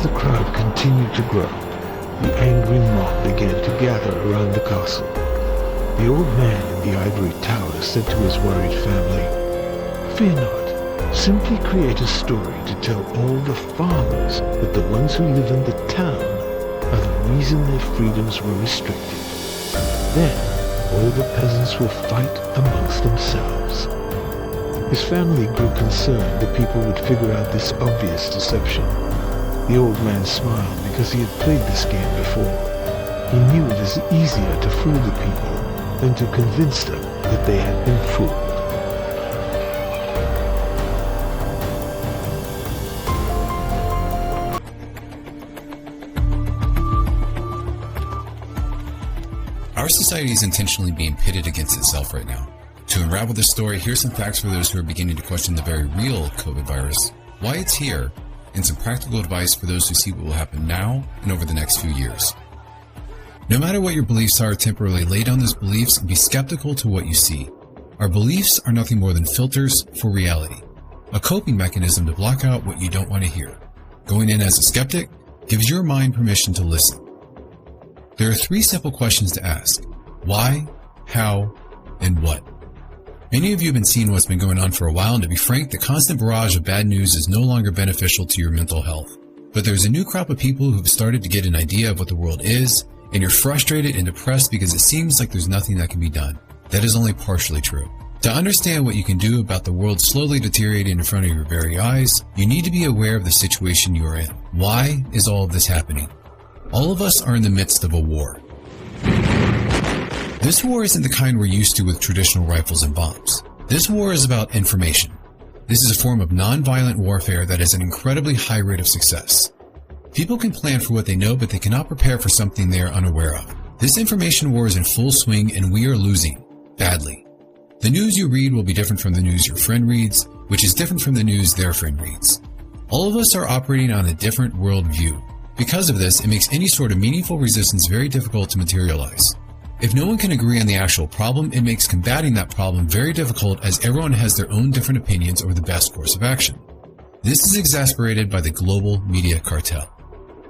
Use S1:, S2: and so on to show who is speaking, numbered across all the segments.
S1: the crowd continued to grow, the angry mob began to gather around the castle. The old man in the ivory tower said to his worried family, "Fear not, simply create a story to tell all the farmers that the ones who live in the town are the reason their freedoms were restricted. Then, all the peasants will fight amongst themselves." His family grew concerned that people would figure out this obvious deception. The old man smiled because he had played this game before. He knew it was easier to fool the people than to convince them that they had been fooled.
S2: Our society is intentionally being pitted against itself right now. To unravel this story, here's some facts for those who are beginning to question the very real COVID virus, why it's here, and some practical advice for those who see what will happen now and over the next few years. No matter what your beliefs are, temporarily lay down those beliefs and be skeptical to what you see. Our beliefs are nothing more than filters for reality, a coping mechanism to block out what you don't want to hear. Going in as a skeptic gives your mind permission to listen. There are 3 simple questions to ask: why, how, and what. Many of you have been seeing what's been going on for a while, and to be frank, the constant barrage of bad news is no longer beneficial to your mental health. But there's a new crop of people who've started to get an idea of what the world is, and you're frustrated and depressed because it seems like there's nothing that can be done. That is only partially true. To understand what you can do about the world slowly deteriorating in front of your very eyes, you need to be aware of the situation you are in. Why is all of this happening? All of us are in the midst of a war. This war isn't the kind we're used to with traditional rifles and bombs. This war is about information. This is a form of non-violent warfare that has an incredibly high rate of success. People can plan for what they know, but they cannot prepare for something they are unaware of. This information war is in full swing, and we are losing badly. The news you read will be different from the news your friend reads, which is different from the news their friend reads. All of us are operating on a different worldview. Because of this, it makes any sort of meaningful resistance very difficult to materialize. If no one can agree on the actual problem, it makes combating that problem very difficult, as everyone has their own different opinions over the best course of action. This is exacerbated by the global media cartel.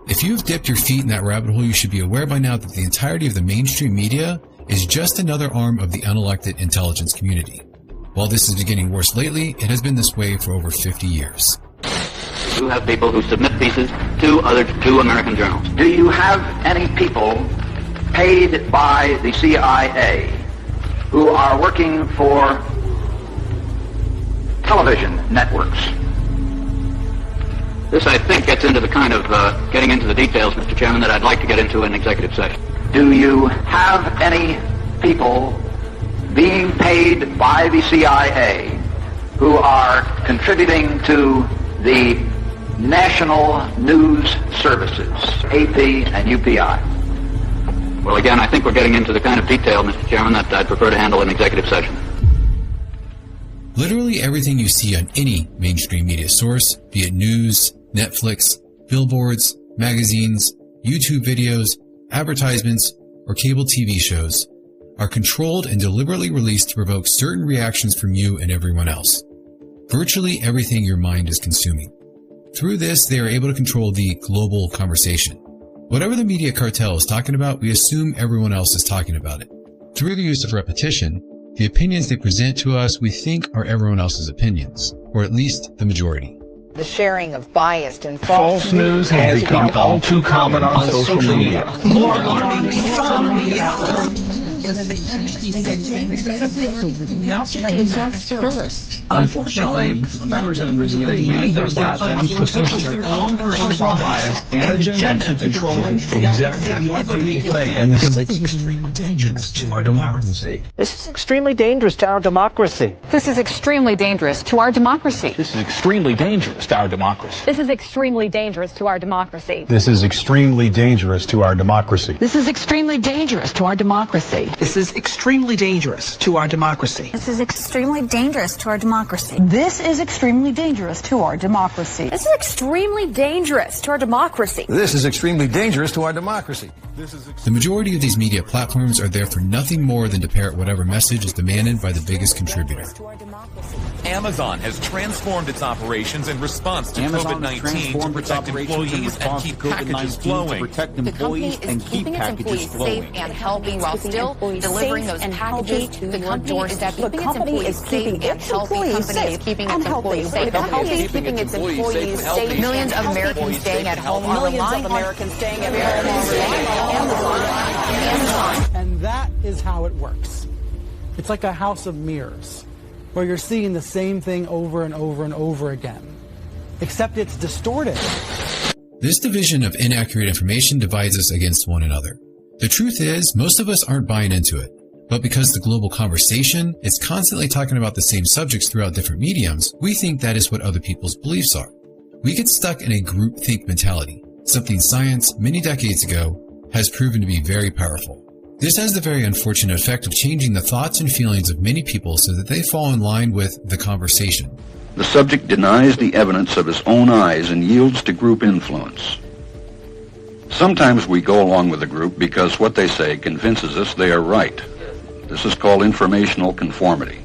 S2: If you have dipped your feet in that rabbit hole, you should be aware by now that the entirety of the mainstream media is just another arm of the unelected intelligence community. While this is getting worse lately, it has been this way for over 50 years.
S3: You have people who submit pieces to American journals. Do you have any people paid by the CIA who are working for television networks? This, I think, gets into the kind of getting into the details, Mr. Chairman, that I'd like to get into in executive session. Do you have any people being paid by the CIA who are contributing to the national news services, AP and UPI? Well, again, I think we're getting into the kind of detail, Mr. Chairman, that I'd prefer to handle in executive session.
S2: Literally everything you see on any mainstream media source, be it news, Netflix, billboards, magazines, YouTube videos, advertisements, or cable TV shows, are controlled and deliberately released to provoke certain reactions from you and everyone else. Virtually everything your mind is consuming. Through this, they are able to control the global conversation. Whatever the media cartel is talking about, we assume everyone else is talking about it. Through the use of repetition, the opinions they present to us we think are everyone else's opinions, or at least the majority.
S4: The sharing of biased and
S5: false news has become all too common on social media. More learning from reality. Unfortunately, members of the media platforms persist their own personal bias and agenda to control the executive, and this is extremely dangerous to our democracy.
S6: This is extremely dangerous to our democracy.
S7: This is extremely dangerous to our democracy.
S5: This is extremely dangerous to our democracy.
S7: This is extremely dangerous to our democracy.
S8: This is extremely dangerous to our democracy.
S9: This is extremely dangerous to our democracy.
S10: This is extremely dangerous to our democracy.
S11: This is extremely dangerous to our democracy.
S9: This is extremely dangerous to our democracy.
S11: This is extremely dangerous to our democracy.
S12: This is extremely dangerous to our democracy.
S2: The majority of these media platforms are there for nothing more than to parrot whatever message is demanded by the biggest contributor.
S13: Amazon has transformed its operations in response to COVID-19 to protect employees and keep packages flowing.
S11: The company is keeping its employees safe and healthy while still delivering those packages to your doorstep. Keeping its employees safe and healthy. The company is keeping its employees safe and healthy. Keeping its employees safe. Millions of Americans staying at home are relying on Americans staying at Amazon.
S14: And that is how it works. It's like a house of mirrors, where you're seeing the same thing over and over and over again, except it's distorted.
S2: This division of inaccurate information divides us against one another. The truth is, most of us aren't buying into it. But because the global conversation is constantly talking about the same subjects throughout different mediums, we think that is what other people's beliefs are. We get stuck in a groupthink mentality, something science, many decades ago, has proven to be very powerful. This has the very unfortunate effect of changing the thoughts and feelings of many people so that they fall in line with the conversation.
S3: The subject denies the evidence of his own eyes and yields to group influence. Sometimes we go along with the group because what they say convinces us they are right. This is called informational conformity.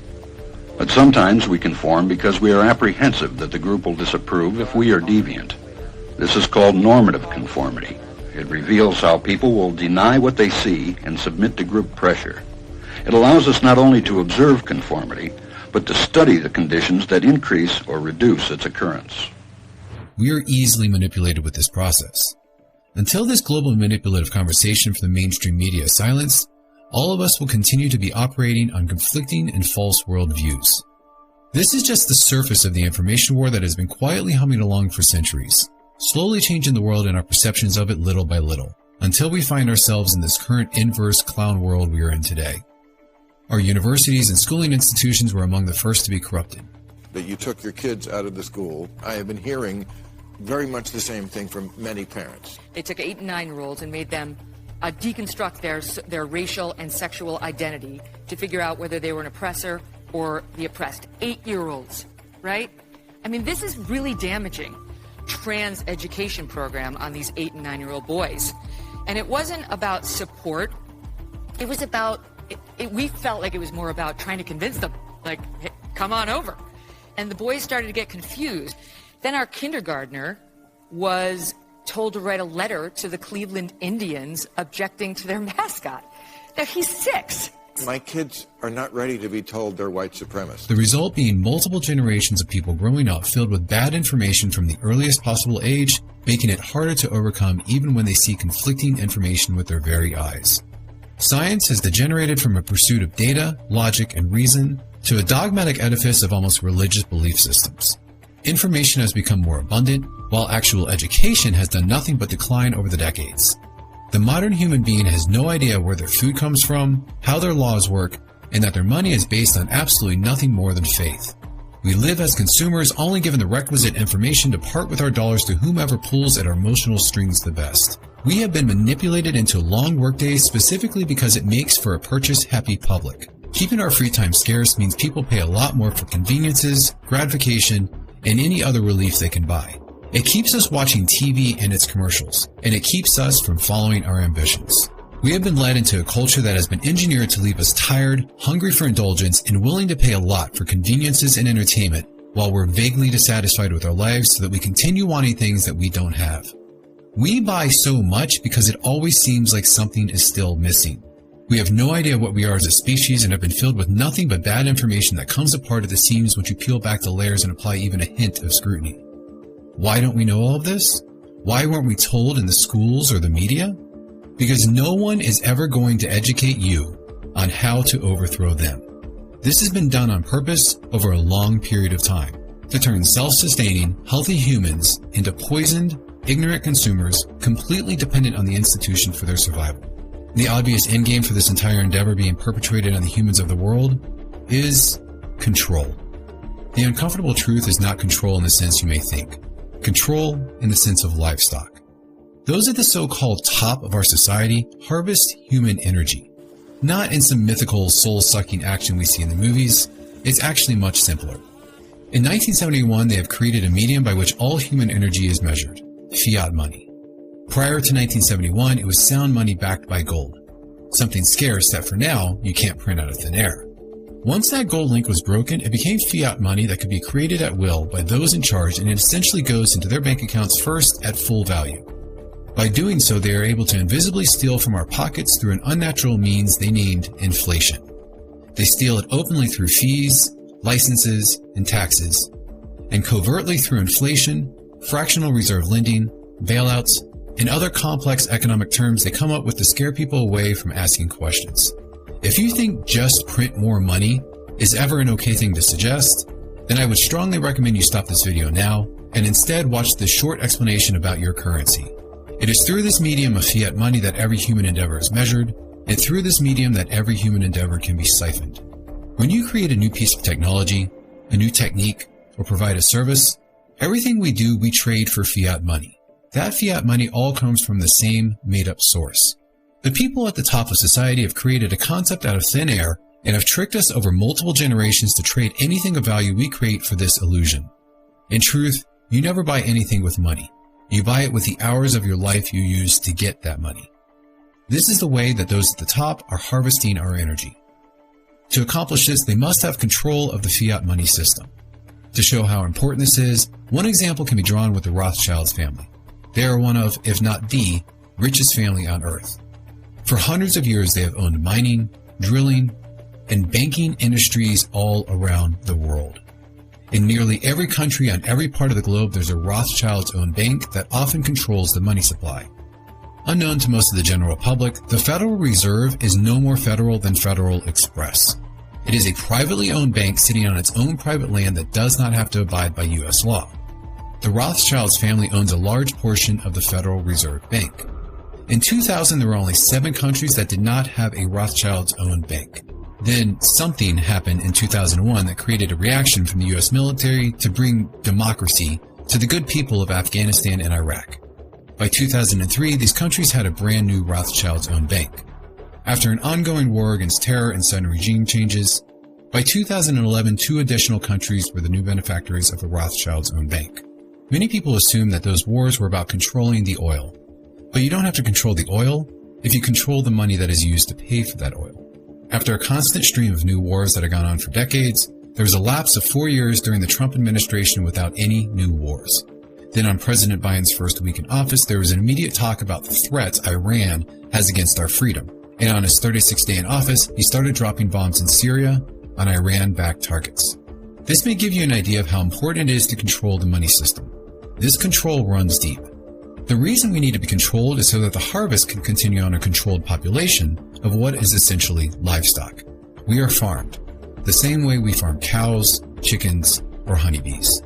S3: But sometimes we conform because we are apprehensive that the group will disapprove if we are deviant. This is called normative conformity. It reveals how people will deny what they see and submit to group pressure. It allows us not only to observe conformity, but to study the conditions that increase or reduce its occurrence.
S2: We are easily manipulated with this process. Until this global manipulative conversation from the mainstream media is silenced, all of us will continue to be operating on conflicting and false worldviews. This is just the surface of the information war that has been quietly humming along for centuries, slowly changing the world and our perceptions of it little by little, until we find ourselves in this current inverse clown world we are in today. Our universities and schooling institutions were among the first to be corrupted.
S15: That you took your kids out of the school. I have been hearing very much the same thing from many parents.
S16: They took 8 and 9-year-olds and made them deconstruct their racial and sexual identity to figure out whether they were an oppressor or the oppressed. 8-year-olds, right? I mean, this is really damaging. Trans education program on these 8 and 9-year-old boys. And it wasn't about support. It was about, we felt like it was more about trying to convince them, like, hey, come on over. And the boys started to get confused. Then our kindergartner was told to write a letter to the Cleveland Indians objecting to their mascot. Now, he's 6.
S15: My kids are not ready to be told they're white supremacists.
S2: The result being multiple generations of people growing up filled with bad information from the earliest possible age, making it harder to overcome even when they see conflicting information with their very eyes. Science has degenerated from a pursuit of data, logic, and reason to a dogmatic edifice of almost religious belief systems. Information has become more abundant, while actual education has done nothing but decline over the decades. The modern human being has no idea where their food comes from, how their laws work, and that their money is based on absolutely nothing more than faith. We live as consumers only given the requisite information to part with our dollars to whomever pulls at our emotional strings the best. We have been manipulated into long workdays specifically because it makes for a purchase-happy public. Keeping our free time scarce means people pay a lot more for conveniences, gratification, and any other relief they can buy. It keeps us watching TV and its commercials, and it keeps us from following our ambitions. We have been led into a culture that has been engineered to leave us tired, hungry for indulgence, and willing to pay a lot for conveniences and entertainment while we're vaguely dissatisfied with our lives so that we continue wanting things that we don't have. We buy so much because it always seems like something is still missing. We have no idea what we are as a species and have been filled with nothing but bad information that comes apart at the seams once you peel back the layers and apply even a hint of scrutiny. Why don't we know all of this? Why weren't we told in the schools or the media? Because no one is ever going to educate you on how to overthrow them. This has been done on purpose over a long period of time to turn self-sustaining, healthy humans into poisoned, ignorant consumers completely dependent on the institution for their survival. The obvious endgame for this entire endeavor being perpetrated on the humans of the world is control. The uncomfortable truth is not control in the sense you may think. Control in the sense of livestock. Those at the so-called top of our society harvest human energy. Not in some mythical soul-sucking action we see in the movies. It's actually much simpler. In 1971, they have created a medium by which all human energy is measured, Fiat Money. Prior to 1971, it was sound money backed by gold, something scarce that for now you can't print out of thin air. Once that gold link was broken, it became fiat money that could be created at will by those in charge, and it essentially goes into their bank accounts first at full value. By doing so, they are able to invisibly steal from our pockets through an unnatural means they named inflation. They steal it openly through fees, licenses, and taxes, and covertly through inflation, fractional reserve lending, bailouts, and other complex economic terms they come up with to scare people away from asking questions. If you think just print more money is ever an okay thing to suggest, then I would strongly recommend you stop this video now and instead watch this short explanation about your currency. It is through this medium of fiat money that every human endeavor is measured, and through this medium that every human endeavor can be siphoned. When you create a new piece of technology, a new technique, or provide a service, everything we do, we trade for fiat money. That fiat money all comes from the same made-up source. The people at the top of society have created a concept out of thin air and have tricked us over multiple generations to trade anything of value we create for this illusion. In truth, you never buy anything with money. You buy it with the hours of your life you use to get that money. This is the way that those at the top are harvesting our energy. To accomplish this, they must have control of the fiat money system. To show how important this is, one example can be drawn with the Rothschilds family. They are one of, if not the, richest family on earth. For hundreds of years, they have owned mining, drilling, and banking industries all around the world. In nearly every country on every part of the globe, there's a Rothschilds-owned bank that often controls the money supply. Unknown to most of the general public, the Federal Reserve is no more federal than Federal Express. It is a privately owned bank sitting on its own private land that does not have to abide by U.S. law. The Rothschilds family owns a large portion of the Federal Reserve Bank. In 2000, there were only 7 countries that did not have a Rothschilds-owned bank. Then something happened in 2001 that created a reaction from the U.S. military to bring democracy to the good people of Afghanistan and Iraq. By 2003, these countries had a brand new Rothschilds-owned bank. After an ongoing war against terror and sudden regime changes, by 2011, 2 additional countries were the new benefactors of the Rothschilds-owned bank. Many people assume that those wars were about controlling the oil. But you don't have to control the oil if you control the money that is used to pay for that oil. After a constant stream of new wars that have gone on for decades, there was a lapse of 4 years during the Trump administration without any new wars. Then on President Biden's first week in office, there was an immediate talk about the threats Iran has against our freedom. And on his 36th day in office, he started dropping bombs in Syria on Iran-backed targets. This may give you an idea of how important it is to control the money system. This control runs deep. The reason we need to be controlled is so that the harvest can continue on a controlled population of what is essentially livestock. We are farmed, the same way we farm cows, chickens, or honeybees.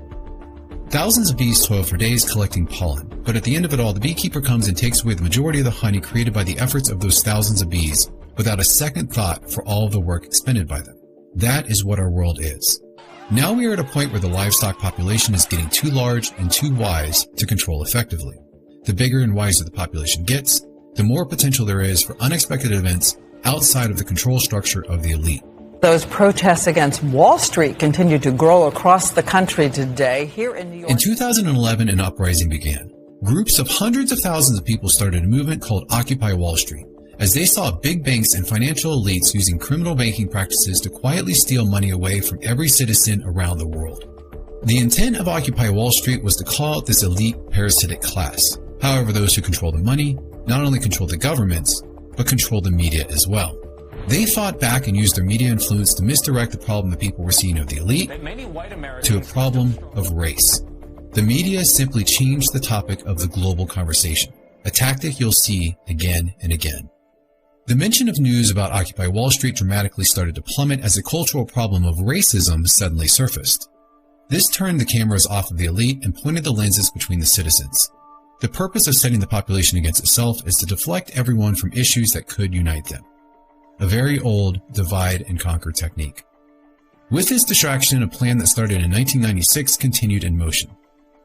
S2: Thousands of bees toil for days collecting pollen, but at the end of it all, the beekeeper comes and takes away the majority of the honey created by the efforts of those thousands of bees without a second thought for all of the work expended by them. That is what our world is. Now we are at a point where the livestock population is getting too large and too wise to control effectively. The bigger and wiser the population gets, the more potential there is for unexpected events outside of the control structure of the elite.
S17: Those protests against Wall Street continue to grow across the country today. Here in New York.
S2: In 2011, an uprising began. Groups of hundreds of thousands of people started a movement called Occupy Wall Street, as they saw big banks and financial elites using criminal banking practices to quietly steal money away from every citizen around the world. The intent of Occupy Wall Street was to call out this elite parasitic class. However, those who control the money not only control the governments, but control the media as well. They fought back and used their media influence to misdirect the problem that people were seeing of the elite to a problem of race. The media simply changed the topic of the global conversation, a tactic you'll see again and again. The mention of news about Occupy Wall Street dramatically started to plummet as the cultural problem of racism suddenly surfaced. This turned the cameras off of the elite and pointed the lenses between the citizens. The purpose of setting the population against itself is to deflect everyone from issues that could unite them. A very old divide and conquer technique. With this distraction, a plan that started in 1996 continued in motion.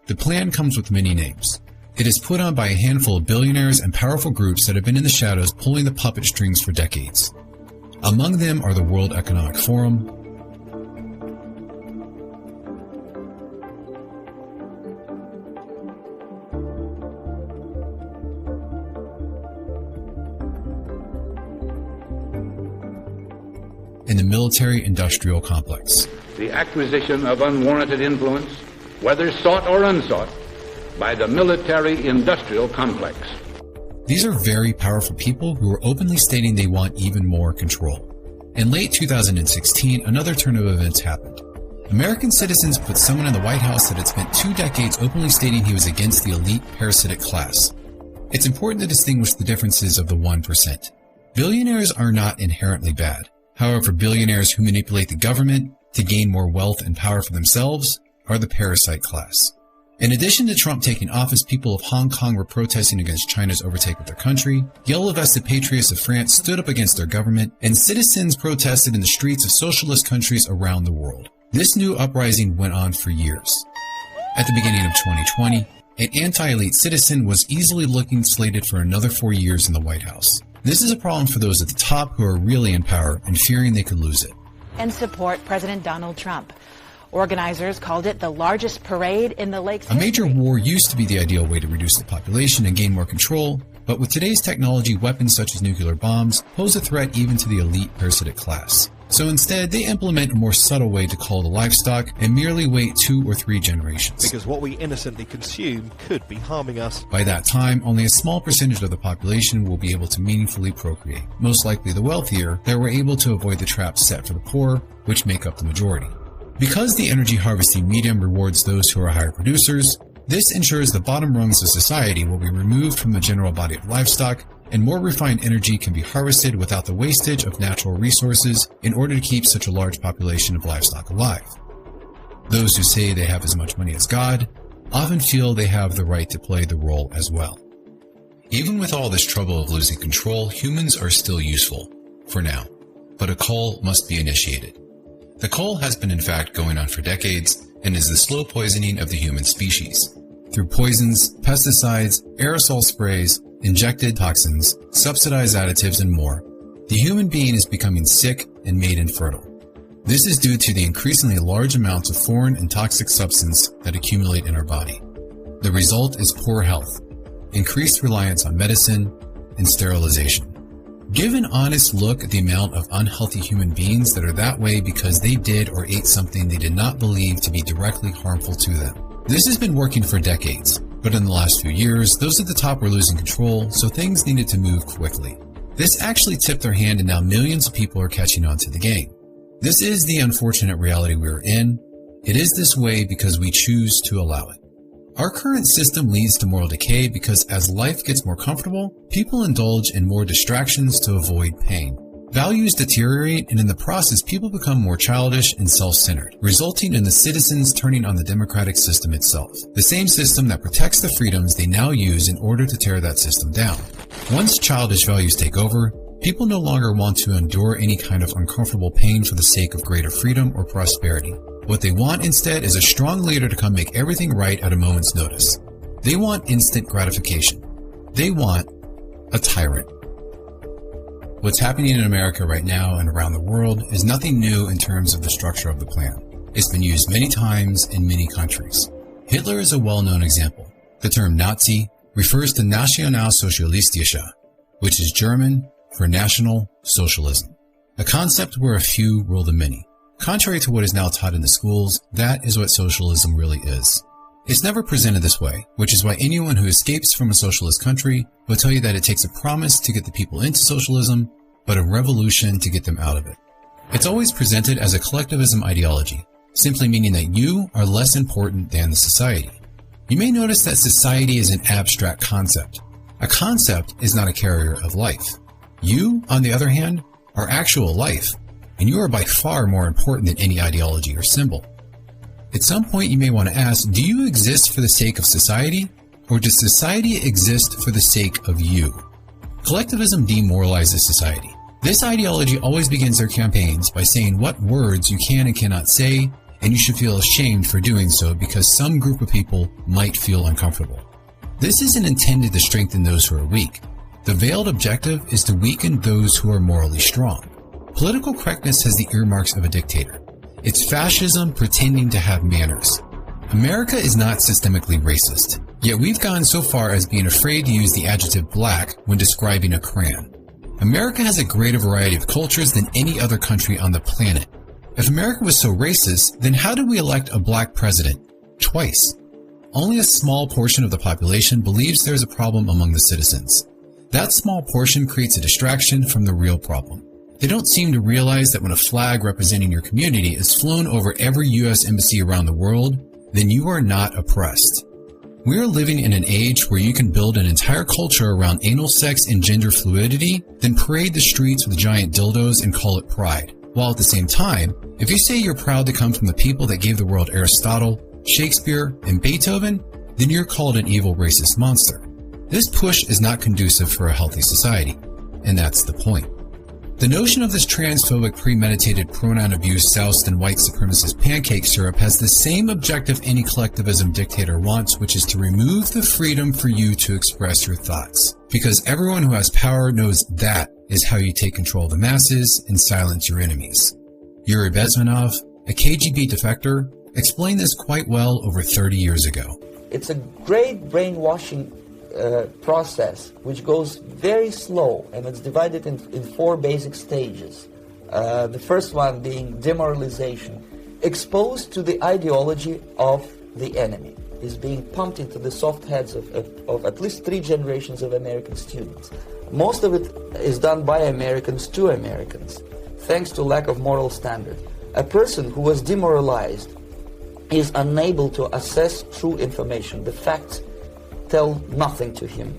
S2: The plan comes with many names. It is put on by a handful of billionaires and powerful groups that have been in the shadows pulling the puppet strings for decades. Among them are the World Economic Forum, and the military-industrial complex.
S18: The acquisition of unwarranted influence, whether sought or unsought, by the military-industrial complex.
S2: These are very powerful people who are openly stating they want even more control. In late 2016, another turn of events happened. American citizens put someone in the White House that had spent 2 decades openly stating he was against the elite parasitic class. It's important to distinguish the differences of the 1%. Billionaires are not inherently bad. However, billionaires who manipulate the government to gain more wealth and power for themselves are the parasite class. In addition to Trump taking office, people of Hong Kong were protesting against China's overtake of their country, yellow-vested patriots of France stood up against their government, and citizens protested in the streets of socialist countries around the world. This new uprising went on for years. At the beginning of 2020, an anti-elite citizen was easily looking slated for another 4 years in the White House. This is a problem for those at the top who are really in power and fearing they could lose it.
S19: And support President Donald Trump. Organizers called it the largest parade in the lake's
S2: history. A major war used to be the ideal way to reduce the population and gain more control, but with today's technology, weapons such as nuclear bombs pose a threat even to the elite parasitic class. So instead, they implement a more subtle way to cull the livestock and merely wait 2 or 3 generations.
S20: Because what we innocently consume could be harming us.
S2: By that time, only a small percentage of the population will be able to meaningfully procreate. Most likely the wealthier that were able to avoid the traps set for the poor, which make up the majority. Because the energy harvesting medium rewards those who are higher producers, this ensures the bottom rungs of society will be removed from the general body of livestock, and more refined energy can be harvested without the wastage of natural resources in order to keep such a large population of livestock alive. Those who say they have as much money as God often feel they have the right to play the role as well. Even with all this trouble of losing control, humans are still useful, for now, but a cull must be initiated. The cull has been in fact going on for decades and is the slow poisoning of the human species. Through poisons, pesticides, aerosol sprays, injected toxins, subsidized additives, and more, the human being is becoming sick and made infertile. This is due to the increasingly large amounts of foreign and toxic substance that accumulate in our body. The result is poor health, increased reliance on medicine, and sterilization. Give an honest look at the amount of unhealthy human beings that are that way because they did or ate something they did not believe to be directly harmful to them. This has been working for decades, but in the last few years, those at the top were losing control, so things needed to move quickly. This actually tipped their hand and now millions of people are catching on to the game. This is the unfortunate reality we are in. It is this way because we choose to allow it. Our current system leads to moral decay because as life gets more comfortable, people indulge in more distractions to avoid pain. Values deteriorate, and in the process, people become more childish and self-centered, resulting in the citizens turning on the democratic system itself, the same system that protects the freedoms they now use in order to tear that system down. Once childish values take over, people no longer want to endure any kind of uncomfortable pain for the sake of greater freedom or prosperity. What they want instead is a strong leader to come make everything right at a moment's notice. They want instant gratification. They want a tyrant. What's happening in America right now and around the world is nothing new in terms of the structure of the plan. It's been used many times in many countries. Hitler is a well-known example. The term Nazi refers to Nationalsozialistische, which is German for National Socialism, a concept where a few rule the many. Contrary to what is now taught in the schools, that is what socialism really is. It's never presented this way, which is why anyone who escapes from a socialist country will tell you that it takes a promise to get the people into socialism, but a revolution to get them out of it. It's always presented as a collectivism ideology, simply meaning that you are less important than the society. You may notice that society is an abstract concept. A concept is not a carrier of life. You, on the other hand, are actual life, and you are by far more important than any ideology or symbol. At some point you may want to ask, do you exist for the sake of society, or does society exist for the sake of you? Collectivism demoralizes society. This ideology always begins their campaigns by saying what words you can and cannot say, and you should feel ashamed for doing so because some group of people might feel uncomfortable. This isn't intended to strengthen those who are weak. The veiled objective is to weaken those who are morally strong. Political correctness has the earmarks of a dictator. It's fascism pretending to have manners. America is not systemically racist, yet we've gone so far as being afraid to use the adjective black when describing a Klan. America has a greater variety of cultures than any other country on the planet. If America was so racist, then how did we elect a black president? Twice. Only a small portion of the population believes there's a problem among the citizens. That small portion creates a distraction from the real problem. They don't seem to realize that when a flag representing your community is flown over every U.S. embassy around the world, then you are not oppressed. We are living in an age where you can build an entire culture around anal sex and gender fluidity, then parade the streets with giant dildos and call it pride. While at the same time, if you say you're proud to come from the people that gave the world Aristotle, Shakespeare, and Beethoven, then you're called an evil racist monster. This push is not conducive for a healthy society, and that's the point. The notion of this transphobic premeditated pronoun abuse soused in white supremacist pancake syrup has the same objective any collectivism dictator wants, which is to remove the freedom for you to express your thoughts. Because everyone who has power knows that is how you take control of the masses and silence your enemies. Yuri Bezmenov, a KGB defector, explained this quite well over 30 years ago.
S21: It's a great brainwashing process which goes very slow, and it's divided in 4 basic stages. The first one being demoralization. Exposed to the ideology of the enemy is being pumped into the soft heads of at least 3 generations of American students. Most of it is done by Americans to Americans, thanks to lack of moral standard. A person who was demoralized is unable to assess true information. The facts tell nothing to him.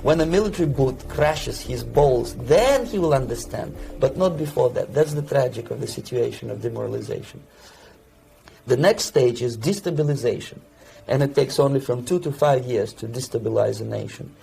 S21: When a military boot crashes his balls, then he will understand, but not before that. That's the tragic of the situation of demoralization. The next stage is destabilization, and it takes only from 2 to 5 years to destabilize a nation.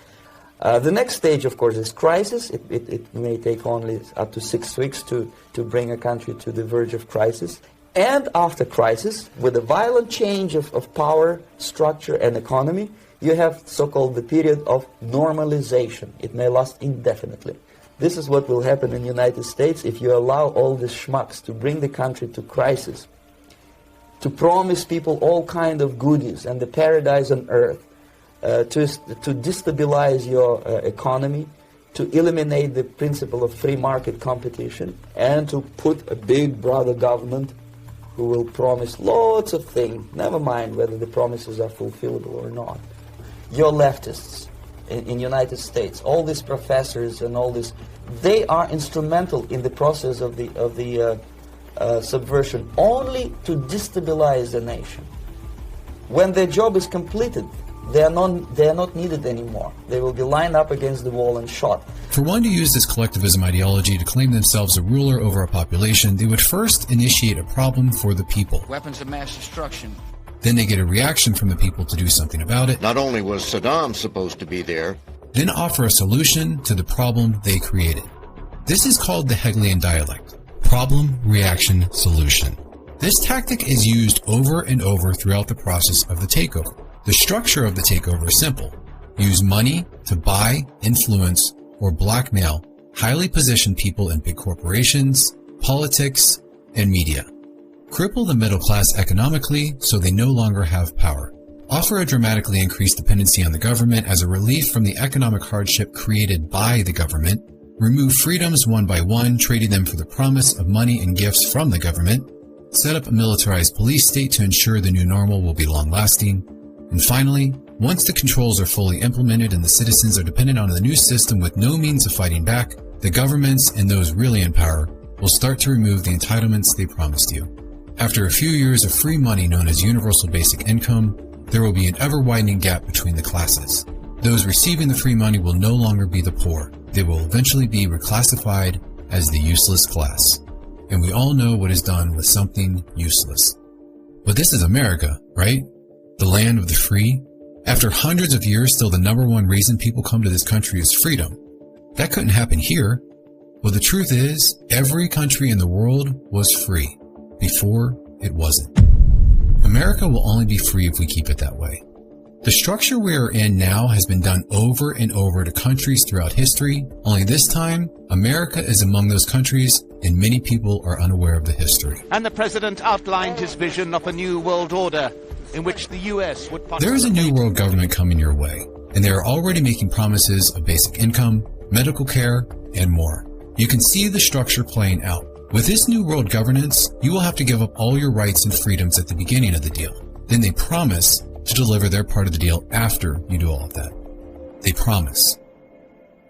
S21: The next stage, of course, is crisis. It may take only up to 6 weeks to bring a country to the verge of crisis. And after crisis, with a violent change of power, structure, and economy, you have so-called the period of normalization. It may last indefinitely. This is what will happen in the United States if you allow all these schmucks to bring the country to crisis, to promise people all kind of goodies and the paradise on earth, to destabilize your economy, to eliminate the principle of free market competition, and to put a big brother government who will promise lots of things, never mind whether the promises are fulfillable or not. Your leftists in United States, all these professors and all this, they are instrumental in the process of the subversion only to destabilize the nation. When their job is completed, they are not needed anymore. They will be lined up against the wall and shot.
S2: For one to use this collectivism ideology to claim themselves a ruler over a population, they would first initiate a problem for the people.
S22: Weapons of mass destruction.
S2: Then they get a reaction from the people to do something about it.
S15: Not only was Saddam supposed to be there,
S2: then offer a solution to the problem they created. This is called the Hegelian dialect. Problem, reaction, solution. This tactic is used over and over throughout the process of the takeover. The structure of the takeover is simple. Use money to buy, influence, or blackmail highly positioned people in big corporations, politics, and media. Cripple the middle class economically so they no longer have power. Offer a dramatically increased dependency on the government as a relief from the economic hardship created by the government. Remove freedoms one by one, trading them for the promise of money and gifts from the government. Set up a militarized police state to ensure the new normal will be long-lasting. And finally, once the controls are fully implemented and the citizens are dependent on the new system with no means of fighting back, the governments and those really in power will start to remove the entitlements they promised you. After a few years of free money known as universal basic income, there will be an ever-widening gap between the classes. Those receiving the free money will no longer be the poor. They will eventually be reclassified as the useless class. And we all know what is done with something useless. But this is America, right? The land of the free. After hundreds of years, still the #1 reason people come to this country is freedom. That couldn't happen here. Well, the truth is, every country in the world was free. Before, it wasn't. America will only be free if we keep it that way. The structure we are in now has been done over and over to countries throughout history, only this time, America is among those countries, and many people are unaware of the history.
S23: And the president outlined his vision of a new world order, in which the U.S. would participate.
S2: There is a new world government coming your way, and they are already making promises of basic income, medical care, and more. You can see the structure playing out. With this new world governance, you will have to give up all your rights and freedoms at the beginning of the deal. Then they promise to deliver their part of the deal after you do all of that. They promise.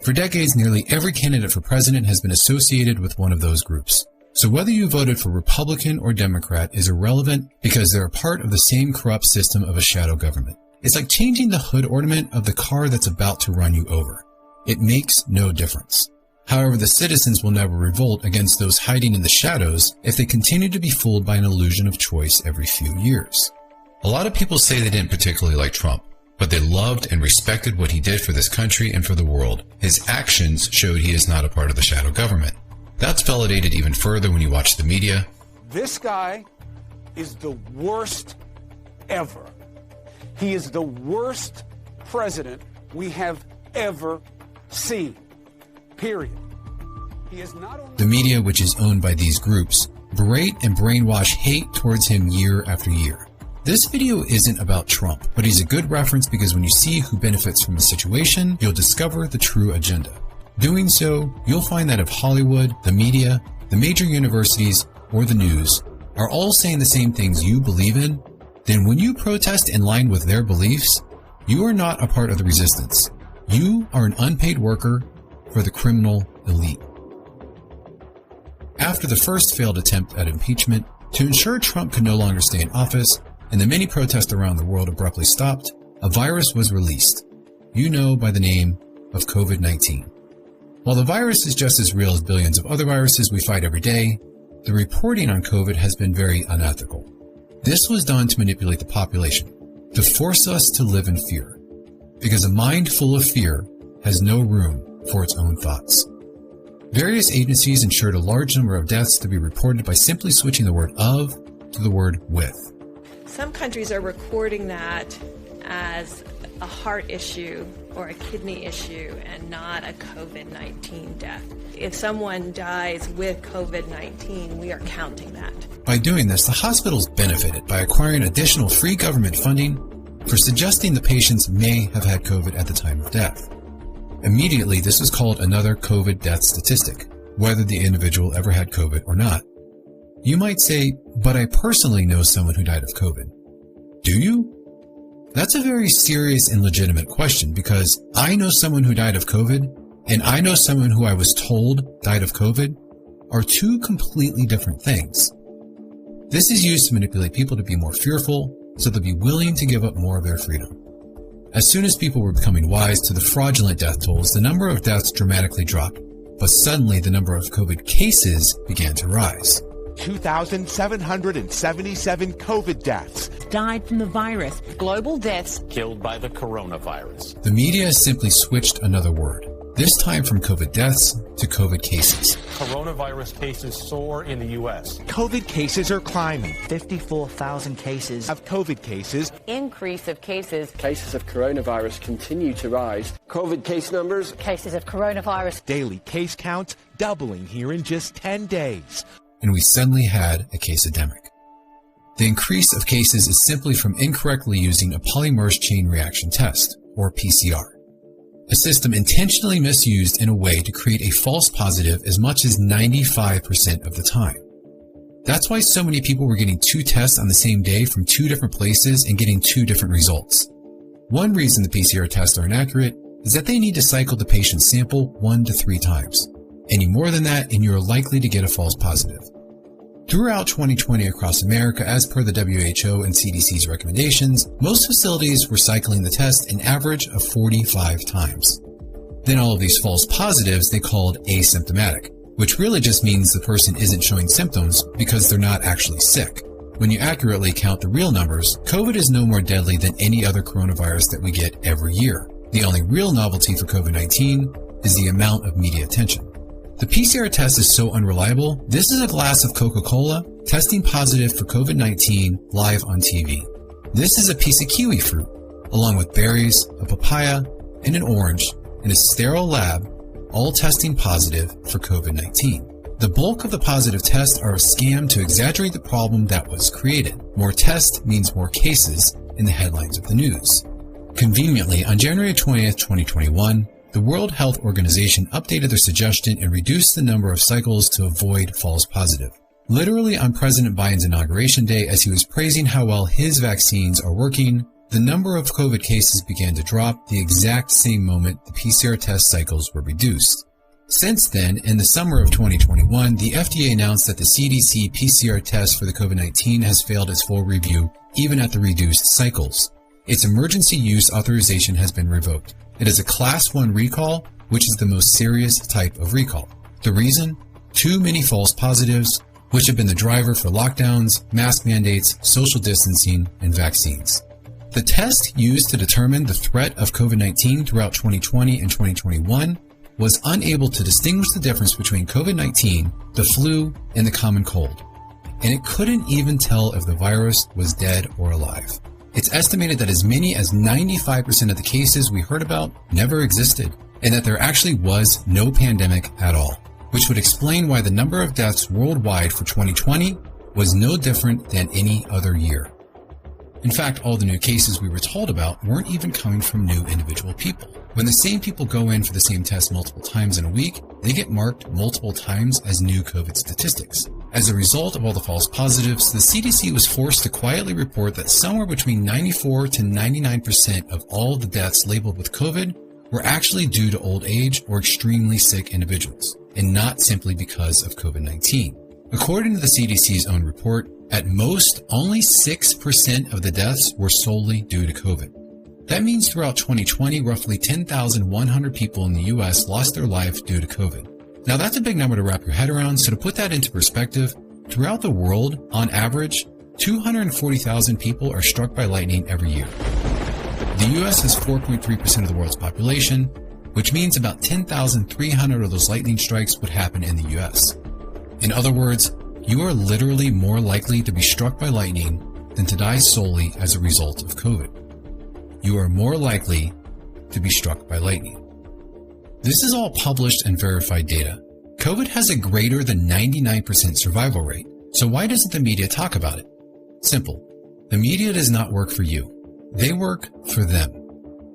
S2: For decades, nearly every candidate for president has been associated with one of those groups. So whether you voted for Republican or Democrat is irrelevant because they're a part of the same corrupt system of a shadow government. It's like changing the hood ornament of the car that's about to run you over. It makes no difference. However, the citizens will never revolt against those hiding in the shadows if they continue to be fooled by an illusion of choice every few years. A lot of people say they didn't particularly like Trump, but they loved and respected what he did for this country and for the world. His actions showed he is not a part of the shadow government. That's validated even further when you watch the media.
S1: This guy is the worst ever. He is the worst president we have ever seen. Period. He is not only
S2: the media, which is owned by these groups, berate and brainwash hate towards him year after year. This video isn't about Trump, but he's a good reference because when you see who benefits from the situation, you'll discover the true agenda. Doing so, you'll find that if Hollywood, the media, the major universities, or the news are all saying the same things you believe in, then when you protest in line with their beliefs, you are not a part of the resistance. You are an unpaid worker for the criminal elite. After the first failed attempt at impeachment, to ensure Trump could no longer stay in office, and the many protests around the world abruptly stopped, a virus was released. You know by the name of COVID-19. While the virus is just as real as billions of other viruses we fight every day, the reporting on COVID has been very unethical. This was done to manipulate the population, to force us to live in fear, because a mind full of fear has no room for its own thoughts. Various agencies ensured a large number of deaths to be reported by simply switching the word of to the word with.
S4: Some countries are recording that as a heart issue or a kidney issue and not a COVID-19 death. If someone dies with COVID-19, we are counting that.
S2: By doing this, the hospitals benefited by acquiring additional free government funding for suggesting the patients may have had COVID at the time of death. Immediately, this was called another COVID death statistic, whether the individual ever had COVID or not. You might say, but I personally know someone who died of COVID. Do you? That's a very serious and legitimate question because I know someone who died of COVID and I know someone who I was told died of COVID are two completely different things. This is used to manipulate people to be more fearful so they'll be willing to give up more of their freedom. As soon as people were becoming wise to the fraudulent death tolls, the number of deaths dramatically dropped, but suddenly the number of COVID cases began to rise.
S22: 2,777 COVID deaths
S24: died from the virus.
S25: Global deaths
S26: killed by the coronavirus.
S2: The media has simply switched another word, this time from COVID deaths to COVID cases.
S26: Coronavirus cases soar in the U.S.
S22: COVID cases are climbing.
S10: 54,000 cases
S22: of COVID cases.
S11: Increase of cases.
S27: Cases of coronavirus continue to rise. COVID case numbers.
S24: Cases of coronavirus.
S22: Daily case counts doubling here in just 10 days.
S2: And we suddenly had a case-epidemic. The increase of cases is simply from incorrectly using a polymerase chain reaction test, or PCR. A system intentionally misused in a way to create a false positive as much as 95% of the time. That's why so many people were getting two tests on the same day from two different places and getting two different results. One reason the PCR tests are inaccurate is that they need to cycle the patient's sample 1 to 3 times. Any more than that, and you are likely to get a false positive. Throughout 2020 across America, as per the WHO and CDC's recommendations, most facilities were cycling the test an average of 45 times. Then all of these false positives they called asymptomatic, which really just means the person isn't showing symptoms because they're not actually sick. When you accurately count the real numbers, COVID is no more deadly than any other coronavirus that we get every year. The only real novelty for COVID-19 is the amount of media attention. The PCR test is so unreliable, this is a glass of Coca-Cola testing positive for COVID-19 live on TV. This is a piece of kiwi fruit, along with berries, a papaya, and an orange in a sterile lab, all testing positive for COVID-19. The bulk of the positive tests are a scam to exaggerate the problem that was created. More tests means more cases in the headlines of the news. Conveniently, on January 20th, 2021, the World Health Organization updated their suggestion and reduced the number of cycles to avoid false positive. Literally on President Biden's inauguration day, as he was praising how well his vaccines are working, the number of COVID cases began to drop the exact same moment the PCR test cycles were reduced. Since then, in the summer of 2021, the FDA announced that the CDC PCR test for the COVID-19 has failed its full review, even at the reduced cycles. Its emergency use authorization has been revoked. It is a Class 1 recall, which is the most serious type of recall. The reason? Too many false positives, which have been the driver for lockdowns, mask mandates, social distancing, and vaccines. The test used to determine the threat of COVID-19 throughout 2020 and 2021 was unable to distinguish the difference between COVID-19, the flu, and the common cold. And it couldn't even tell if the virus was dead or alive. It's estimated that as many as 95% of the cases we heard about never existed, and that there actually was no pandemic at all, which would explain why the number of deaths worldwide for 2020 was no different than any other year. In fact, all the new cases we were told about weren't even coming from new individual people. When the same people go in for the same test multiple times in a week, they get marked multiple times as new COVID statistics. As a result of all the false positives, the CDC was forced to quietly report that somewhere between 94 to 99% of all the deaths labeled with COVID were actually due to old age or extremely sick individuals, and not simply because of COVID-19. According to the CDC's own report, at most, only 6% of the deaths were solely due to COVID. That means throughout 2020, roughly 10,100 people in the U.S. lost their life due to COVID. Now that's a big number to wrap your head around, so to put that into perspective, throughout the world, on average, 240,000 people are struck by lightning every year. The U.S. has 4.3% of the world's population, which means about 10,300 of those lightning strikes would happen in the U.S. In other words, you are literally more likely to be struck by lightning than to die solely as a result of COVID. You are more likely to be struck by lightning. This is all published and verified data. COVID has a greater than 99% survival rate, so why doesn't the media talk about it? Simple. The media does not work for you. They work for them.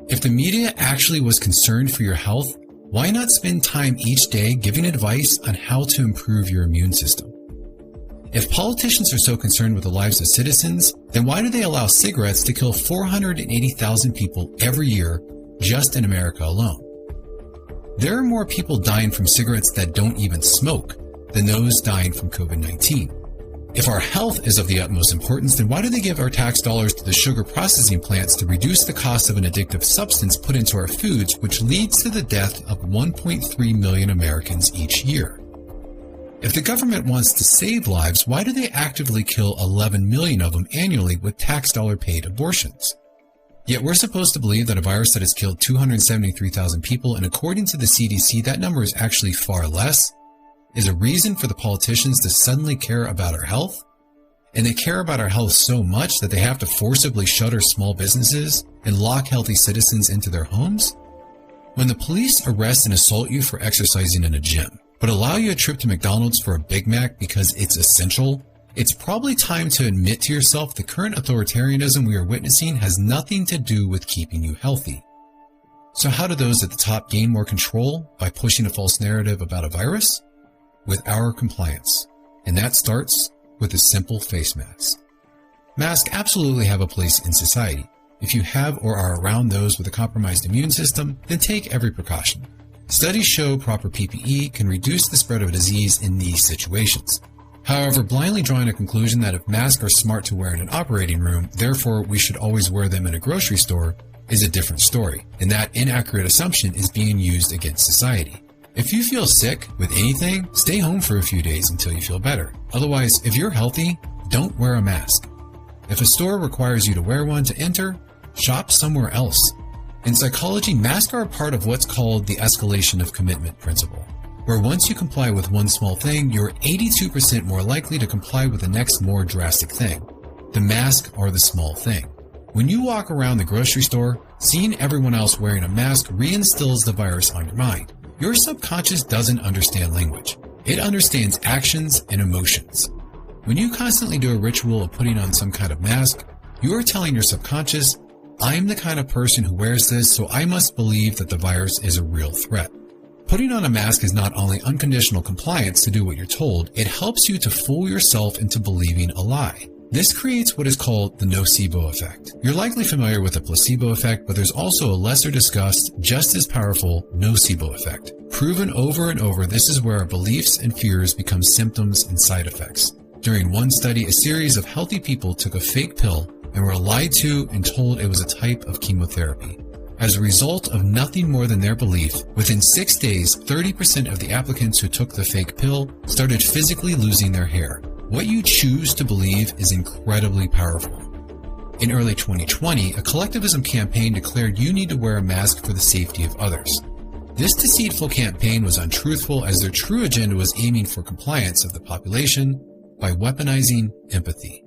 S2: If the media actually was concerned for your health, why not spend time each day giving advice on how to improve your immune system? If politicians are so concerned with the lives of citizens, then why do they allow cigarettes to kill 480,000 people every year just in America alone? There are more people dying from cigarettes that don't even smoke than those dying from COVID-19. If our health is of the utmost importance, then why do they give our tax dollars to the sugar processing plants to reduce the cost of an addictive substance put into our foods, which leads to the death of 1.3 million Americans each year? If the government wants to save lives, why do they actively kill 11 million of them annually with tax dollar paid abortions? Yet we're supposed to believe that a virus that has killed 273,000 people, and according to the CDC, that number is actually far less, is a reason for the politicians to suddenly care about our health? And they care about our health so much that they have to forcibly shutter small businesses and lock healthy citizens into their homes? When the police arrest and assault you for exercising in a gym, but allow you a trip to McDonald's for a Big Mac because it's essential, it's probably time to admit to yourself the current authoritarianism we are witnessing has nothing to do with keeping you healthy. So how do those at the top gain more control by pushing a false narrative about a virus? With our compliance. And that starts with a simple face mask. Masks absolutely have a place in society. If you have or are around those with a compromised immune system, then take every precaution. Studies show proper PPE can reduce the spread of a disease in these situations. However, blindly drawing a conclusion that if masks are smart to wear in an operating room, therefore we should always wear them in a grocery store, is a different story, and that inaccurate assumption is being used against society. If you feel sick with anything, stay home for a few days until you feel better. Otherwise, if you're healthy, don't wear a mask. If a store requires you to wear one to enter, shop somewhere else. In psychology, masks are a part of what's called the escalation of commitment principle, where once you comply with one small thing, you're 82% more likely to comply with the next more drastic thing. The mask or the small thing. When you walk around the grocery store, seeing everyone else wearing a mask reinstills the virus on your mind. Your subconscious doesn't understand language. It understands actions and emotions. When you constantly do a ritual of putting on some kind of mask, you are telling your subconscious, I'm the kind of person who wears this, so I must believe that the virus is a real threat. Putting on a mask is not only unconditional compliance to do what you're told, it helps you to fool yourself into believing a lie. This creates what is called the nocebo effect. You're likely familiar with the placebo effect, but there's also a lesser discussed, just as powerful nocebo effect. Proven over and over, this is where our beliefs and fears become symptoms and side effects. During one study, a series of healthy people took a fake pill and were lied to and told it was a type of chemotherapy. As a result of nothing more than their belief, within 6 days, 30% of the applicants who took the fake pill started physically losing their hair. What you choose to believe is incredibly powerful. In early 2020, a collectivism campaign declared you need to wear a mask for the safety of others. This deceitful campaign was untruthful, as their true agenda was aiming for compliance of the population by weaponizing empathy.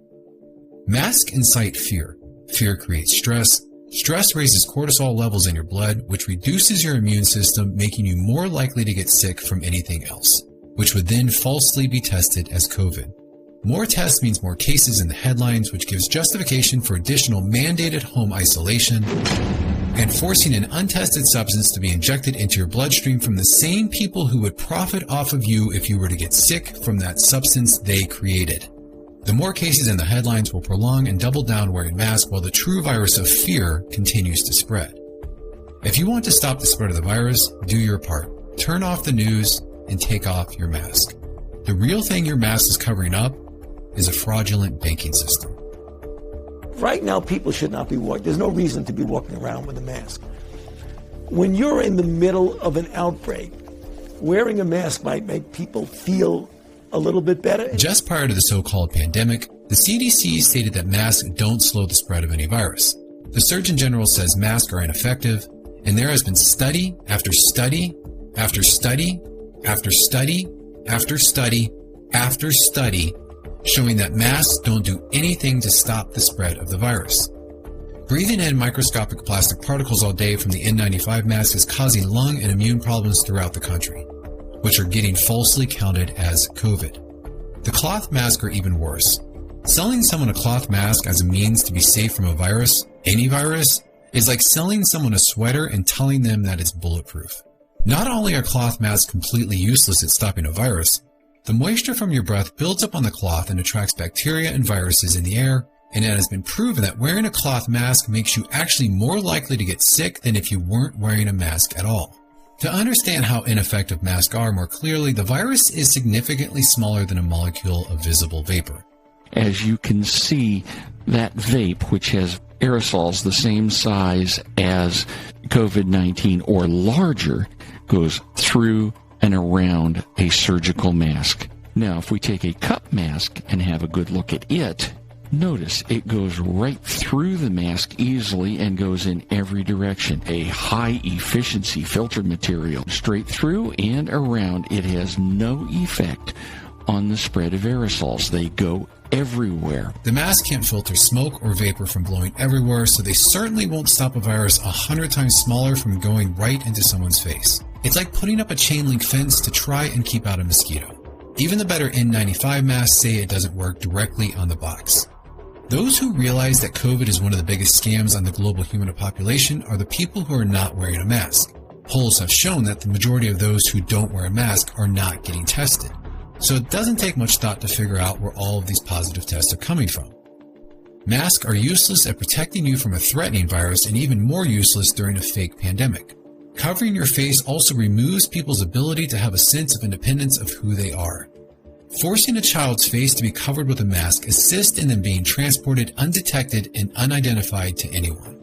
S2: Masks incite fear. Fear creates stress. Stress raises cortisol levels in your blood, which reduces your immune system, making you more likely to get sick from anything else, which would then falsely be tested as COVID. More tests means more cases in the headlines, which gives justification for additional mandated home isolation and forcing an untested substance to be injected into your bloodstream from the same people who would profit off of you if you were to get sick from that substance they created. The more cases in the headlines will prolong and double down wearing masks while the true virus of fear continues to spread. If you want to stop the spread of the virus, do your part. Turn off the news and take off your mask. The real thing your mask is covering up is a fraudulent banking system.
S5: Right now, people should not be walking. There's no reason to be walking around with a mask. When you're in the middle of an outbreak, wearing a mask might make people feel a little bit better.
S2: Just prior to the so-called pandemic, the CDC stated that masks don't slow the spread of any virus. The Surgeon General says masks are ineffective, and there has been study after study after study after study after study after study showing that masks don't do anything to stop the spread of the virus. Breathing in microscopic plastic particles all day from the N95 mask is causing lung and immune problems throughout the country, which are getting falsely counted as COVID. The cloth masks are even worse. Selling someone a cloth mask as a means to be safe from a virus, any virus, is like selling someone a sweater and telling them that it's bulletproof. Not only are cloth masks completely useless at stopping a virus, the moisture from your breath builds up on the cloth and attracts bacteria and viruses in the air, and it has been proven that wearing a cloth mask makes you actually more likely to get sick than if you weren't wearing a mask at all. To understand how ineffective masks are more clearly, the virus is significantly smaller than a molecule of visible vapor.
S6: As you can see, that vape, which has aerosols the same size as COVID-19 or larger, goes through and around a surgical mask. Now, if we take a cup mask and have a good look at it, notice it goes right through the mask easily and goes in every direction. A high-efficiency filter material straight through and around. It has no effect on the spread of aerosols. They go everywhere.
S2: The mask can't filter smoke or vapor from blowing everywhere, so they certainly won't stop a virus 100 times smaller from going right into someone's face. It's like putting up a chain link fence to try and keep out a mosquito. Even the better N95 masks say it doesn't work directly on the box. Those who realize that COVID is one of the biggest scams on the global human population are the people who are not wearing a mask. Polls have shown that the majority of those who don't wear a mask are not getting tested. So it doesn't take much thought to figure out where all of these positive tests are coming from. Masks are useless at protecting you from a threatening virus and even more useless during a fake pandemic. Covering your face also removes people's ability to have a sense of independence of who they are. Forcing a child's face to be covered with a mask assists in them being transported undetected and unidentified to anyone.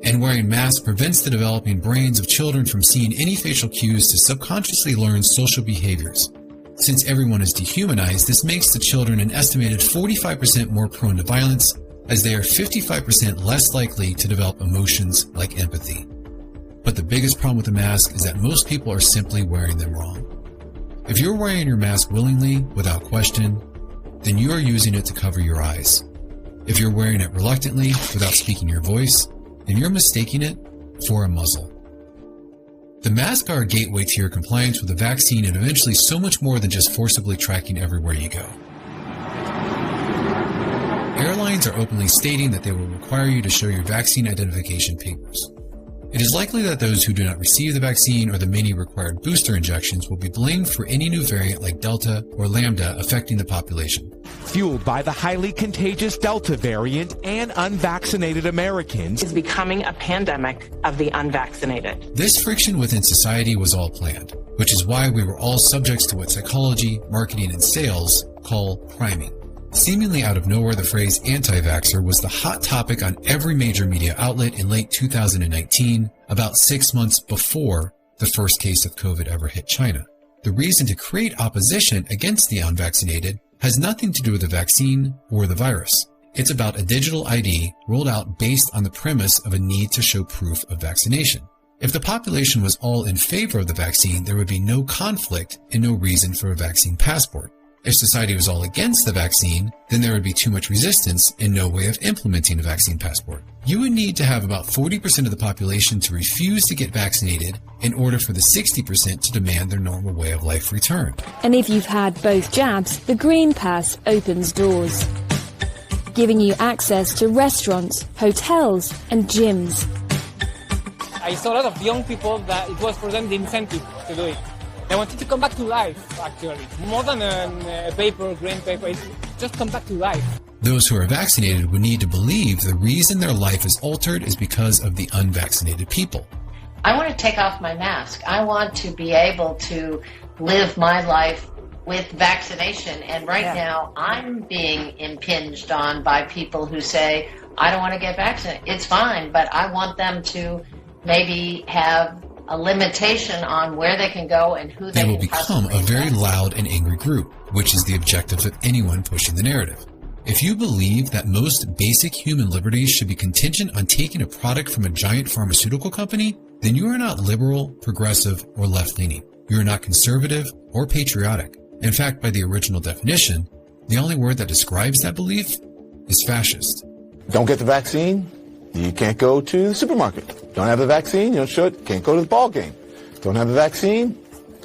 S2: And wearing masks prevents the developing brains of children from seeing any facial cues to subconsciously learn social behaviors. Since everyone is dehumanized, this makes the children an estimated 45% more prone to violence, as they are 55% less likely to develop emotions like empathy. But the biggest problem with the mask is that most people are simply wearing them wrong. If you're wearing your mask willingly, without question, then you are using it to cover your eyes. If you're wearing it reluctantly, without speaking your voice, then you're mistaking it for a muzzle. The masks are a gateway to your compliance with the vaccine and eventually so much more than just forcibly tracking everywhere you go. Airlines airlines are openly stating that they will require you to show your vaccine identification papers. It is likely that those who do not receive the vaccine or the many required booster injections will be blamed for any new variant like Delta or Lambda affecting the population.
S22: Fueled by the highly contagious Delta variant and unvaccinated Americans,
S7: is becoming a pandemic of the unvaccinated.
S2: This friction within society was all planned, which is why we were all subjects to what psychology, marketing, and sales call priming. Seemingly out of nowhere, the phrase anti-vaxxer was the hot topic on every major media outlet in late 2019, about 6 months before the first case of COVID ever hit China. The reason to create opposition against the unvaccinated has nothing to do with the vaccine or the virus. It's about a digital ID rolled out based on the premise of a need to show proof of vaccination. If the population was all in favor of the vaccine, there would be no conflict and no reason for a vaccine passport. If society was all against the vaccine, then there would be too much resistance and no way of implementing a vaccine passport. You would need to have about 40% of the population to refuse to get vaccinated in order for the 60% to demand their normal way of life return.
S8: And if you've had both jabs, the Green Pass opens doors, giving you access to restaurants, hotels, and gyms.
S9: I saw a lot of young people that it was for them the incentive to do it. They wanted to come back to life, actually. More than a paper, green paper, it's just come back to life.
S2: Those who are vaccinated would need to believe the reason their life is altered is because of the unvaccinated people.
S12: I want to take off my mask. I want to be able to live my life with vaccination. And right now, I'm being impinged on by people who say, I don't want to get vaccinated. It's fine, but I want them to maybe have a limitation on where they can go and who they
S2: will become a very loud and angry group, which is the objective of anyone pushing the narrative. If you believe that most basic human liberties should be contingent on taking a product from a giant pharmaceutical company, then you are not liberal, progressive, or left-leaning. You are not conservative or patriotic. In fact, by the original definition, the only word that describes that belief is fascist.
S13: Don't get the vaccine, you can't go to the supermarket. Don't have the vaccine, can't go to the ball game. Don't have the vaccine,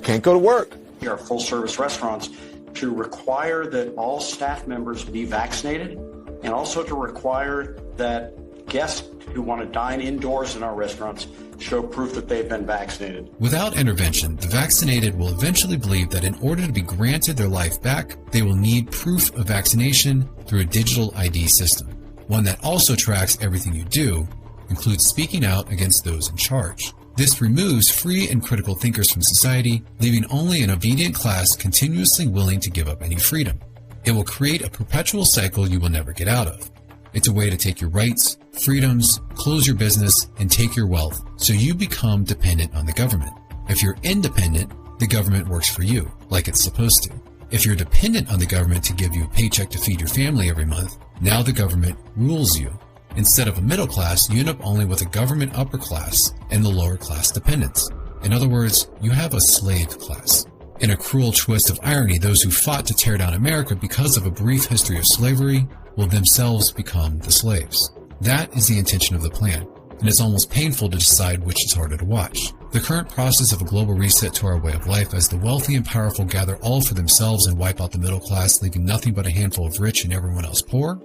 S13: can't go to work.
S14: Our full-service restaurants to require that all staff members be vaccinated, and also to require that guests who want to dine indoors in our restaurants show proof that they've been vaccinated.
S2: Without intervention, the vaccinated will eventually believe that in order to be granted their life back, they will need proof of vaccination through a digital ID system, one that also tracks everything you do, includes speaking out against those in charge. This removes free and critical thinkers from society, leaving only an obedient class continuously willing to give up any freedom. It will create a perpetual cycle you will never get out of. It's a way to take your rights, freedoms, close your business, and take your wealth, so you become dependent on the government. If you're independent, the government works for you, like it's supposed to. If you're dependent on the government to give you a paycheck to feed your family every month, now the government rules you. Instead of a middle class, you end up only with a government upper class and the lower class dependents. In other words, you have a slave class. In a cruel twist of irony, those who fought to tear down America because of a brief history of slavery will themselves become the slaves. That is the intention of the plan, and it's almost painful to decide which is harder to watch. The current process of a global reset to our way of life as the wealthy and powerful gather all for themselves and wipe out the middle class, leaving nothing but a handful of rich and everyone else poor,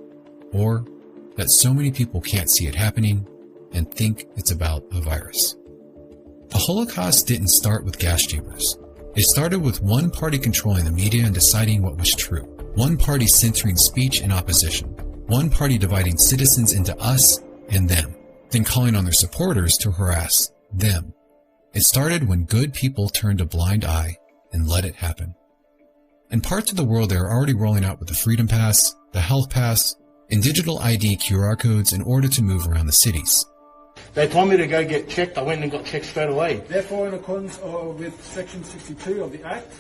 S2: or that so many people can't see it happening and think it's about a virus. The Holocaust didn't start with gas chambers. It started with one party controlling the media and deciding what was true. One party censoring speech and opposition. One party dividing citizens into us and them, then calling on their supporters to harass them. It started when good people turned a blind eye and let it happen. In parts of the world, they are already rolling out with the Freedom Pass, the Health Pass, and digital ID QR codes in order to move around the cities.
S25: They told me to go get checked. I went and got checked straight away.
S28: Therefore, in accordance with Section 62 of the Act,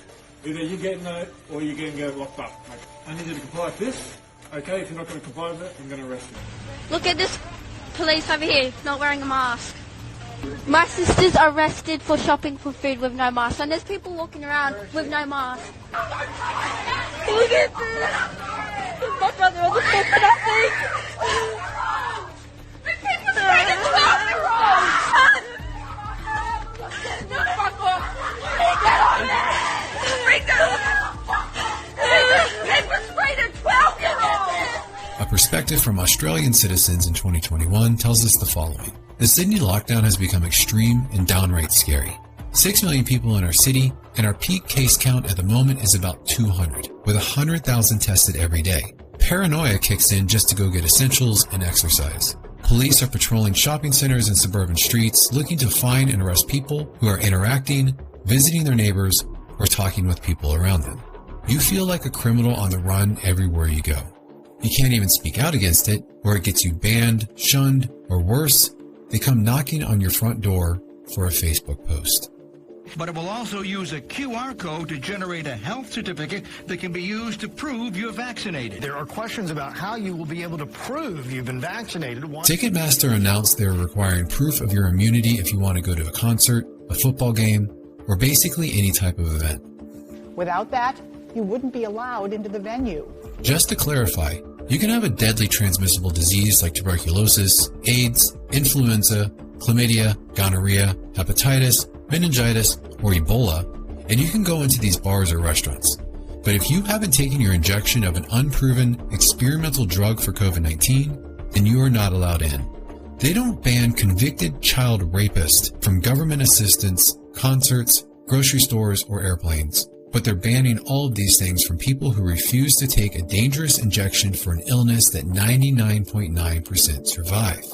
S28: either you get no or you're going to get locked up. I need you to comply with this. Okay, if you're not going to comply with it, I'm going to arrest you.
S29: Look at this police over here, not wearing a mask. My sister's arrested for shopping for food with no mask, and there's people walking around with no mask. Look at this! My brother on the floor for nothing! The people sprayed the 12-year-olds! Fuck off! Get on there! Bring them! People sprayed a 12-year-old!
S2: A perspective perspective from Australian citizens in 2021 tells us the following. The Sydney lockdown has become extreme and downright scary. 6 million people in our city, and our peak case count at the moment is about 200, with 100,000 tested every day. Paranoia kicks in just to go get essentials and exercise. Police are patrolling shopping centers and suburban streets, looking to find and arrest people who are interacting, visiting their neighbors, or talking with people around them. You feel like a criminal on the run everywhere you go. You can't even speak out against it, or it gets you banned, shunned, or worse, they come knocking on your front door for a Facebook post.
S3: But it will also use a QR code to generate a health certificate that can be used to prove you're vaccinated.
S15: There are questions about how you will be able to prove you've been vaccinated.
S2: Ticketmaster announced they are requiring proof of your immunity if you want to go to a concert, a football game, or basically any type of event.
S16: Without that, you wouldn't be allowed into the venue.
S2: Just to clarify, you can have a deadly transmissible disease like tuberculosis, AIDS, influenza, chlamydia, gonorrhea, hepatitis, meningitis, or Ebola, and you can go into these bars or restaurants. But if you haven't taken your injection of an unproven experimental drug for COVID-19, then you are not allowed in. They don't ban convicted child rapists from government assistance, concerts, grocery stores, or airplanes, but they're banning all of these things from people who refuse to take a dangerous injection for an illness that 99.9% survive.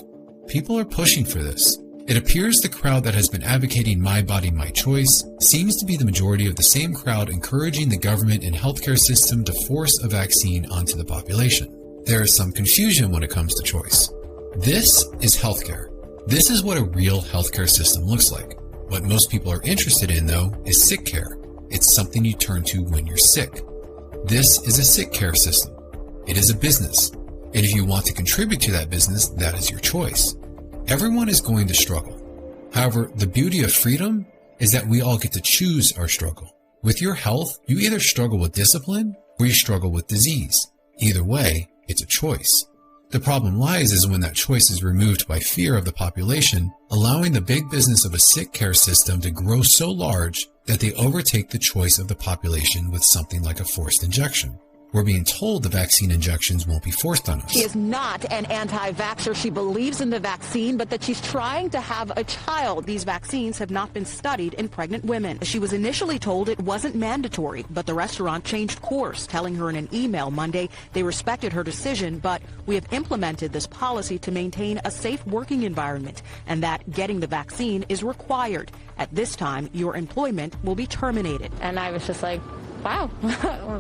S2: People are pushing for this. It appears the crowd that has been advocating my body, my choice seems to be the majority of the same crowd encouraging the government and healthcare system to force a vaccine onto the population. There is some confusion when it comes to choice. This is healthcare. This is what a real healthcare system looks like. What most people are interested in, though, is sick care. It's something you turn to when you're sick. This is a sick care system. It is a business. And if you want to contribute to that business, that is your choice. Everyone is going to struggle. However, the beauty of freedom is that we all get to choose our struggle. With your health, you either struggle with discipline or you struggle with disease. Either way, it's a choice. The problem lies is when that choice is removed by fear of the population, allowing the big business of a sick care system to grow so large that they overtake the choice of the population with something like a forced injection. We're being told the vaccine injections won't be forced on us.
S17: She is not an anti-vaxxer. She believes in the vaccine, but that she's trying to have a child. These vaccines have not been studied in pregnant women. She was initially told it wasn't mandatory, but the restaurant changed course, telling her in an email Monday they respected her decision, but we have implemented this policy to maintain a safe working environment and that getting the vaccine is required. At this time, your employment will be terminated.
S18: And I was just like, wow,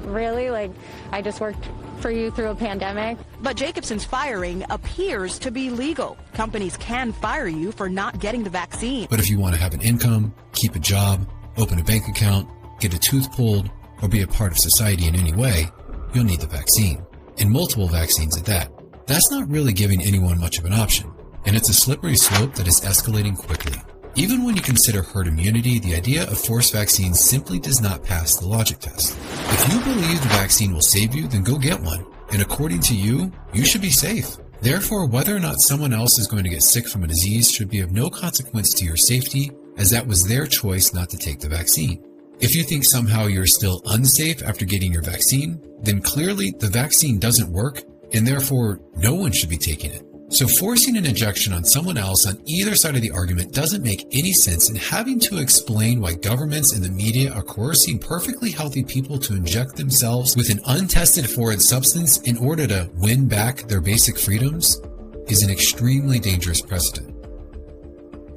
S18: really? Like, I just worked for you through a pandemic?
S17: But Jacobson's firing appears to be legal. Companies can fire you for not getting the vaccine.
S2: But if you want to have an income, keep a job, open a bank account, get a tooth pulled, or be a part of society in any way, you'll need the vaccine. And multiple vaccines at that. That's not really giving anyone much of an option. And it's a slippery slope that is escalating quickly. Even when you consider herd immunity, the idea of forced vaccines simply does not pass the logic test. If you believe the vaccine will save you, then go get one. And according to you, you should be safe. Therefore, whether or not someone else is going to get sick from a disease should be of no consequence to your safety, as that was their choice not to take the vaccine. If you think somehow you're still unsafe after getting your vaccine, then clearly the vaccine doesn't work, and therefore no one should be taking it. So forcing an injection on someone else on either side of the argument doesn't make any sense, and having to explain why governments and the media are coercing perfectly healthy people to inject themselves with an untested foreign substance in order to win back their basic freedoms is an extremely dangerous precedent.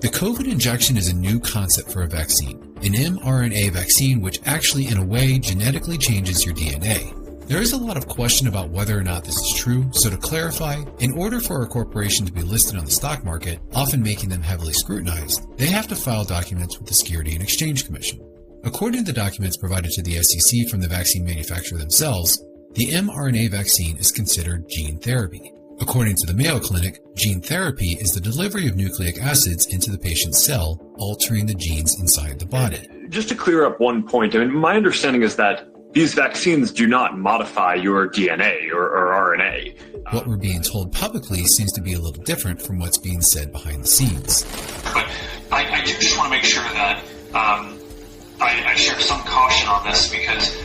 S2: The COVID injection is a new concept for a vaccine, an mRNA vaccine which actually in a way genetically changes your DNA. There is a lot of question about whether or not this is true, so to clarify, in order for a corporation to be listed on the stock market, often making them heavily scrutinized, they have to file documents with the Securities and Exchange Commission. According to the documents provided to the SEC from the vaccine manufacturer themselves, the mRNA vaccine is considered gene therapy. According to the Mayo Clinic, gene therapy is the delivery of nucleic acids into the patient's cell, altering the genes inside the body.
S19: Just to clear up one point, I mean, my understanding is that these vaccines do not modify your DNA or RNA.
S2: What we're being told publicly seems to be a little different from what's being said behind the scenes.
S20: But I do just want to make sure that I share some caution on this, because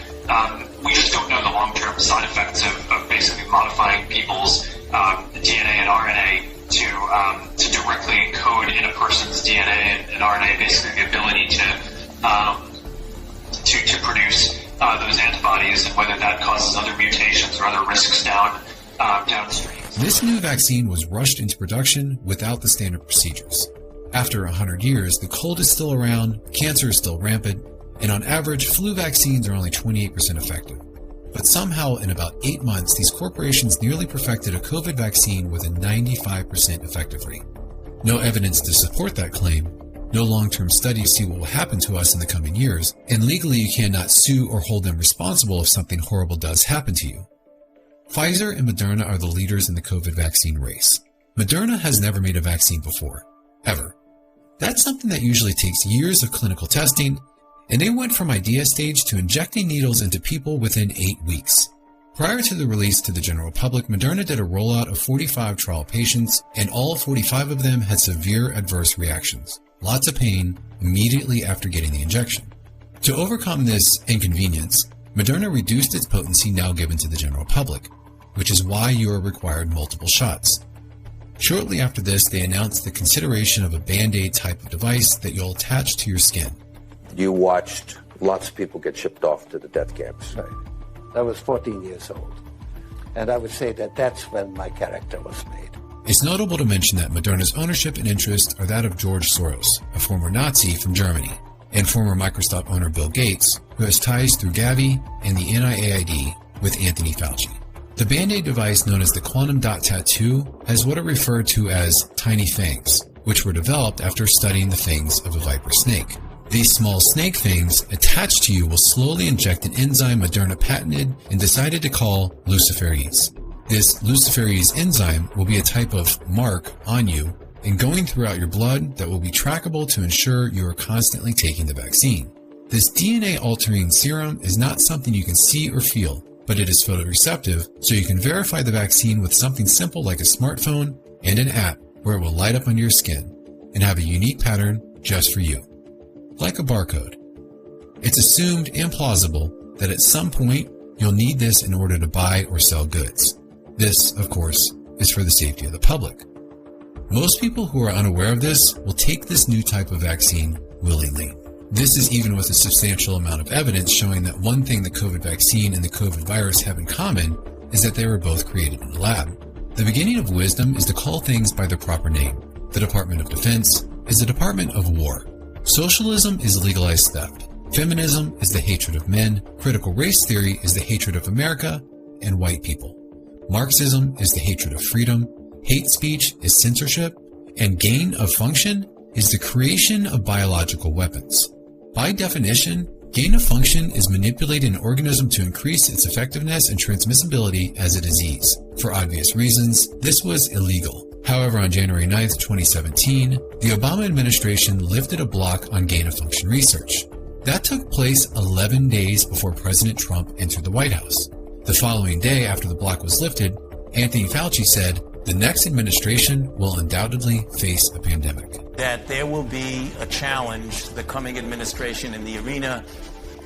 S20: we just don't know the long-term side effects of basically modifying people's DNA and RNA to directly encode in a person's DNA and RNA, basically the ability to produce those antibodies, and whether that causes other mutations or other risks downstream.
S2: This new vaccine was rushed into production without the standard procedures. After 100 years, the cold is still around, cancer is still rampant, and on average, flu vaccines are only 28% effective. But somehow, in about 8 months, these corporations nearly perfected a COVID vaccine with a 95% effective rate. No evidence to support that claim, no long-term studies see what will happen to us in the coming years, and legally you cannot sue or hold them responsible if something horrible does happen to you. Pfizer and Moderna are the leaders in the COVID vaccine race. Moderna has never made a vaccine before, ever. That's something that usually takes years of clinical testing, and they went from idea stage to injecting needles into people within 8 weeks. Prior to the release to the general public, Moderna did a rollout of 45 trial patients, and all 45 of them had severe adverse reactions, lots of pain, immediately after getting the injection. To overcome this inconvenience, Moderna reduced its potency now given to the general public, which is why you are required multiple shots. Shortly after this, they announced the consideration of a Band-Aid type of device that you'll attach to your skin.
S1: You watched lots of people get shipped off to the death camps.
S4: Right. I was 14 years old. And I would say that that's when my character was made.
S2: It's notable to mention that Moderna's ownership and interest are that of George Soros, a former Nazi from Germany, and former Microsoft owner Bill Gates, who has ties through Gavi and the NIAID with Anthony Fauci. The Band-Aid device known as the quantum dot tattoo has what are referred to as tiny fangs, which were developed after studying the fangs of a viper snake. These small snake fangs attached to you will slowly inject an enzyme Moderna patented and decided to call luciferase. This luciferase enzyme will be a type of mark on you and going throughout your blood that will be trackable to ensure you are constantly taking the vaccine. This DNA-altering serum is not something you can see or feel, but it is photoreceptive, so you can verify the vaccine with something simple like a smartphone and an app where it will light up under your skin and have a unique pattern just for you. Like a barcode. It's assumed and plausible that at some point you'll need this in order to buy or sell goods. This, of course, is for the safety of the public. Most people who are unaware of this will take this new type of vaccine willingly. This is even with a substantial amount of evidence showing that one thing the COVID vaccine and the COVID virus have in common is that they were both created in a lab. The beginning of wisdom is to call things by their proper name. The Department of Defense is the Department of War. Socialism is legalized theft. Feminism is the hatred of men. Critical race theory is the hatred of America and white people. Marxism is the hatred of freedom. Hate speech is censorship. And gain of function is the creation of biological weapons. By definition, gain of function is manipulating an organism to increase its effectiveness and transmissibility as a disease. For obvious reasons, this was illegal. However, on January 9th, 2017, the Obama administration lifted a block on gain-of-function research. That took place 11 days before President Trump entered the White House. The following day after the block was lifted, Anthony Fauci said, "The next administration will undoubtedly face a pandemic."
S10: That there will be a challenge to the coming administration in the arena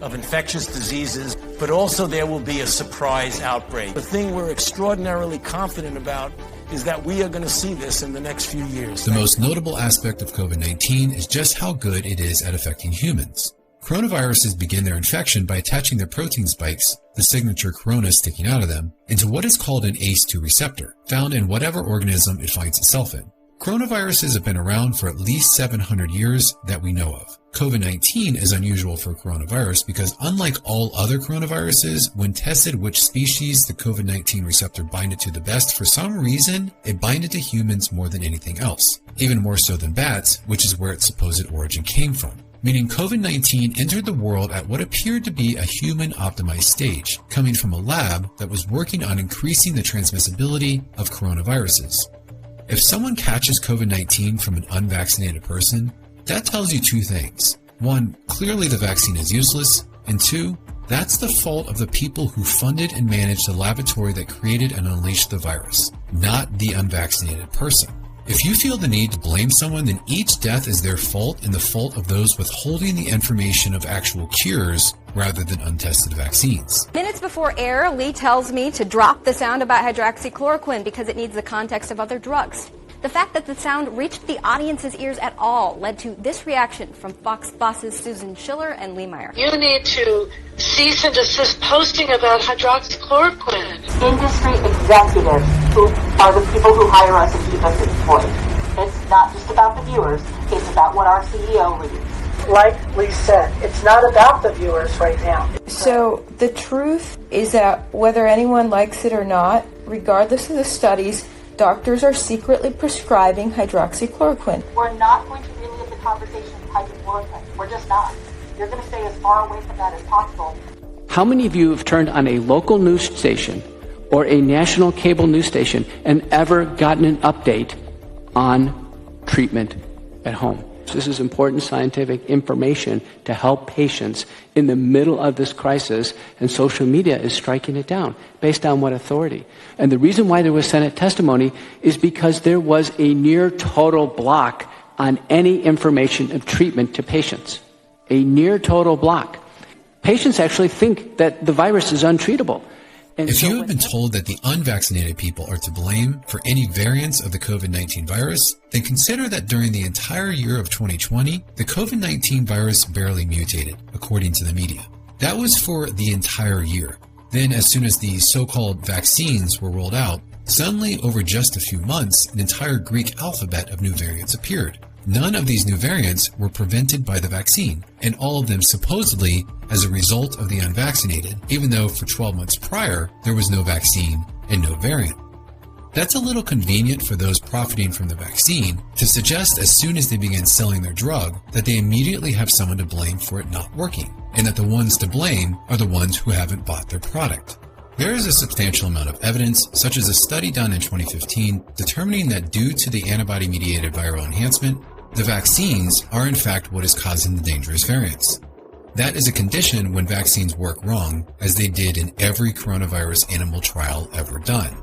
S10: of infectious diseases, but also there will be a surprise outbreak.
S5: The thing we're extraordinarily confident about is that we are going to see this in the next few years.
S2: The most notable aspect of COVID-19 is just how good it is at affecting humans. Coronaviruses begin their infection by attaching their protein spikes, the signature corona sticking out of them, into what is called an ACE2 receptor, found in whatever organism it finds itself in. Coronaviruses have been around for at least 700 years that we know of. COVID-19 is unusual for coronavirus because unlike all other coronaviruses, when tested which species the COVID-19 receptor binded to the best, for some reason, it binded to humans more than anything else. Even more so than bats, which is where its supposed origin came from. Meaning COVID-19 entered the world at what appeared to be a human-optimized stage, coming from a lab that was working on increasing the transmissibility of coronaviruses. If someone catches COVID-19 from an unvaccinated person, that tells you two things. One, clearly the vaccine is useless, and two, that's the fault of the people who funded and managed the laboratory that created and unleashed the virus, not the unvaccinated person. If you feel the need to blame someone, then each death is their fault and the fault of those withholding the information of actual cures rather than untested vaccines.
S6: Minutes before air, Lee tells me to drop the sound about hydroxychloroquine because it needs the context of other drugs. The fact that the sound reached the audience's ears at all led to this reaction from Fox bosses Susan Schiller and Lee Meyer.
S7: You need to cease and desist posting about hydroxychloroquine.
S11: Industry executives who are the people who hire us and keep us employed. It's not just about the viewers, it's about what our CEO reads.
S21: Like Lee said, it's not about the viewers right now.
S22: So the truth is that whether anyone likes it or not, regardless of the studies, doctors are secretly prescribing hydroxychloroquine.
S11: We're not going to relive the conversation of hydroxychloroquine. We're just not. You're going to stay as far away from that as possible.
S23: How many of you have turned on a local news station or a national cable news station and ever gotten an update on treatment at home? This is important scientific information to help patients in the middle of this crisis, and social media is striking it down. Based on what authority? And the reason why there was Senate testimony is because there was a near total block on any information of treatment to patients. A near total block. Patients actually think that the virus is untreatable. And
S2: if you have been told that the unvaccinated people are to blame for any variants of the COVID-19 virus, then consider that during the entire year of 2020, the COVID-19 virus barely mutated, according to the media. That was for the entire year. Then, as soon as the so-called vaccines were rolled out, suddenly, over just a few months, an entire Greek alphabet of new variants appeared. None of these new variants were prevented by the vaccine, and all of them supposedly as a result of the unvaccinated, even though for 12 months prior, there was no vaccine and no variant. That's a little convenient for those profiting from the vaccine to suggest as soon as they begin selling their drug that they immediately have someone to blame for it not working, and that the ones to blame are the ones who haven't bought their product. There is a substantial amount of evidence, such as a study done in 2015, determining that due to the antibody-mediated viral enhancement, the vaccines are in fact what is causing the dangerous variants. That is a condition when vaccines work wrong, as they did in every coronavirus animal trial ever done.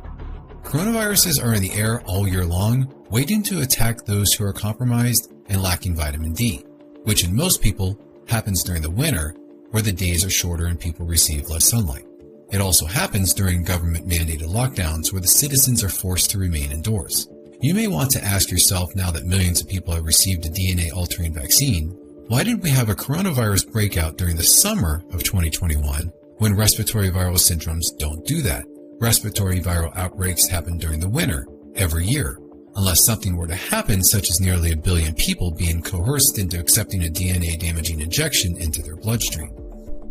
S2: Coronaviruses are in the air all year long, waiting to attack those who are compromised and lacking vitamin D, which in most people happens during the winter, where the days are shorter and people receive less sunlight. It also happens during government-mandated lockdowns where the citizens are forced to remain indoors. You may want to ask yourself, now that millions of people have received a DNA-altering vaccine, why did we have a coronavirus breakout during the summer of 2021 when respiratory viral syndromes don't do that? Respiratory viral outbreaks happen during the winter, every year, unless something were to happen, such as nearly 1 billion people being coerced into accepting a DNA-damaging injection into their bloodstream.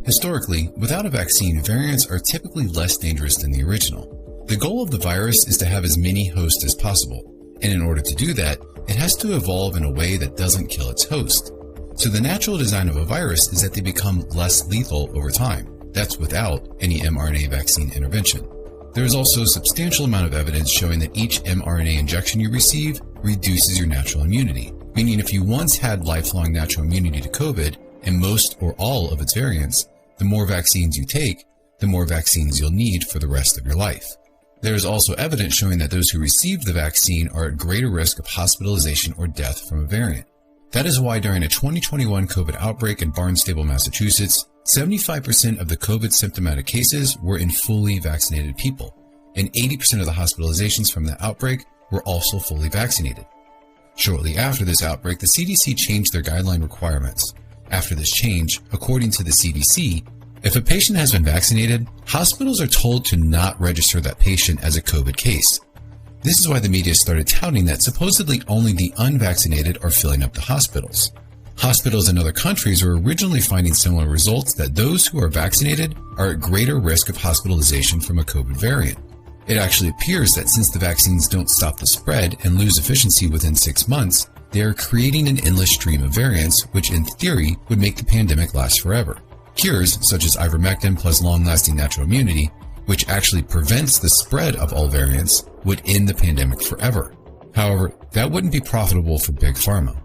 S2: Historically, without a vaccine, variants are typically less dangerous than the original. The goal of the virus is to have as many hosts as possible, and in order to do that, it has to evolve in a way that doesn't kill its host. So the natural design of a virus is that they become less lethal over time. That's without any mRNA vaccine intervention. There is also a substantial amount of evidence showing that each mRNA injection you receive reduces your natural immunity, meaning if you once had lifelong natural immunity to COVID and most or all of its variants, the more vaccines you take, the more vaccines you'll need for the rest of your life. There is also evidence showing that those who receive the vaccine are at greater risk of hospitalization or death from a variant. That is why during a 2021 COVID outbreak in Barnstable, Massachusetts, 75% of the COVID symptomatic cases were in fully vaccinated people, and 80% of the hospitalizations from that outbreak were also fully vaccinated. Shortly after this outbreak, the CDC changed their guideline requirements. After this change, according to the CDC, if a patient has been vaccinated, hospitals are told to not register that patient as a COVID case. This is why the media started touting that supposedly only the unvaccinated are filling up the hospitals. Hospitals in other countries were originally finding similar results, that those who are vaccinated are at greater risk of hospitalization from a COVID variant. It actually appears that since the vaccines don't stop the spread and lose efficiency within 6 months, they are creating an endless stream of variants, which in theory would make the pandemic last forever. Cures, such as ivermectin plus long-lasting natural immunity, which actually prevents the spread of all variants, would end the pandemic forever. However, that wouldn't be profitable for Big Pharma.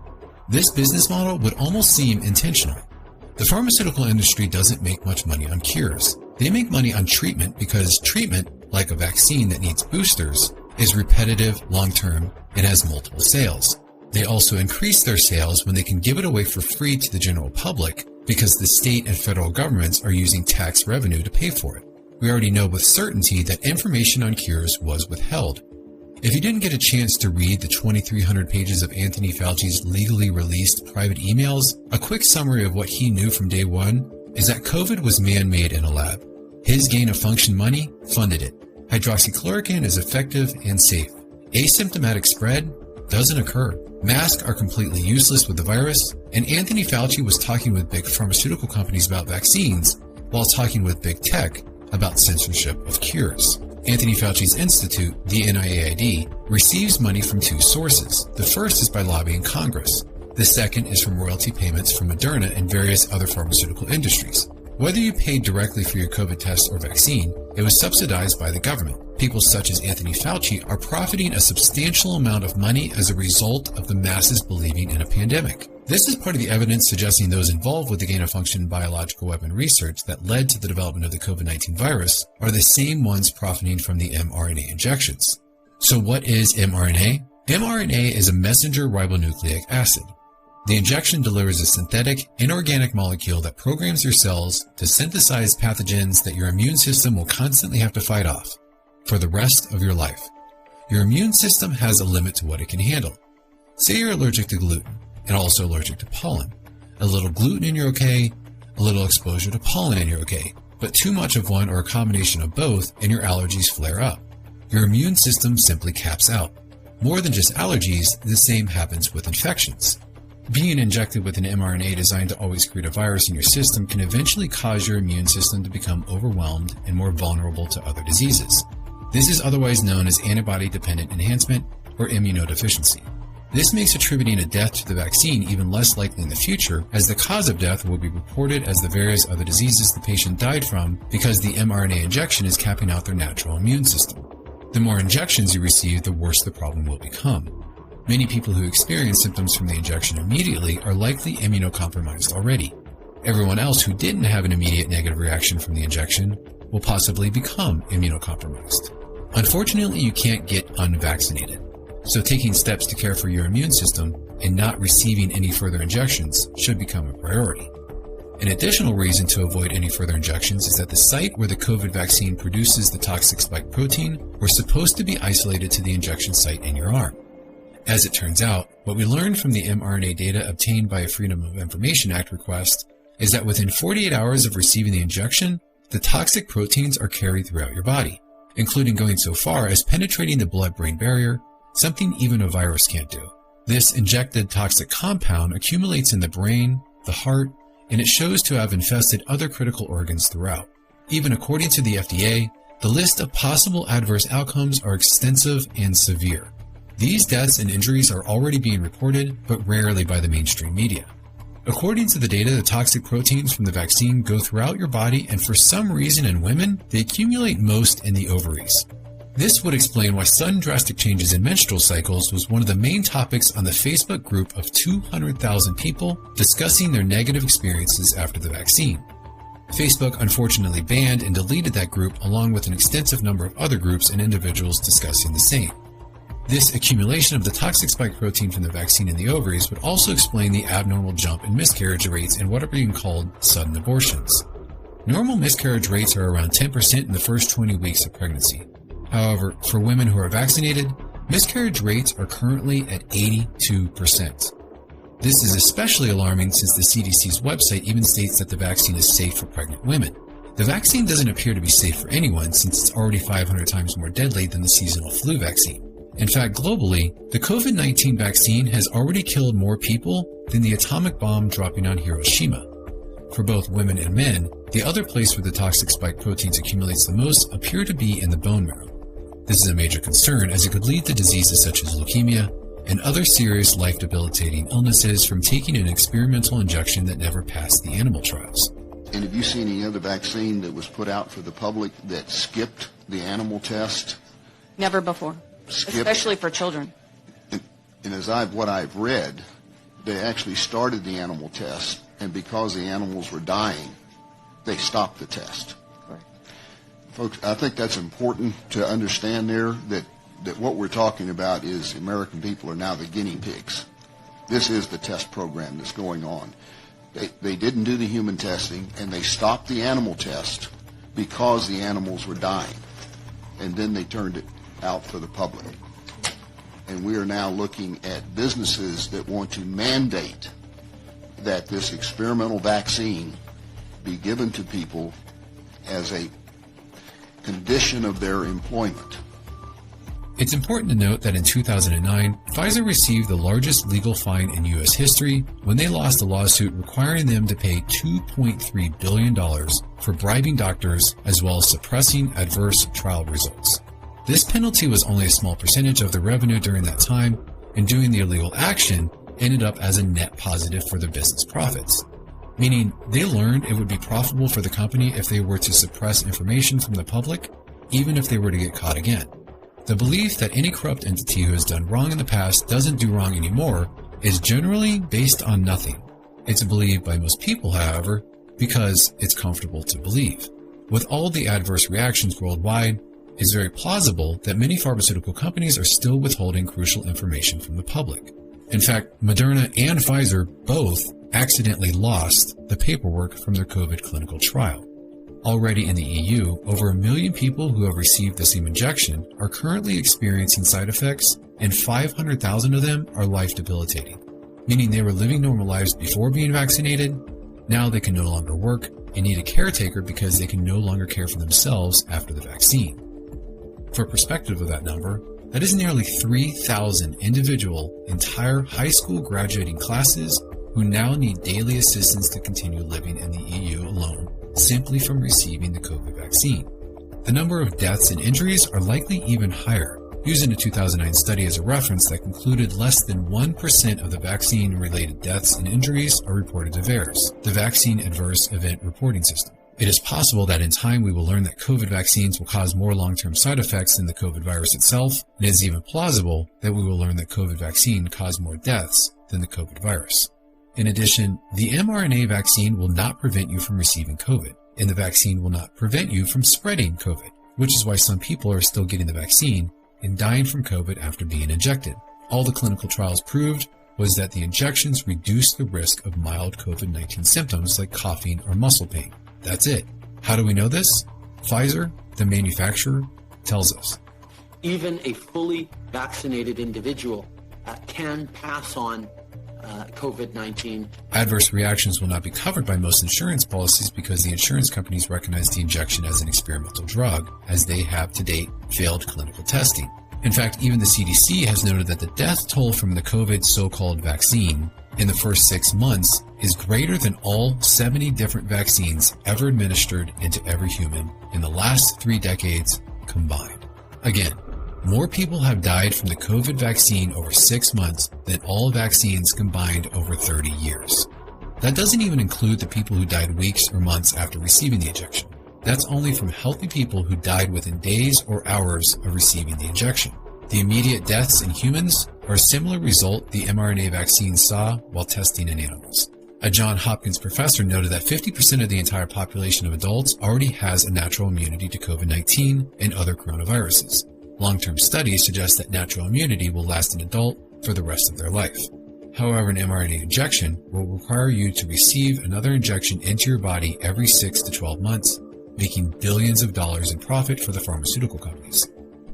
S2: This business model would almost seem intentional. The pharmaceutical industry doesn't make much money on cures. They make money on treatment because treatment, like a vaccine that needs boosters, is repetitive, long-term, and has multiple sales. They also increase their sales when they can give it away for free to the general public because the state and federal governments are using tax revenue to pay for it. We already know with certainty that information on cures was withheld. If you didn't get a chance to read the 2,300 pages of Anthony Fauci's legally released private emails, a quick summary of what he knew from day one is that COVID was man-made in a lab. His gain-of-function money funded it. Hydroxychloroquine is effective and safe. Asymptomatic spread doesn't occur. Masks are completely useless with the virus, and Anthony Fauci was talking with big pharmaceutical companies about vaccines while talking with big tech about censorship of cures. Anthony Fauci's institute, the NIAID, receives money from two sources. The first is by lobbying Congress. The second is from royalty payments from Moderna and various other pharmaceutical industries. Whether you paid directly for your COVID test or vaccine, it was subsidized by the government. People such as Anthony Fauci are profiting a substantial amount of money as a result of the masses believing in a pandemic. This is part of the evidence suggesting those involved with the gain-of-function biological weapon research that led to the development of the COVID-19 virus are the same ones profiting from the mRNA injections. So what is mRNA? mRNA is a messenger ribonucleic acid. The injection delivers a synthetic, inorganic molecule that programs your cells to synthesize pathogens that your immune system will constantly have to fight off for the rest of your life. Your immune system has a limit to what it can handle. Say you're allergic to gluten and also allergic to pollen. A little gluten and you're okay, a little exposure to pollen and you're okay, but too much of one or a combination of both and your allergies flare up. Your immune system simply caps out. More than just allergies, the same happens with infections. Being injected with an mRNA designed to always create a virus in your system can eventually cause your immune system to become overwhelmed and more vulnerable to other diseases. This is otherwise known as antibody-dependent enhancement or immunodeficiency. This makes attributing a death to the vaccine even less likely in the future, as the cause of death will be reported as the various other diseases the patient died from because the mRNA injection is capping out their natural immune system. The more injections you receive, the worse the problem will become. Many people who experience symptoms from the injection immediately are likely immunocompromised already. Everyone else who didn't have an immediate negative reaction from the injection will possibly become immunocompromised. Unfortunately, you can't get unvaccinated, so taking steps to care for your immune system and not receiving any further injections should become a priority. An additional reason to avoid any further injections is that the site where the COVID vaccine produces the toxic spike protein was supposed to be isolated to the injection site in your arm. As it turns out, what we learned from the mRNA data obtained by a Freedom of Information Act request is that within 48 hours of receiving the injection, the toxic proteins are carried throughout your body, including going so far as penetrating the blood-brain barrier, something even a virus can't do. This injected toxic compound accumulates in the brain, the heart, and it shows to have infested other critical organs throughout. Even according to the FDA, the list of possible adverse outcomes are extensive and severe. These deaths and injuries are already being reported, but rarely by the mainstream media. According to the data, the toxic proteins from the vaccine go throughout your body, and for some reason in women, they accumulate most in the ovaries. This would explain why sudden drastic changes in menstrual cycles was one of the main topics on the Facebook group of 200,000 people discussing their negative experiences after the vaccine. Facebook unfortunately banned and deleted that group along with an extensive number of other groups and individuals discussing the same. This accumulation of the toxic spike protein from the vaccine in the ovaries would also explain the abnormal jump in miscarriage rates and what are being called sudden abortions. Normal miscarriage rates are around 10% in the first 20 weeks of pregnancy. However, for women who are vaccinated, miscarriage rates are currently at 82%. This is especially alarming since the CDC's website even states that the vaccine is safe for pregnant women. The vaccine doesn't appear to be safe for anyone since it's already 500 times more deadly than the seasonal flu vaccine. In fact, globally, the COVID-19 vaccine has already killed more people than the atomic bomb dropping on Hiroshima. For both women and men, the other place where the toxic spike proteins accumulates the most appear to be in the bone marrow. This is a major concern as it could lead to diseases such as leukemia and other serious life-debilitating illnesses from taking an experimental injection that never passed the animal trials.
S8: And have you seen any other vaccine that was put out for the public that skipped the animal test?
S9: Never before. Especially for children.
S8: And as what I've read, they actually started the animal test, and because the animals were dying, they stopped the test.
S9: Correct.
S8: Folks, I think that's important to understand there, that that what we're talking about is American people are now the guinea pigs. This is the test program that's going on. They didn't do the human testing, and they stopped the animal test because the animals were dying. And then they turned it out for the public. And we are now looking at businesses that want to mandate that this experimental vaccine be given to people as a condition of their employment.
S2: It's important to note that in 2009, Pfizer received the largest legal fine in U.S. history when they lost a lawsuit requiring them to pay $2.3 billion for bribing doctors as well as suppressing adverse trial results. This penalty was only a small percentage of the revenue during that time, and doing the illegal action ended up as a net positive for their business profits. Meaning they learned it would be profitable for the company if they were to suppress information from the public, even if they were to get caught again. The belief that any corrupt entity who has done wrong in the past doesn't do wrong anymore is generally based on nothing. It's believed by most people, however, because it's comfortable to believe. With all the adverse reactions worldwide, it's very plausible that many pharmaceutical companies are still withholding crucial information from the public. In fact, Moderna and Pfizer both accidentally lost the paperwork from their COVID clinical trial. Already in the EU, over 1 million people who have received the same injection are currently experiencing side effects, and 500,000 of them are life-debilitating, meaning they were living normal lives before being vaccinated. Now they can no longer work and need a caretaker because they can no longer care for themselves after the vaccine. For perspective of that number, that is nearly 3,000 individual entire high school graduating classes who now need daily assistance to continue living in the EU alone, simply from receiving the COVID vaccine. The number of deaths and injuries are likely even higher, using a 2009 study as a reference that concluded less than 1% of the vaccine-related deaths and injuries are reported to VAERS, the Vaccine Adverse Event Reporting System. It is possible that in time we will learn that COVID vaccines will cause more long-term side effects than the COVID virus itself, and it is even plausible that we will learn that COVID vaccine caused more deaths than the COVID virus. In addition, the mRNA vaccine will not prevent you from receiving COVID, and the vaccine will not prevent you from spreading COVID, which is why some people are still getting the vaccine and dying from COVID after being injected. All the clinical trials proved was that the injections reduced the risk of mild COVID-19 symptoms like coughing or muscle pain. That's it. How do we know this? Pfizer, the manufacturer, tells us.
S12: Even a fully vaccinated individual can pass on COVID-19.
S2: Adverse reactions will not be covered by most insurance policies because the insurance companies recognize the injection as an experimental drug, as they have to date failed clinical testing. In fact, even the CDC has noted that the death toll from the COVID so-called vaccine in the first 6 months is greater than all 70 different vaccines ever administered into every human in the last 3 decades combined. Again, more people have died from the COVID vaccine over 6 months than all vaccines combined over 30 years. That doesn't even include the people who died weeks or months after receiving the injection. That's only from healthy people who died within days or hours of receiving the injection. The immediate deaths in humans are a similar result the mRNA vaccine saw while testing in animals. A Johns Hopkins professor noted that 50% of the entire population of adults already has a natural immunity to COVID-19 and other coronaviruses. Long-term studies suggest that natural immunity will last an adult for the rest of their life. However, an mRNA injection will require you to receive another injection into your body every 6 to 12 months, making billions of dollars in profit for the pharmaceutical companies.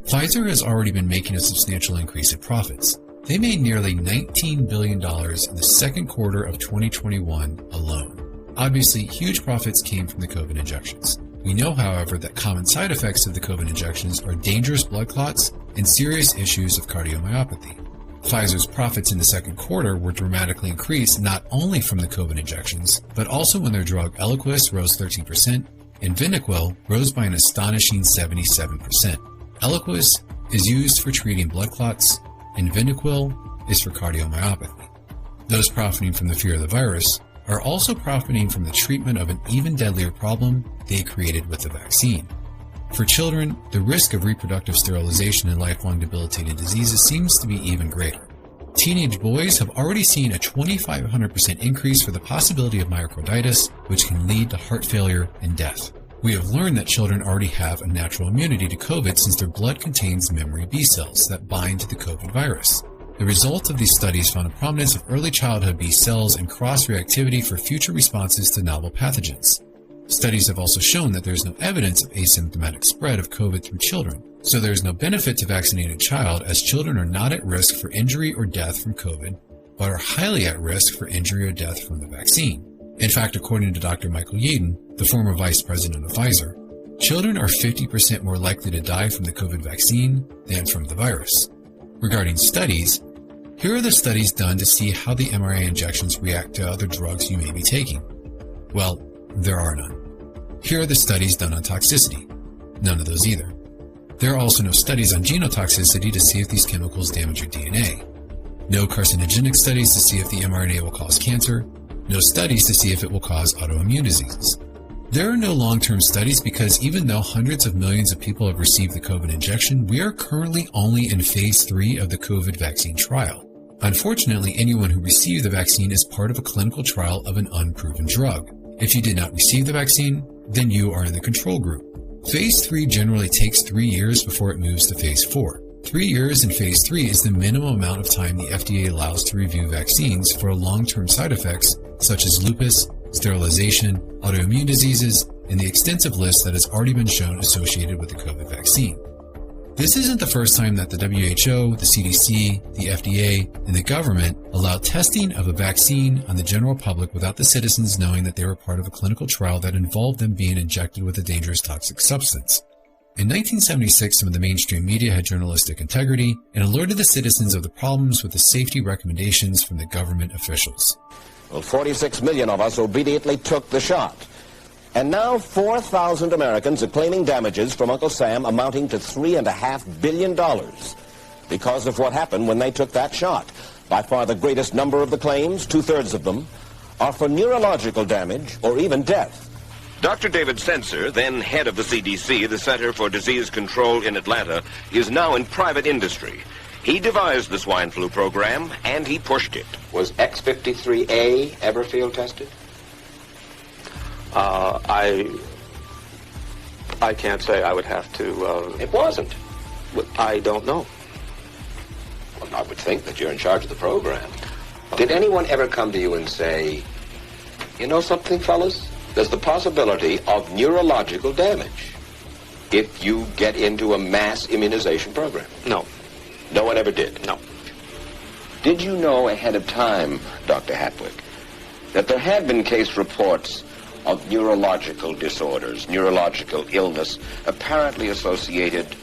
S2: Pfizer has already been making a substantial increase in profits. They made nearly $19 billion in the second quarter of 2021 alone. Obviously, huge profits came from the COVID injections. We know, however, that common side effects of the COVID injections are dangerous blood clots and serious issues of cardiomyopathy. Pfizer's profits in the second quarter were dramatically increased not only from the COVID injections, but also when their drug Eliquis rose 13% and Vyndaqel rose by an astonishing 77%. Eliquis is used for treating blood clots, and Vyndaqel is for cardiomyopathy. Those profiting from the fear of the virus are also profiting from the treatment of an even deadlier problem they created with the vaccine. For children, the risk of reproductive sterilization and lifelong debilitating diseases seems to be even greater. Teenage boys have already seen a 2,500% increase for the possibility of myocarditis, which can lead to heart failure and death. We have learned that children already have a natural immunity to COVID since their blood contains memory B cells that bind to the COVID virus. The results of these studies found a prominence of early childhood B cells and cross-reactivity for future responses to novel pathogens. Studies have also shown that there is no evidence of asymptomatic spread of COVID through children, so there is no benefit to vaccinating a child as children are not at risk for injury or death from COVID, but are highly at risk for injury or death from the vaccine. In fact, according to Dr. Michael Yaden, the former vice president of Pfizer, children are 50% more likely to die from the COVID vaccine than from the virus. Regarding studies, here are the studies done to see how the mRNA injections react to other drugs you may be taking. Well, there are none. Here are the studies done on toxicity. None of those either. There are also no studies on genotoxicity to see if these chemicals damage your DNA. No carcinogenic studies to see if the mRNA will cause cancer. No studies to see if it will cause autoimmune diseases. There are no long-term studies because even though hundreds of millions of people have received the COVID injection, we are currently only in phase 3 of the COVID vaccine trial. Unfortunately, anyone who received the vaccine is part of a clinical trial of an unproven drug. If you did not receive the vaccine, then you are in the control group. Phase 3 generally takes 3 years before it moves to phase 4. 3 years in phase 3 is the minimum amount of time the FDA allows to review vaccines for long-term side effects such as lupus, sterilization, autoimmune diseases, and the extensive list that has already been shown associated with the COVID vaccine. This isn't the first time that the WHO, the CDC, the FDA, and the government allowed testing of a vaccine on the general public without the citizens knowing that they were part of a clinical trial that involved them being injected with a dangerous toxic substance. In 1976, some of the mainstream media had journalistic integrity and alerted the citizens of the problems with the safety recommendations from the government officials.
S3: Well, 46 million of us obediently took the shot. And now 4,000 Americans are claiming damages from Uncle Sam amounting to $3.5 billion because of what happened when they took that shot. By far the greatest number of the claims, 2/3 of them, are for neurological damage or even death.
S13: Dr. David Sencer, then head of the CDC, the Center for Disease Control in Atlanta, is now in private industry. He devised the swine flu program, and he pushed it.
S14: Was X53A ever field tested?
S24: I can't say. I would have to...
S14: It wasn't.
S24: I don't know.
S14: Well, I would think that you're in charge of the program. Did anyone ever come to you and say, you know something, fellas? There's the possibility of neurological damage if you get into a mass immunization program?
S24: No.
S14: No one ever did?
S24: No.
S14: Did you know ahead of time, Dr. Hatwick, that there had been case reports of neurological disorders, neurological illness, apparently associated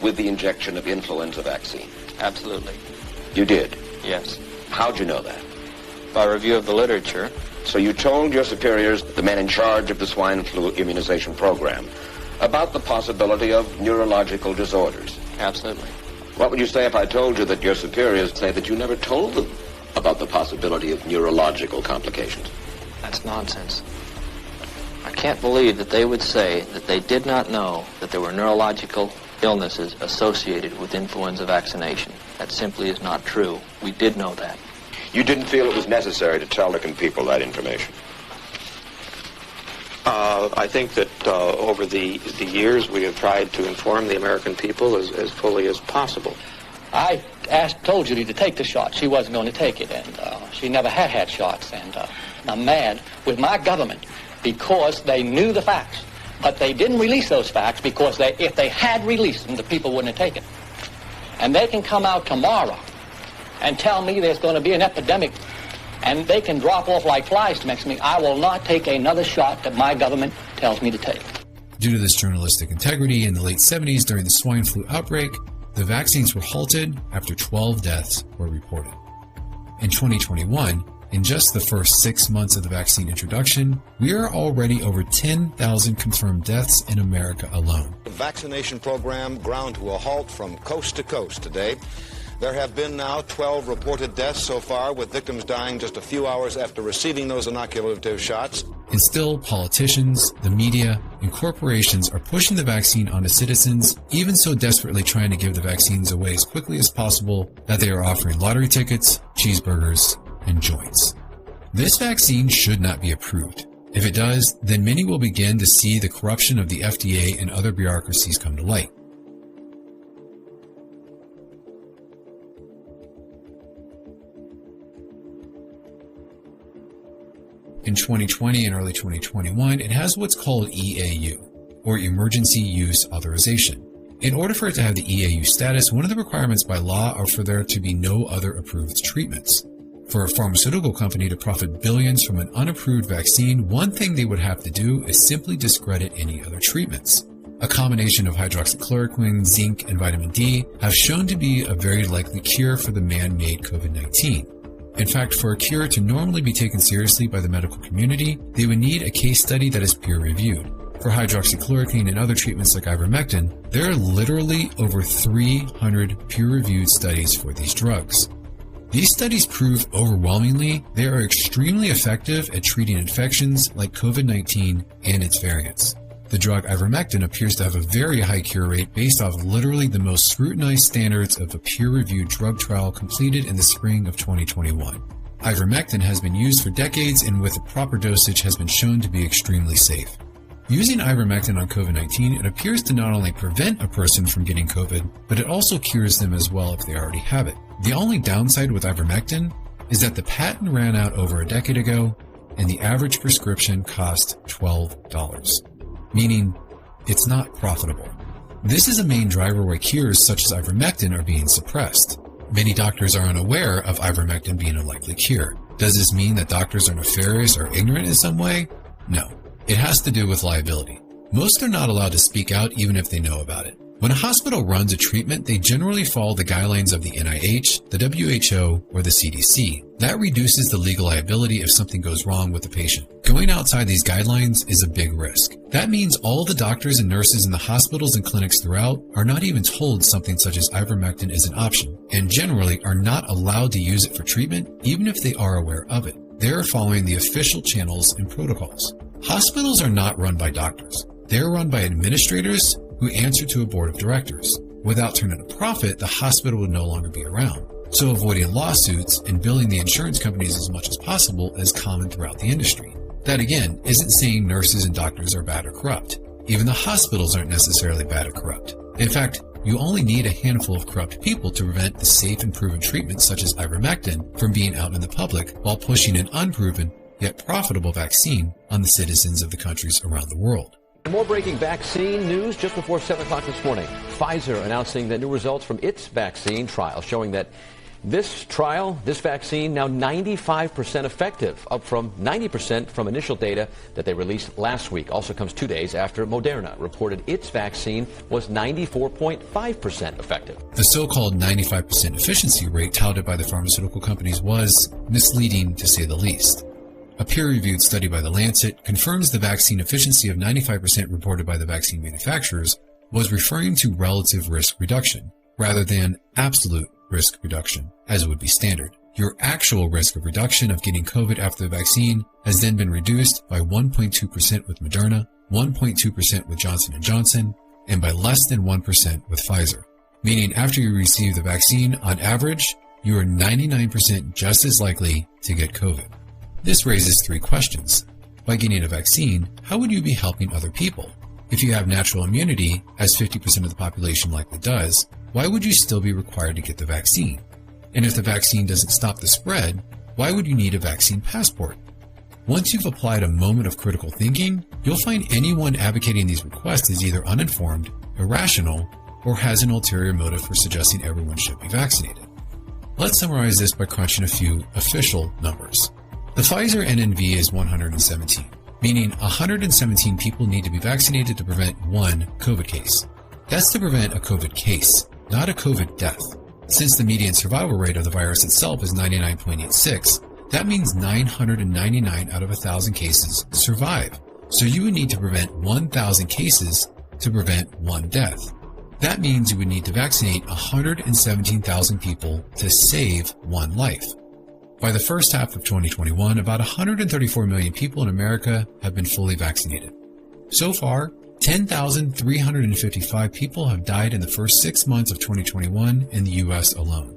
S14: with the injection of influenza vaccine?
S24: Absolutely.
S14: You did?
S24: Yes.
S14: How'd you know that?
S24: By review of the literature.
S14: So you told your superiors, the men in charge of the swine flu immunization program, about the possibility of neurological disorders?
S24: Absolutely.
S14: What would you say if I told you that your superiors say that you never told them about the possibility of neurological complications?
S24: That's nonsense. I can't believe that they would say that they did not know that there were neurological illnesses associated with influenza vaccination. That simply is not true. We did know that.
S14: You didn't feel it was necessary to tell the people that information?
S24: I think that over the years we have tried to inform the American people as fully as possible.
S25: I told Judy to take the shot. She wasn't going to take it, and she never had shots. And I'm mad with my government because they knew the facts. But they didn't release those facts because if they had released them, the people wouldn't have taken. And they can come out tomorrow and tell me there's going to be an epidemic, and they can drop off like flies next to me. I will not take another shot that my government tells me to take.
S2: Due to this journalistic integrity, in the late 70s during the swine flu outbreak, the vaccines were halted after 12 deaths were reported. In 2021, in just the first 6 months of the vaccine introduction, we are already over 10,000 confirmed deaths in America alone.
S26: The vaccination program ground to a halt from coast to coast today. There have been now 12 reported deaths so far, with victims dying just a few hours after receiving those inoculative shots.
S2: And still, politicians, the media, and corporations are pushing the vaccine onto citizens, even so desperately trying to give the vaccines away as quickly as possible that they are offering lottery tickets, cheeseburgers, and joints. This vaccine should not be approved. If it does, then many will begin to see the corruption of the FDA and other bureaucracies come to light. In 2020 and early 2021, it has what's called EAU, or Emergency Use Authorization. In order for it to have the EAU status, one of the requirements by law are for there to be no other approved treatments. For a pharmaceutical company to profit billions from an unapproved vaccine, one thing they would have to do is simply discredit any other treatments. A combination of hydroxychloroquine, zinc, and vitamin D have shown to be a very likely cure for the man-made COVID-19. In fact, for a cure to normally be taken seriously by the medical community, they would need a case study that is peer-reviewed. For hydroxychloroquine and other treatments like ivermectin, there are literally over 300 peer-reviewed studies for these drugs. These studies prove overwhelmingly they are extremely effective at treating infections like COVID-19 and its variants. The drug ivermectin appears to have a very high cure rate based off literally the most scrutinized standards of a peer-reviewed drug trial completed in the spring of 2021. Ivermectin has been used for decades and with the proper dosage has been shown to be extremely safe. Using ivermectin on COVID-19, it appears to not only prevent a person from getting COVID, but it also cures them as well if they already have it. The only downside with ivermectin is that the patent ran out over a decade ago and the average prescription cost $12, meaning it's not profitable. This is a main driver why cures such as ivermectin are being suppressed. Many doctors are unaware of ivermectin being a likely cure. Does this mean that doctors are nefarious or ignorant in some way? No. It has to do with liability. Most are not allowed to speak out even if they know about it. When a hospital runs a treatment, they generally follow the guidelines of the NIH, the WHO, or the CDC. That reduces the legal liability if something goes wrong with the patient. Going outside these guidelines is a big risk. That means all the doctors and nurses in the hospitals and clinics throughout are not even told something such as ivermectin is an option, and generally are not allowed to use it for treatment even if they are aware of it. They are following the official channels and protocols. Hospitals are not run by doctors. They are run by administrators who answer to a board of directors. Without turning a profit, the hospital would no longer be around. So avoiding lawsuits and billing the insurance companies as much as possible is common throughout the industry. That again isn't saying nurses and doctors are bad or corrupt. Even the hospitals aren't necessarily bad or corrupt. In fact, you only need a handful of corrupt people to prevent the safe and proven treatments such as ivermectin from being out in the public while pushing an unproven yet profitable vaccine on the citizens of the countries around the world.
S15: More breaking vaccine news just before 7 o'clock this morning. Pfizer announcing the new results from its vaccine trial, showing that this vaccine, now 95% effective, up from 90% from initial data that they released last week. Also comes 2 days after Moderna reported its vaccine was 94.5% effective.
S2: The so-called 95% efficiency rate touted by the pharmaceutical companies was misleading, to say the least. A peer-reviewed study by The Lancet confirms the vaccine efficiency of 95% reported by the vaccine manufacturers was referring to relative risk reduction, rather than absolute risk reduction, as would be standard. Your actual risk of reduction of getting COVID after the vaccine has then been reduced by 1.2% with Moderna, 1.2% with Johnson & Johnson, and by less than 1% with Pfizer. Meaning after you receive the vaccine, on average, you are 99% just as likely to get COVID. This raises 3 questions. By getting a vaccine, how would you be helping other people? If you have natural immunity, as 50% of the population likely does, why would you still be required to get the vaccine? And if the vaccine doesn't stop the spread, why would you need a vaccine passport? Once you've applied a moment of critical thinking, you'll find anyone advocating these requests is either uninformed, irrational, or has an ulterior motive for suggesting everyone should be vaccinated. Let's summarize this by crunching a few official numbers. The Pfizer NNV is 117, meaning 117 people need to be vaccinated to prevent one COVID case. That's to prevent a COVID case, not a COVID death. Since the median survival rate of the virus itself is 99.86, that means 999 out of 1,000 cases survive. So you would need to prevent 1,000 cases to prevent one death. That means you would need to vaccinate 117,000 people to save one life. By the first half of 2021, about 134 million people in America have been fully vaccinated. So far, 10,355 people have died in the first 6 months of 2021 in the U.S. alone.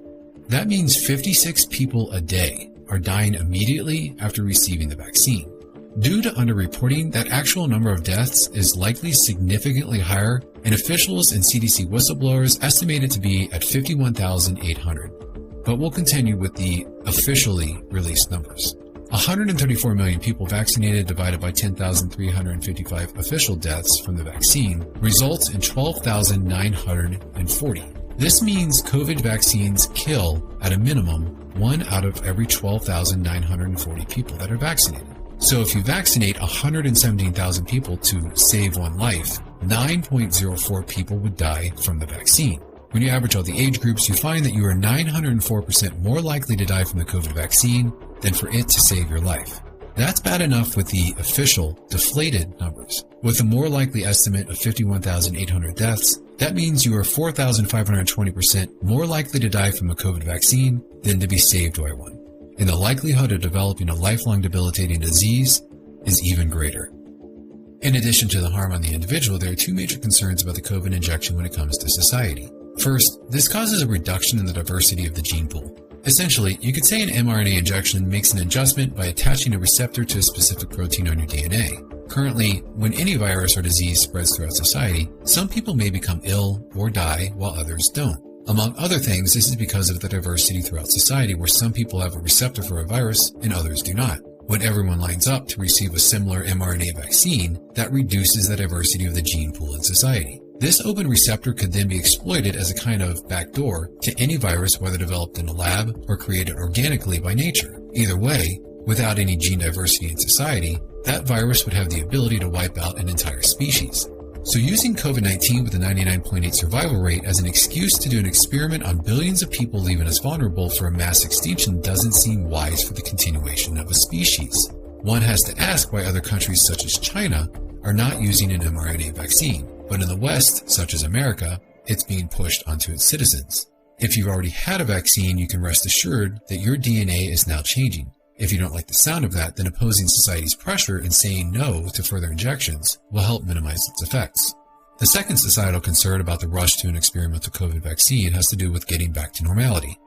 S2: That means 56 people a day are dying immediately after receiving the vaccine. Due to underreporting, that actual number of deaths is likely significantly higher, and officials and CDC whistleblowers estimate it to be at 51,800. But we'll continue with the officially released numbers. 134 million people vaccinated divided by 10,355 official deaths from the vaccine results in 12,940. This means COVID vaccines kill, at a minimum, 1 out of every 12,940 people that are vaccinated. So if you vaccinate 117,000 people to save one life, 9.04 people would die from the vaccine. When you average all the age groups, you find that you are 904% more likely to die from the COVID vaccine than for it to save your life. That's bad enough with the official, deflated numbers. With a more likely estimate of 51,800 deaths, that means you are 4,520% more likely to die from a COVID vaccine than to be saved by one. And the likelihood of developing a lifelong debilitating disease is even greater. In addition to the harm on the individual, there are two major concerns about the COVID injection when it comes to society. First, this causes a reduction in the diversity of the gene pool. Essentially, you could say an mRNA injection makes an adjustment by attaching a receptor to a specific protein on your DNA. Currently, when any virus or disease spreads throughout society, some people may become ill or die while others don't. Among other things, this is because of the diversity throughout society where some people have a receptor for a virus and others do not. When everyone lines up to receive a similar mRNA vaccine, that reduces the diversity of the gene pool in society. This open receptor could then be exploited as a kind of backdoor to any virus, whether developed in a lab or created organically by nature. Either way, without any gene diversity in society, that virus would have the ability to wipe out an entire species. So using COVID-19 with a 99.8 survival rate as an excuse to do an experiment on billions of people leaving us vulnerable for a mass extinction doesn't seem wise for the continuation of a species. One has to ask why other countries such as China are not using an mRNA vaccine, but in the West, such as America, it's being pushed onto its citizens. If you've already had a vaccine, you can rest assured that your DNA is now changing. If you don't like the sound of that, then opposing society's pressure and saying no to further injections will help minimize its effects. The second societal concern about the rush to an experimental COVID vaccine has to do with getting back to normality.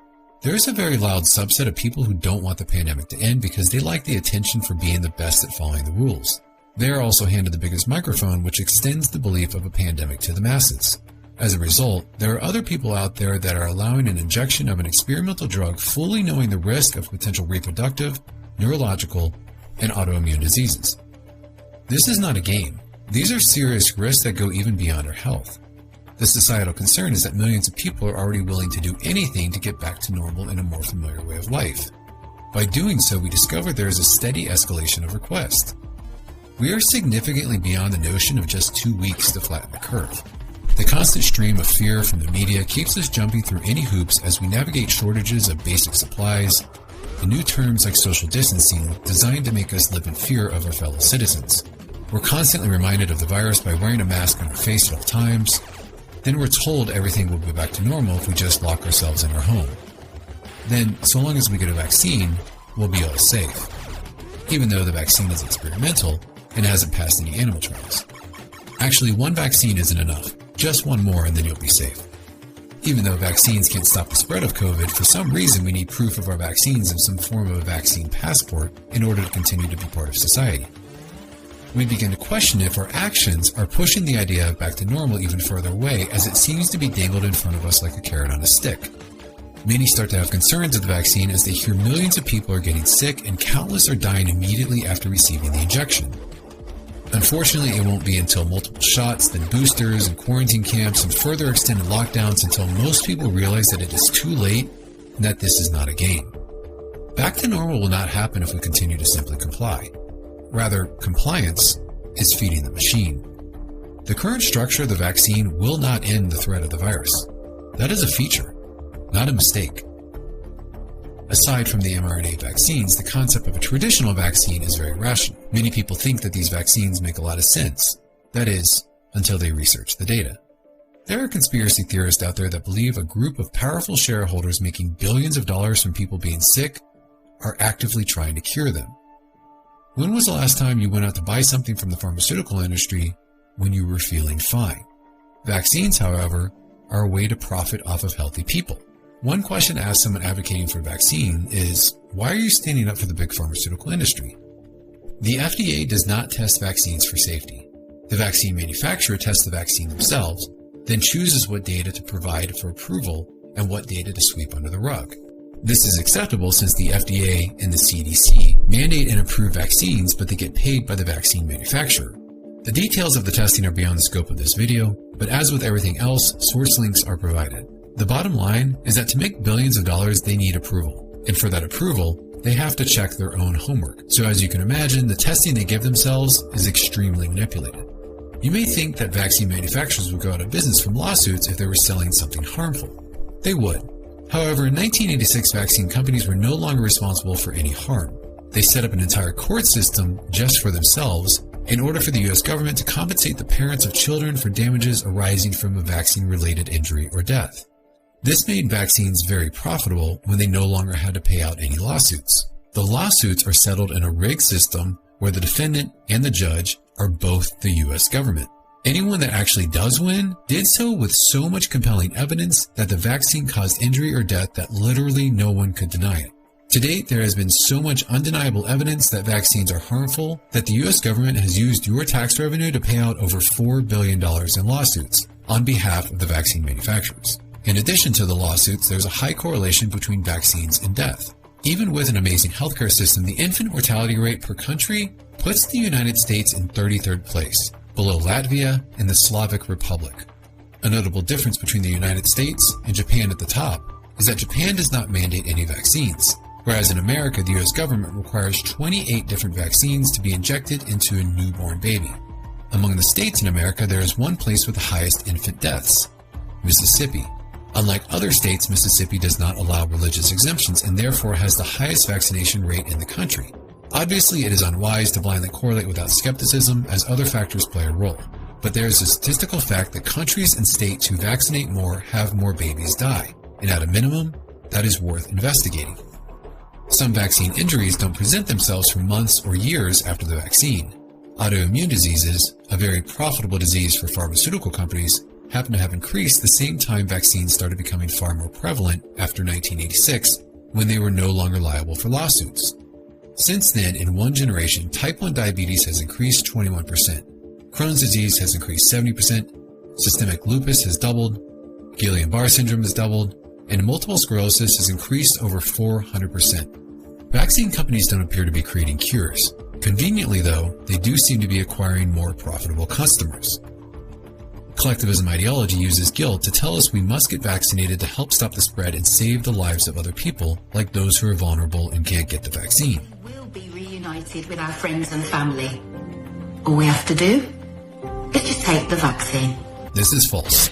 S2: There is a very loud subset of people who don't want the pandemic to end because they like the attention for being the best at following the rules. They are also handed the biggest microphone, which extends the belief of a pandemic to the masses. As a result, there are other people out there that are allowing an injection of an experimental drug fully knowing the risk of potential reproductive, neurological, and autoimmune diseases. This is not a game. These are serious risks that go even beyond our health. The societal concern is that millions of people are already willing to do anything to get back to normal in a more familiar way of life. By doing so, we discover there is a steady escalation of requests. We are significantly beyond the notion of just 2 weeks to flatten the curve. The constant stream of fear from the media keeps us jumping through any hoops as we navigate shortages of basic supplies and new terms like social distancing designed to make us live in fear of our fellow citizens. We're constantly reminded of the virus by wearing a mask on our face at all times. Then we're told everything will be back to normal if we just lock ourselves in our home. Then, so long as we get a vaccine, we'll be all safe. Even though the vaccine is experimental and hasn't passed any animal trials. Actually, one vaccine isn't enough. Just one more and then you'll be safe. Even though vaccines can't stop the spread of COVID, for some reason we need proof of our vaccines in some form of a vaccine passport in order to continue to be part of society. We begin to question if our actions are pushing the idea of back to normal even further away, as it seems to be dangled in front of us like a carrot on a stick. Many start to have concerns of the vaccine as they hear millions of people are getting sick and countless are dying immediately after receiving the injection. Unfortunately, it won't be until multiple shots, then boosters and quarantine camps and further extended lockdowns until most people realize that it is too late and that this is not a game. Back to normal will not happen if we continue to simply comply. Rather, compliance is feeding the machine. The current structure of the vaccine will not end the threat of the virus. That is a feature, not a mistake. Aside from the mRNA vaccines, the concept of a traditional vaccine is very rational. Many people think that these vaccines make a lot of sense. That is, until they research the data. There are conspiracy theorists out there that believe a group of powerful shareholders making billions of dollars from people being sick are actively trying to cure them. When was the last time you went out to buy something from the pharmaceutical industry when you were feeling fine? Vaccines, however, are a way to profit off of healthy people. One question asked someone advocating for a vaccine is, why are you standing up for the big pharmaceutical industry? The FDA does not test vaccines for safety. The vaccine manufacturer tests the vaccine themselves, then chooses what data to provide for approval and what data to sweep under the rug. This is acceptable since the FDA and the CDC mandate and approve vaccines, but they get paid by the vaccine manufacturer. The details of the testing are beyond the scope of this video, but as with everything else, source links are provided. The bottom line is that to make billions of dollars, they need approval. And for that approval, they have to check their own homework. So as you can imagine, the testing they give themselves is extremely manipulated. You may think that vaccine manufacturers would go out of business from lawsuits if they were selling something harmful. They would. However, in 1986, vaccine companies were no longer responsible for any harm. They set up an entire court system just for themselves in order for the U.S. government to compensate the parents of children for damages arising from a vaccine-related injury or death. This made vaccines very profitable when they no longer had to pay out any lawsuits. The lawsuits are settled in a rigged system where the defendant and the judge are both the U.S. government. Anyone that actually does win did so with so much compelling evidence that the vaccine caused injury or death that literally no one could deny it. To date, there has been so much undeniable evidence that vaccines are harmful that the U.S. government has used your tax revenue to pay out over $4 billion in lawsuits on behalf of the vaccine manufacturers. In addition to the lawsuits, there's a high correlation between vaccines and death. Even with an amazing healthcare system, the infant mortality rate per country puts the United States in 33rd place, below Latvia and the Slavic Republic. A notable difference between the United States and Japan at the top is that Japan does not mandate any vaccines, whereas in America, the U.S. government requires 28 different vaccines to be injected into a newborn baby. Among the states in America, there is one place with the highest infant deaths, Mississippi. Unlike other states, Mississippi does not allow religious exemptions and therefore has the highest vaccination rate in the country. Obviously, it is unwise to blindly correlate without skepticism, as other factors play a role. But there is a statistical fact that countries and states who vaccinate more have more babies die, and at a minimum, that is worth investigating. Some vaccine injuries don't present themselves for months or years after the vaccine. Autoimmune diseases, a very profitable disease for pharmaceutical companies, happen to have increased the same time vaccines started becoming far more prevalent after 1986, when they were no longer liable for lawsuits. Since then, in one generation, type 1 diabetes has increased 21%, Crohn's disease has increased 70%, systemic lupus has doubled, Guillain-Barré syndrome has doubled, and multiple sclerosis has increased over 400%. Vaccine companies don't appear to be creating cures. Conveniently, though, they do seem to be acquiring more profitable customers. Collectivism ideology uses guilt to tell us we must get vaccinated to help stop the spread and save the lives of other people, like those who are vulnerable and can't get the vaccine.
S1: We'll be reunited with our friends and family. All we have to do is just take the vaccine.
S2: This is false.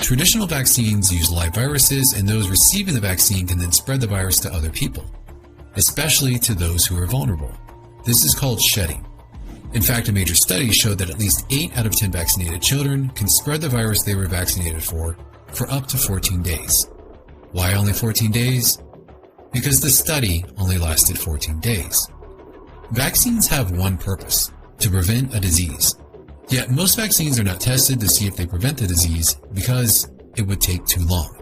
S2: Traditional vaccines use live viruses, and those receiving the vaccine can then spread the virus to other people, especially to those who are vulnerable. This is called shedding. In fact, a major study showed that at least 8 out of 10 vaccinated children can spread the virus they were vaccinated for up to 14 days. Why only 14 days? Because the study only lasted 14 days. Vaccines have one purpose: to prevent a disease. Yet most vaccines are not tested to see if they prevent the disease because it would take too long.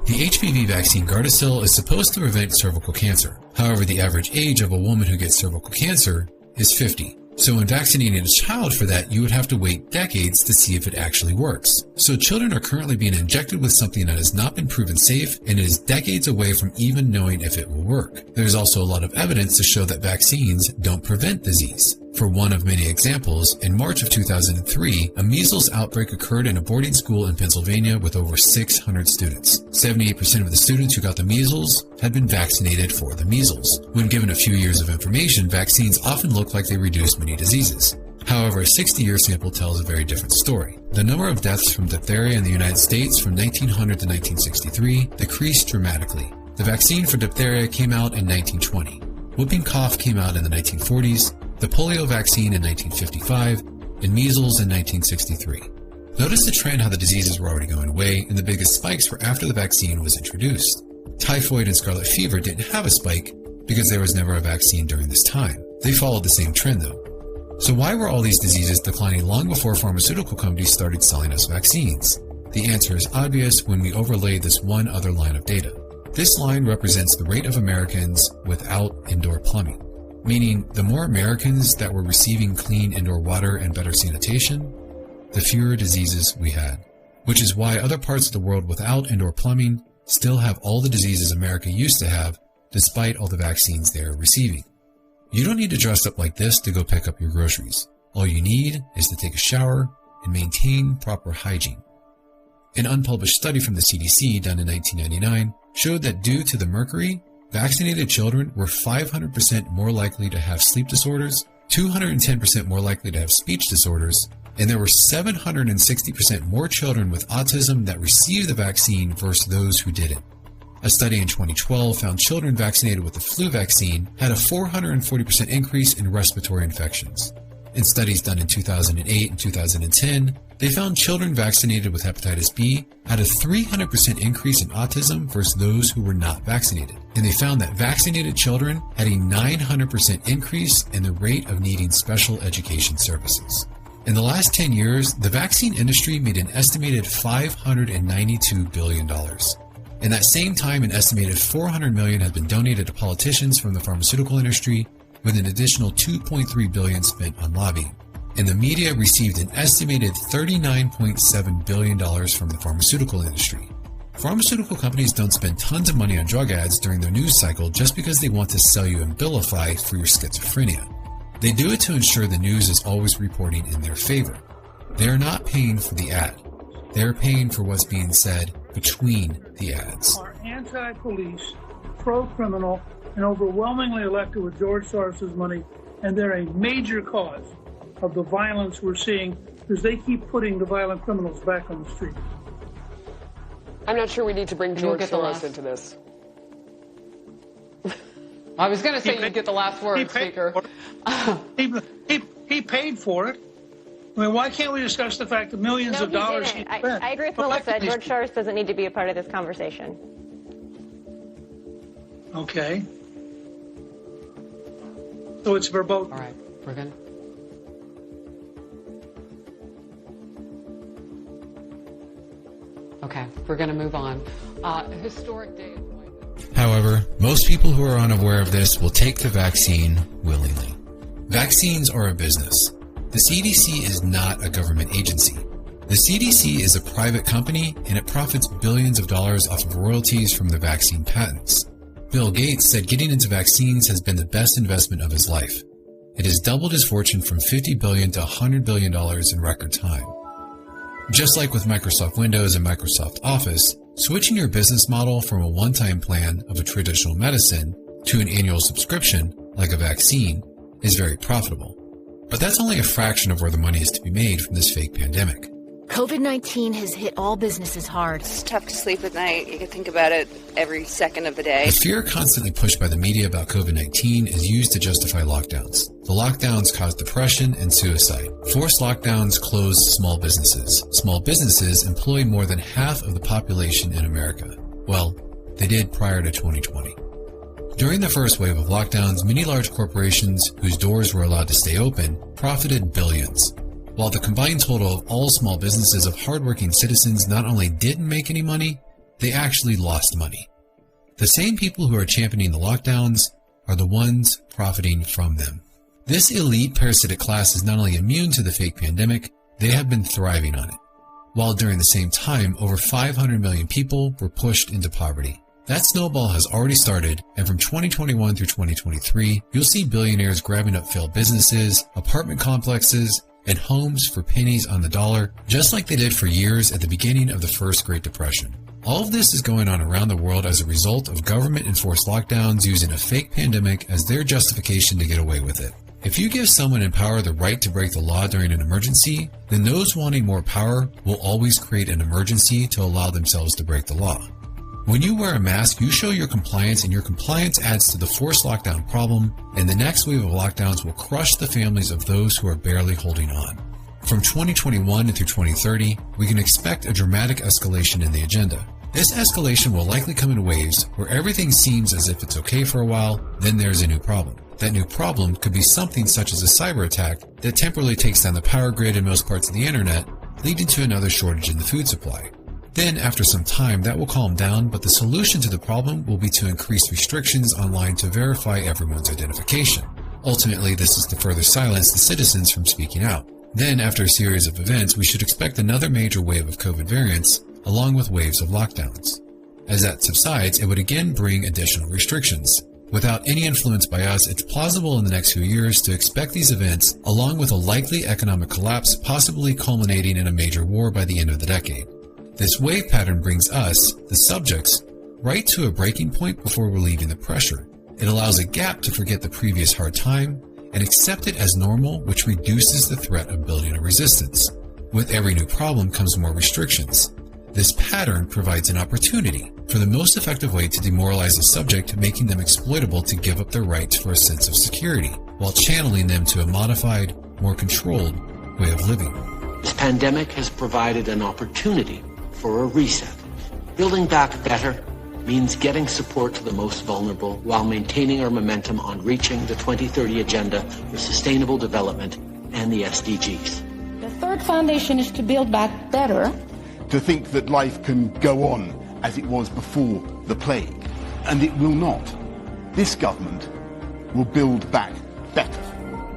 S2: The HPV vaccine Gardasil is supposed to prevent cervical cancer. However, the average age of a woman who gets cervical cancer is 50. So when vaccinating a child for that, you would have to wait decades to see if it actually works. So children are currently being injected with something that has not been proven safe and is decades away from even knowing if it will work. There's also a lot of evidence to show that vaccines don't prevent disease. For one of many examples, in March of 2003, a measles outbreak occurred in a boarding school in Pennsylvania with over 600 students. 78% of the students who got the measles had been vaccinated for the measles. When given a few years of information, vaccines often look like they reduce many diseases. However, a 60-year sample tells a very different story. The number of deaths from diphtheria in the United States from 1900 to 1963 decreased dramatically. The vaccine for diphtheria came out in 1920. Whooping cough came out in the 1940s, the polio vaccine in 1955, and measles in 1963. Notice the trend how the diseases were already going away, and the biggest spikes were after the vaccine was introduced. Typhoid and scarlet fever didn't have a spike because there was never a vaccine during this time. They followed the same trend though. So why were all these diseases declining long before pharmaceutical companies started selling us vaccines? The answer is obvious when we overlay this one other line of data. This line represents the rate of Americans without indoor plumbing. meaning the more Americans that were receiving clean indoor water and better sanitation, the fewer diseases we had. Which is why other parts of the world without indoor plumbing still have all the diseases America used to have, despite all the vaccines they are receiving. You don't need to dress up like this to go pick up your groceries. All you need is to take a shower and maintain proper hygiene. An unpublished study from the CDC done in 1999 showed that due to the mercury, vaccinated children were 500% more likely to have sleep disorders, 210% more likely to have speech disorders, and there were 760% more children with autism that received the vaccine versus those who didn't. A study in 2012 found children vaccinated with the flu vaccine had a 440% increase in respiratory infections. In studies done in 2008 and 2010, they found children vaccinated with hepatitis B had a 300% increase in autism versus those who were not vaccinated. And they found that vaccinated children had a 900% increase in the rate of needing special education services. In the last 10 years, the vaccine industry made an estimated $592 billion. In that same time, an estimated $400 million has been donated to politicians from the pharmaceutical industry, with an additional $2.3 billion spent on lobbying. And the media received an estimated $39.7 billion from the pharmaceutical industry. Pharmaceutical companies don't spend tons of money on drug ads during their news cycle just because they want to sell you Abilify for your schizophrenia. They do it to ensure the news is always reporting in their favor. They're not paying for the ad. They're paying for what's being said between the ads.
S4: Are anti-police, pro-criminal, and overwhelmingly elected with George Soros's money, and they're a major cause of the violence we're seeing because they keep putting the violent criminals back on the street.
S16: I'm not sure we need to bring George Soros into this.
S9: I was going to say you get the last word, Speaker.
S4: He paid for it. I mean, why can't we discuss the fact that millions of dollars he spent?
S17: I agree with Melissa. George Soros doesn't need to be a part of this conversation.
S4: Okay. So it's verboten.
S9: All right. We're going to... Okay. We're going to move on. Historic day.
S2: However, most people who are unaware of this will take the vaccine willingly. Vaccines are a business. The CDC is not a government agency. The CDC is a private company and it profits billions of dollars off of royalties from the vaccine patents. Bill Gates said getting into vaccines has been the best investment of his life. It has doubled his fortune from $50 billion to $100 billion in record time. Just like with Microsoft Windows and Microsoft Office, switching your business model from a one-time plan of a traditional medicine to an annual subscription, like a vaccine, is very profitable. But that's only a fraction of where the money is to be made from this fake pandemic.
S18: COVID-19 has hit all businesses hard.
S19: It's tough to sleep at night. You can think about it every second of the day.
S2: The fear constantly pushed by the media about COVID-19 is used to justify lockdowns. The lockdowns caused depression and suicide. Forced lockdowns closed small businesses. Small businesses employ more than half of the population in America. Well, they did prior to 2020. During the first wave of lockdowns, many large corporations whose doors were allowed to stay open profited billions. While the combined total of all small businesses of hardworking citizens not only didn't make any money, they actually lost money. The same people who are championing the lockdowns are the ones profiting from them. This elite parasitic class is not only immune to the fake pandemic, they have been thriving on it. While during the same time, over 500 million people were pushed into poverty. That snowball has already started, and from 2021 through 2023, you'll see billionaires grabbing up failed businesses, apartment complexes, and homes for pennies on the dollar, just like they did for years at the beginning of the first Great Depression. All of this is going on around the world as a result of government-enforced lockdowns using a fake pandemic as their justification to get away with it. If you give someone in power the right to break the law during an emergency, then those wanting more power will always create an emergency to allow themselves to break the law. When you wear a mask, you show your compliance, and your compliance adds to the forced lockdown problem, and the next wave of lockdowns will crush the families of those who are barely holding on. From 2021 through 2030, we can expect a dramatic escalation in the agenda. This escalation will likely come in waves where everything seems as if it's okay for a while, then there's a new problem. That new problem could be something such as a cyber attack that temporarily takes down the power grid in most parts of the internet, leading to another shortage in the food supply. Then, after some time, that will calm down, but the solution to the problem will be to increase restrictions online to verify everyone's identification. Ultimately, this is to further silence the citizens from speaking out. Then, after a series of events, we should expect another major wave of COVID variants, along with waves of lockdowns. As that subsides, it would again bring additional restrictions. Without any influence by us, it's plausible in the next few years to expect these events, along with a likely economic collapse, possibly culminating in a major war by the end of the decade. This wave pattern brings us, the subjects, right to a breaking point before relieving the pressure. It allows a gap to forget the previous hard time and accept it as normal, which reduces the threat of building a resistance. With every new problem comes more restrictions. This pattern provides an opportunity for the most effective way to demoralize the subject, making them exploitable to give up their rights for a sense of security, while channeling them to a modified, more controlled way of living.
S12: This pandemic has provided an opportunity for a reset. Building back better means getting support to the most vulnerable while maintaining our momentum on reaching the 2030 Agenda for Sustainable Development and the SDGs.
S5: The third foundation is to build back better.
S6: To think that life can go on as it was before the plague. And it will not. This government will build back better.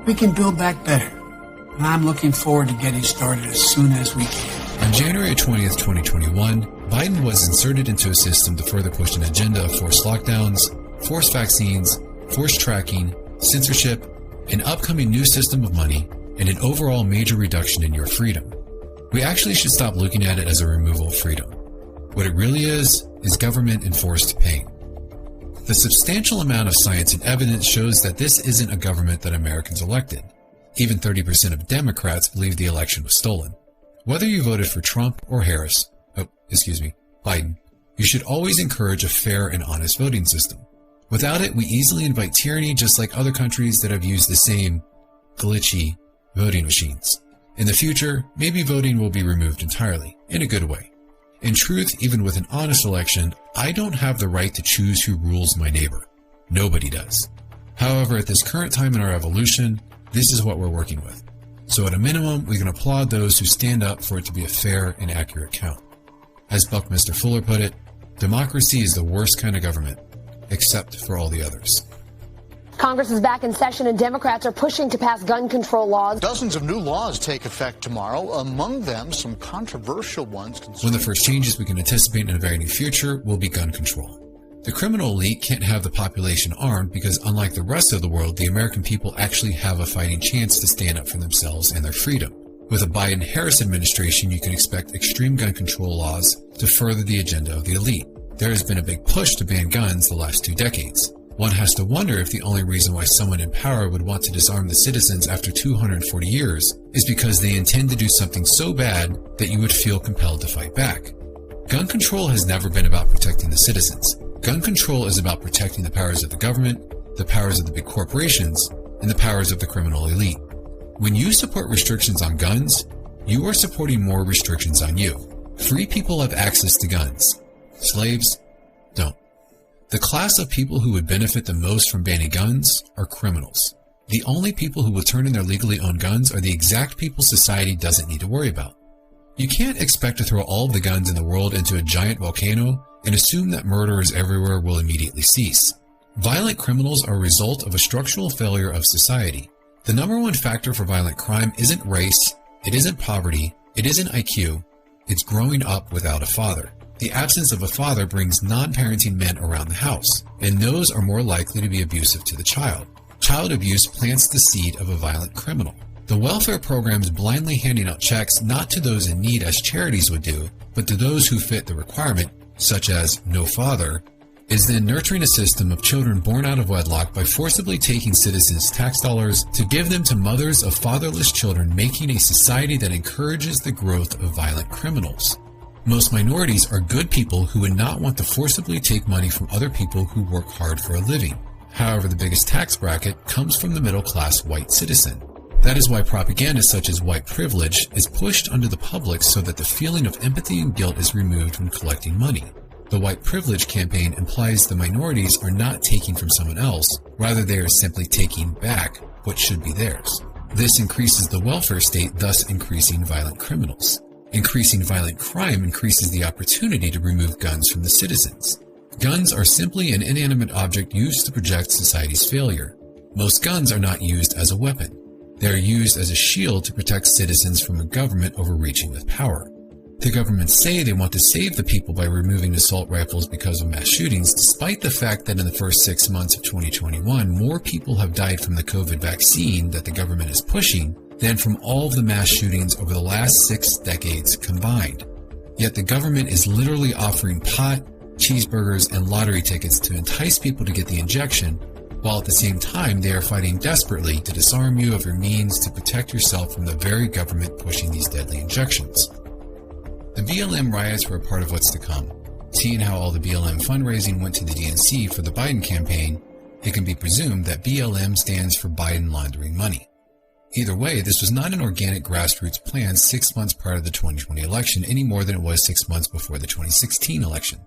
S7: We can build back better. And I'm looking forward to getting started as soon as we can.
S2: On January 20th, 2021, Biden was inserted into a system to further push an agenda of forced lockdowns, forced vaccines, forced tracking, censorship, an upcoming new system of money, and an overall major reduction in your freedom. We actually should stop looking at it as a removal of freedom. What it really is government enforced pain. The substantial amount of science and evidence shows that this isn't a government that Americans elected. Even 30% of Democrats believe the election was stolen. Whether you voted for Trump or Biden, you should always encourage a fair and honest voting system. Without it, we easily invite tyranny, just like other countries that have used the same glitchy voting machines. In the future, maybe voting will be removed entirely, in a good way. In truth, even with an honest election, I don't have the right to choose who rules my neighbor. Nobody does. However, at this current time in our evolution, this is what we're working with. So at a minimum, we can applaud those who stand up for it to be a fair and accurate count. As Buckminster Fuller put it, democracy is the worst kind of government, except for all the others.
S10: Congress is back in session and Democrats are pushing to pass gun control laws.
S20: Dozens of new laws take effect tomorrow, among them some controversial ones.
S2: One of the first changes we can anticipate in a very near future will be gun control. The criminal elite can't have the population armed because, unlike the rest of the world, the American people actually have a fighting chance to stand up for themselves and their freedom. With a Biden-Harris administration, you can expect extreme gun control laws to further the agenda of the elite. There has been a big push to ban guns the last 2 decades. One has to wonder if the only reason why someone in power would want to disarm the citizens after 240 years is because they intend to do something so bad that you would feel compelled to fight back. Gun control has never been about protecting the citizens. Gun control is about protecting the powers of the government, the powers of the big corporations, and the powers of the criminal elite. When you support restrictions on guns, you are supporting more restrictions on you. Free people have access to guns. Slaves don't. The class of people who would benefit the most from banning guns are criminals. The only people who will turn in their legally owned guns are the exact people society doesn't need to worry about. You can't expect to throw all of the guns in the world into a giant volcano and assume that murderers everywhere will immediately cease. Violent criminals are a result of a structural failure of society. The number one factor for violent crime isn't race, it isn't poverty, it isn't IQ, it's growing up without a father. The absence of a father brings non-parenting men around the house, and those are more likely to be abusive to the child. Child abuse plants the seed of a violent criminal. The welfare programs blindly handing out checks not to those in need as charities would do, but to those who fit the requirement, such as no father, is then nurturing a system of children born out of wedlock by forcibly taking citizens' tax dollars to give them to mothers of fatherless children, making a society that encourages the growth of violent criminals. Most minorities are good people who would not want to forcibly take money from other people who work hard for a living. However, the biggest tax bracket comes from the middle-class white citizen. That is why propaganda such as white privilege is pushed onto the public so that the feeling of empathy and guilt is removed when collecting money. The white privilege campaign implies the minorities are not taking from someone else, rather they are simply taking back what should be theirs. This increases the welfare state, thus increasing violent criminals. Increasing violent crime increases the opportunity to remove guns from the citizens. Guns are simply an inanimate object used to project society's failure. Most guns are not used as a weapon. They are used as a shield to protect citizens from a government overreaching with power. The governments say they want to save the people by removing assault rifles because of mass shootings, despite the fact that in the first 6 months of 2021, more people have died from the COVID vaccine that the government is pushing than from all of the mass shootings over the last 6 decades combined. Yet the government is literally offering pot, cheeseburgers, and lottery tickets to entice people to get the injection, while at the same time they are fighting desperately to disarm you of your means to protect yourself from the very government pushing these deadly injections. The BLM riots were a part of what's to come. Seeing how all the BLM fundraising went to the DNC for the Biden campaign, it can be presumed that BLM stands for Biden laundering money. Either way, this was not an organic grassroots plan 6 months prior to the 2020 election any more than it was 6 months before the 2016 election.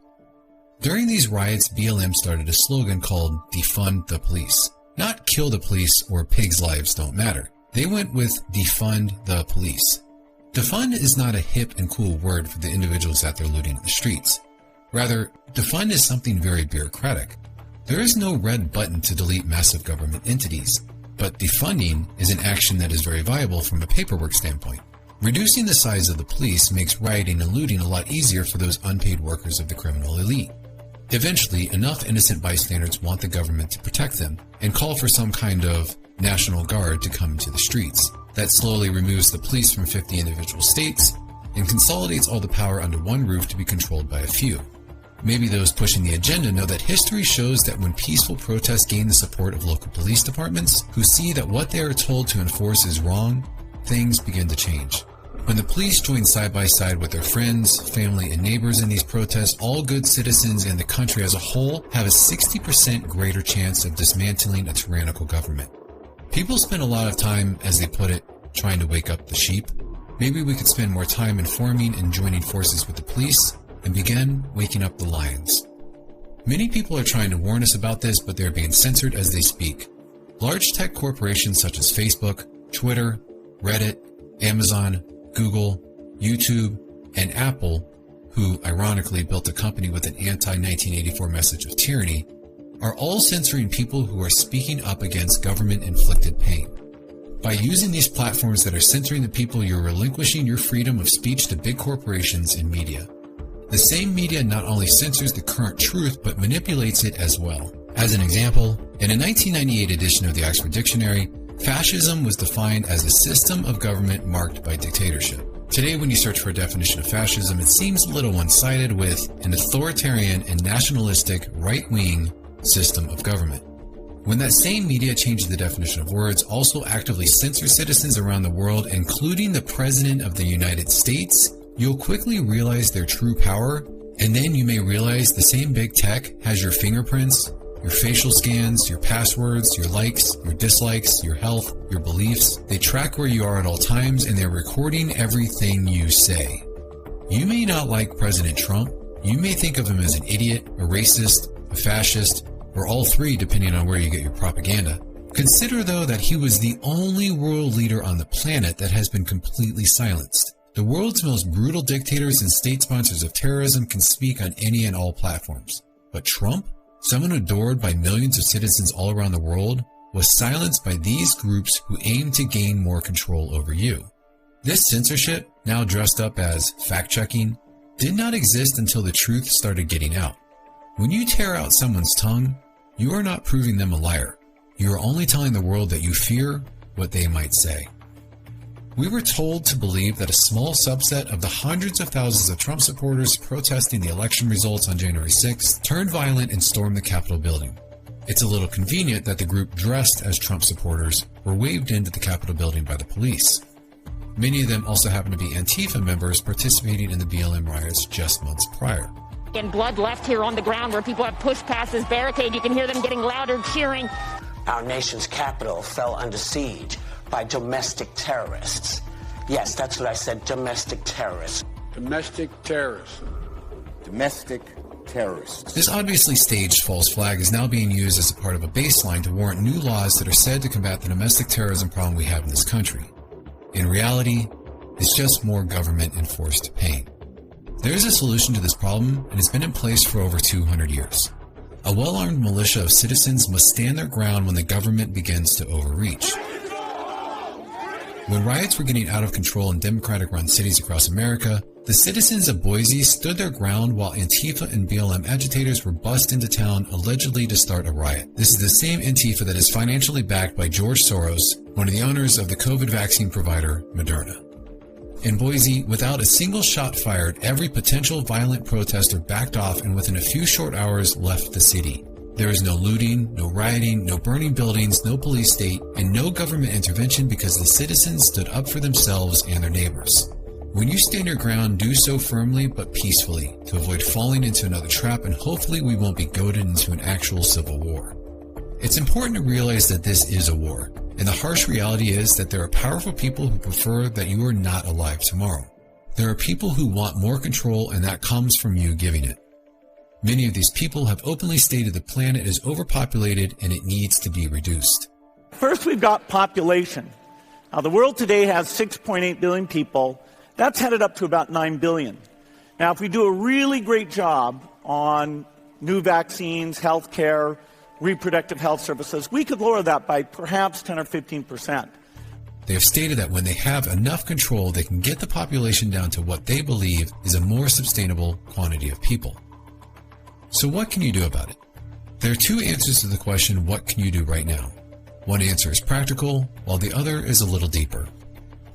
S2: During these riots, BLM started a slogan called Defund the Police. Not kill the police or pigs' lives don't matter. They went with Defund the Police. Defund is not a hip and cool word for the individuals that they're looting in the streets. Rather, defund is something very bureaucratic. There is no red button to delete massive government entities, but defunding is an action that is very viable from a paperwork standpoint. Reducing the size of the police makes rioting and looting a lot easier for those unpaid workers of the criminal elite. Eventually, enough innocent bystanders want the government to protect them and call for some kind of National Guard to come into the streets. That slowly removes the police from 50 individual states and consolidates all the power under one roof to be controlled by a few. Maybe those pushing the agenda know that history shows that when peaceful protests gain the support of local police departments, who see that what they are told to enforce is wrong, things begin to change. When the police join side by side with their friends, family, and neighbors in these protests, all good citizens and the country as a whole have a 60% greater chance of dismantling a tyrannical government. People spend a lot of time, as they put it, trying to wake up the sheep. Maybe we could spend more time informing and joining forces with the police and begin waking up the lions. Many people are trying to warn us about this, but they're being censored as they speak. Large tech corporations such as Facebook, Twitter, Reddit, Amazon, Google, YouTube, and Apple, who ironically built a company with an anti-1984 message of tyranny, are all censoring people who are speaking up against government-inflicted pain. By using these platforms that are censoring the people, you're relinquishing your freedom of speech to big corporations and media. The same media not only censors the current truth, but manipulates it as well. As an example, in a 1998 edition of the Oxford Dictionary, fascism was defined as a system of government marked by dictatorship. Today, when you search for a definition of fascism, it seems a little one-sided, with an authoritarian and nationalistic right-wing system of government. When that same media changes the definition of words, also actively censor citizens around the world, including the President of the United States, you'll quickly realize their true power, and then you may realize the same big tech has your fingerprints, your facial scans, your passwords, your likes, your dislikes, your health, your beliefs. They track where you are at all times, and they're recording everything you say. You may not like President Trump. You may think of him as an idiot, a racist, a fascist, or all three depending on where you get your propaganda. Consider, though, that he was the only world leader on the planet that has been completely silenced. The world's most brutal dictators and state sponsors of terrorism can speak on any and all platforms. But Trump, someone adored by millions of citizens all around the world, was silenced by these groups who aim to gain more control over you. This censorship, now dressed up as fact-checking, did not exist until the truth started getting out. When you tear out someone's tongue, you are not proving them a liar. You are only telling the world that you fear what they might say. We were told to believe that a small subset of the hundreds of thousands of Trump supporters protesting the election results on January 6th turned violent and stormed the Capitol building. It's a little convenient that the group dressed as Trump supporters were waved into the Capitol building by the police. Many of them also happen to be Antifa members participating in the BLM riots just months prior.
S3: And blood left here on the ground where people have pushed past this barricade. You can hear them getting louder, cheering.
S8: Our nation's capital fell under siege by domestic terrorists. Yes, that's what I said, domestic terrorists.
S11: Domestic terrorists. Domestic terrorists.
S2: This obviously staged false flag is now being used as a part of a baseline to warrant new laws that are said to combat the domestic terrorism problem we have in this country. In reality, it's just more government-enforced pain. There is a solution to this problem, and it's been in place for over 200 years. A well-armed militia of citizens must stand their ground when the government begins to overreach. When riots were getting out of control in Democratic-run cities across America, the citizens of Boise stood their ground while Antifa and BLM agitators were bussed into town allegedly to start a riot. This is the same Antifa that is financially backed by George Soros, one of the owners of the COVID vaccine provider, Moderna. In Boise, without a single shot fired, every potential violent protester backed off and within a few short hours left the city. There is no looting, no rioting, no burning buildings, no police state, and no government intervention because the citizens stood up for themselves and their neighbors. When you stand your ground, do so firmly but peacefully to avoid falling into another trap, and hopefully we won't be goaded into an actual civil war. It's important to realize that this is a war, and the harsh reality is that there are powerful people who prefer that you are not alive tomorrow. There are people who want more control, and that comes from you giving it. Many of these people have openly stated the planet is overpopulated and it needs to be reduced.
S13: First, we've got population. Now, the world today has 6.8 billion people. That's headed up to about 9 billion. Now, if we do a really great job on new vaccines, healthcare, reproductive health services, we could lower that by perhaps 10 or 15%.
S2: They have stated that when they have enough control, they can get the population down to what they believe is a more sustainable quantity of people. So what can you do about it? There are two answers to the question, what can you do right now? One answer is practical, while the other is a little deeper.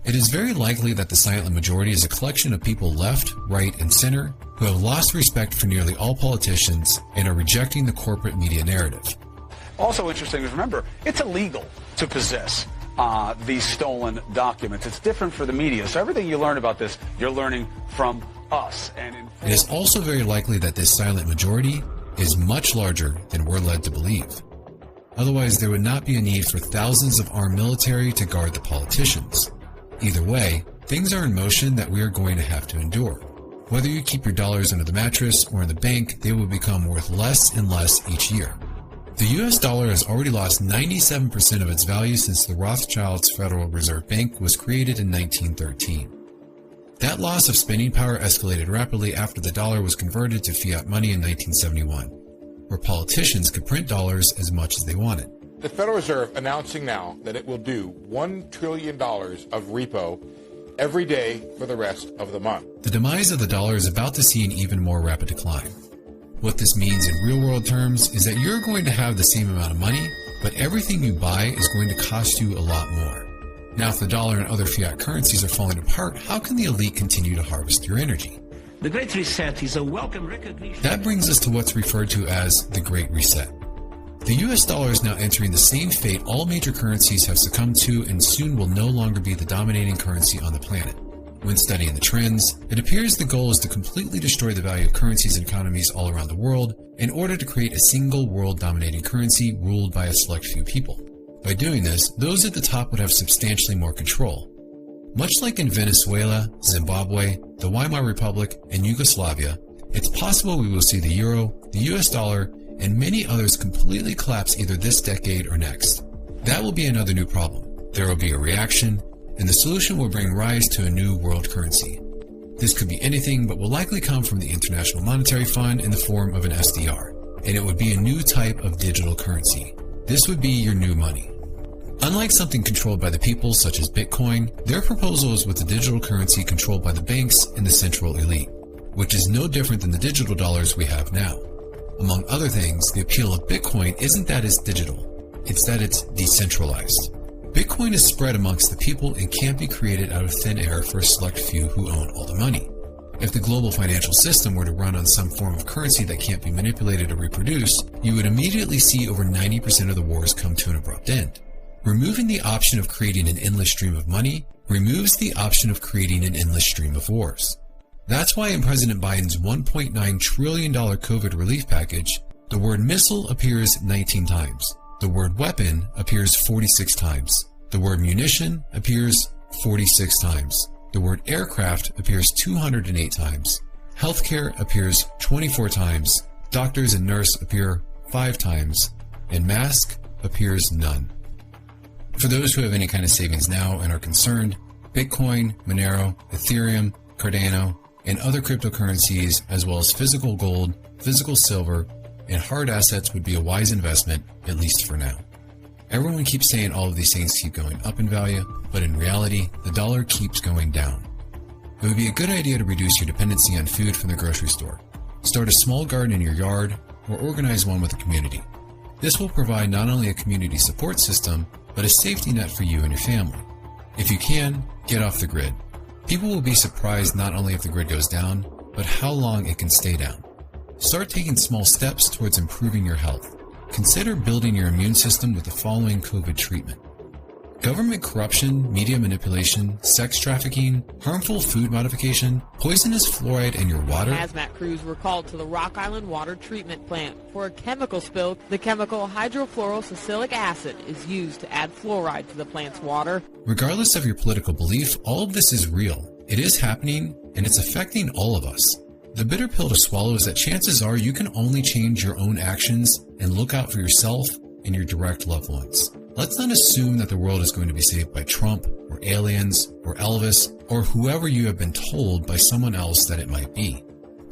S2: It is very likely that the silent majority is a collection of people left, right, and center who have lost respect for nearly all politicians and are rejecting the corporate media narrative.
S14: Also interesting is, remember, it's illegal to possess these stolen documents. It's different for the media. So everything you learn about this, you're learning from us. It
S2: is also very likely that this silent majority is much larger than we're led to believe. Otherwise, there would not be a need for thousands of armed military to guard the politicians. Either way, things are in motion that we are going to have to endure. Whether you keep your dollars under the mattress or in the bank, they will become worth less and less each year. The U.S. dollar has already lost 97% of its value since the Rothschilds Federal Reserve Bank was created in 1913. That loss of spending power escalated rapidly after the dollar was converted to fiat money in 1971, where politicians could print dollars as much as they wanted.
S21: The Federal Reserve announcing now that it will do $1 trillion of repo every day for the rest of the month.
S2: The demise of the dollar is about to see an even more rapid decline. What this means in real-world terms is that you're going to have the same amount of money, but everything you buy is going to cost you a lot more. Now, if the dollar and other fiat currencies are falling apart, how can the elite continue to harvest your energy?
S22: The Great Reset is a welcome recognition.
S2: That brings us to what's referred to as the Great Reset. The US dollar is now entering the same fate all major currencies have succumbed to and soon will no longer be the dominating currency on the planet. When studying the trends, it appears the goal is to completely destroy the value of currencies and economies all around the world in order to create a single world-dominating currency ruled by a select few people. By doing this, those at the top would have substantially more control. Much like in Venezuela, Zimbabwe, the Weimar Republic, and Yugoslavia, it's possible we will see the euro, the US dollar, and many others completely collapse either this decade or next. That will be another new problem. There will be a reaction, and the solution will bring rise to a new world currency. This could be anything, but will likely come from the International Monetary Fund in the form of an SDR, and it would be a new type of digital currency. This would be your new money. Unlike something controlled by the people, such as Bitcoin, their proposal is with the digital currency controlled by the banks and the central elite, which is no different than the digital dollars we have now. Among other things, the appeal of Bitcoin isn't that it's digital, it's that it's decentralized. Bitcoin is spread amongst the people and can't be created out of thin air for a select few who own all the money. If the global financial system were to run on some form of currency that can't be manipulated or reproduced, you would immediately see over 90% of the wars come to an abrupt end. Removing the option of creating an endless stream of money removes the option of creating an endless stream of wars. That's why in President Biden's $1.9 trillion COVID relief package, the word missile appears 19 times. The word weapon appears 46 times. The word munition appears 46 times. The word aircraft appears 208 times. Healthcare appears 24 times. Doctors and nurse appear 5 times. And mask appears none. For those who have any kind of savings now and are concerned, Bitcoin, Monero, Ethereum, Cardano, and other cryptocurrencies, as well as physical gold, physical silver, and hard assets would be a wise investment, at least for now. Everyone keeps saying all of these things keep going up in value, but in reality, the dollar keeps going down. It would be a good idea to reduce your dependency on food from the grocery store. Start a small garden in your yard, or organize one with the community. This will provide not only a community support system, but a safety net for you and your family. If you can, get off the grid. People will be surprised not only if the grid goes down, but how long it can stay down. Start taking small steps towards improving your health. Consider building your immune system with the following COVID treatment: government corruption, media manipulation, sex trafficking, harmful food modification, poisonous fluoride in your water.
S1: Hazmat crews were called to the Rock Island Water Treatment Plant for a chemical spill. The chemical hydrofluorosilic acid is used to add fluoride to the plant's water.
S2: Regardless of your political belief, all of this is real. It is happening, and it's affecting all of us. The bitter pill to swallow is that chances are you can only change your own actions and look out for yourself and your direct loved ones. Let's not assume that the world is going to be saved by Trump or aliens or Elvis or whoever you have been told by someone else that it might be.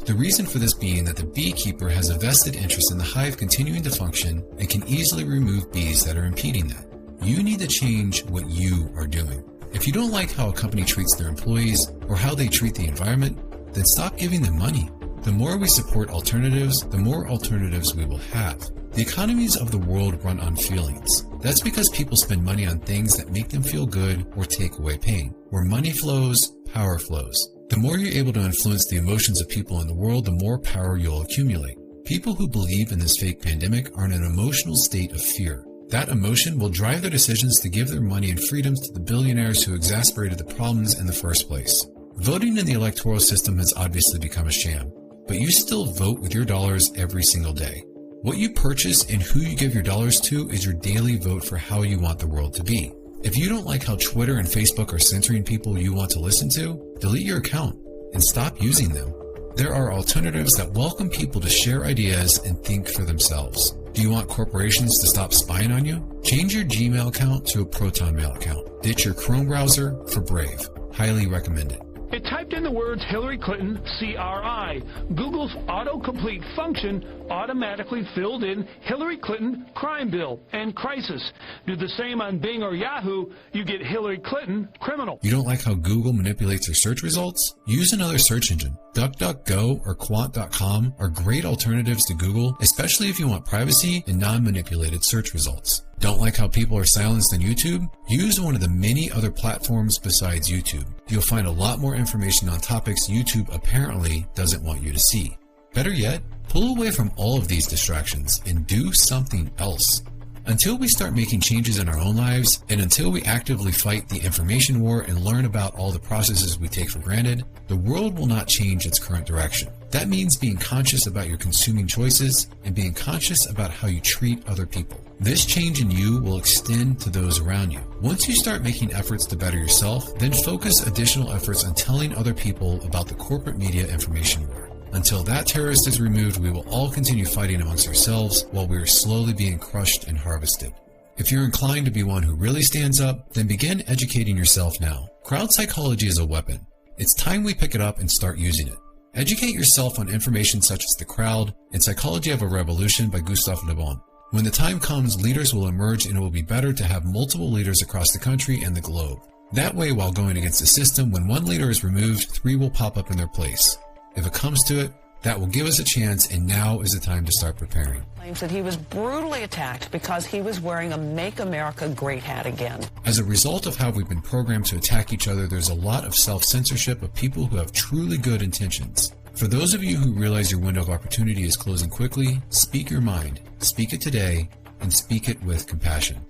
S2: The reason for this being that the beekeeper has a vested interest in the hive continuing to function and can easily remove bees that are impeding that. You need to change what you are doing. If you don't like how a company treats their employees or how they treat the environment, then stop giving them money. The more we support alternatives, the more alternatives we will have. The economies of the world run on feelings. That's because people spend money on things that make them feel good or take away pain. Where money flows, power flows. The more you're able to influence the emotions of people in the world, the more power you'll accumulate. People who believe in this fake pandemic are in an emotional state of fear. That emotion will drive their decisions to give their money and freedoms to the billionaires who exacerbated the problems in the first place. Voting in the electoral system has obviously become a sham, but you still vote with your dollars every single day. What you purchase and who you give your dollars to is your daily vote for how you want the world to be. If you don't like how Twitter and Facebook are censoring people you want to listen to, delete your account and stop using them. There are alternatives that welcome people to share ideas and think for themselves. Do you want corporations to stop spying on you? Change your Gmail account to a Proton Mail account. Ditch your Chrome browser for Brave. Highly recommend it.
S22: It typed in the words Hillary Clinton, CRI. Google's autocomplete function automatically filled in Hillary Clinton crime bill and crisis. Do the same on Bing or Yahoo, you get Hillary Clinton criminal.
S2: You don't like how Google manipulates your search results? Use another search engine. DuckDuckGo or Quant.com are great alternatives to Google, especially if you want privacy and non-manipulated search results. Don't like how people are silenced on YouTube? Use one of the many other platforms besides YouTube. You'll find a lot more information on topics YouTube apparently doesn't want you to see. Better yet, pull away from all of these distractions and do something else. Until we start making changes in our own lives, and until we actively fight the information war and learn about all the processes we take for granted, the world will not change its current direction. That means being conscious about your consuming choices and being conscious about how you treat other people. This change in you will extend to those around you. Once you start making efforts to better yourself, then focus additional efforts on telling other people about the corporate media information war. Until that terrorist is removed, we will all continue fighting amongst ourselves while we are slowly being crushed and harvested. If you're inclined to be one who really stands up, then begin educating yourself now. Crowd psychology is a weapon. It's time we pick it up and start using it. Educate yourself on information such as The Crowd and Psychology of a Revolution by Gustave Le Bon. When the time comes, leaders will emerge, and it will be better to have multiple leaders across the country and the globe. That way, while going against the system, when one leader is removed, 3 will pop up in their place. If it comes to it, that will give us a chance, and now is the time to start preparing.
S15: Claims that he was brutally attacked because he was wearing a Make America Great hat again.
S2: As a result of how we've been programmed to attack each other, there's a lot of self-censorship of people who have truly good intentions. For those of you who realize your window of opportunity is closing quickly, speak your mind, speak it today, and speak it with compassion.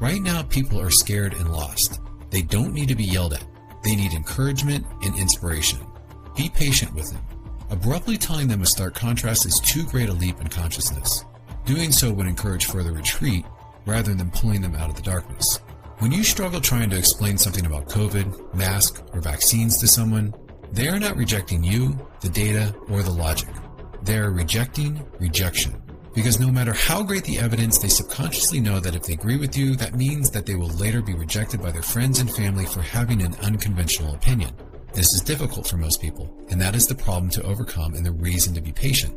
S2: Right now, people are scared and lost. They don't need to be yelled at. They need encouragement and inspiration. Be patient with them. Abruptly telling them a stark contrast is too great a leap in consciousness. Doing so would encourage further retreat rather than pulling them out of the darkness. When you struggle trying to explain something about COVID, mask, or vaccines to someone, they are not rejecting you, the data, or the logic. They are rejecting rejection. Because no matter how great the evidence, they subconsciously know that if they agree with you, that means that they will later be rejected by their friends and family for having an unconventional opinion. This is difficult for most people, and that is the problem to overcome and the reason to be patient.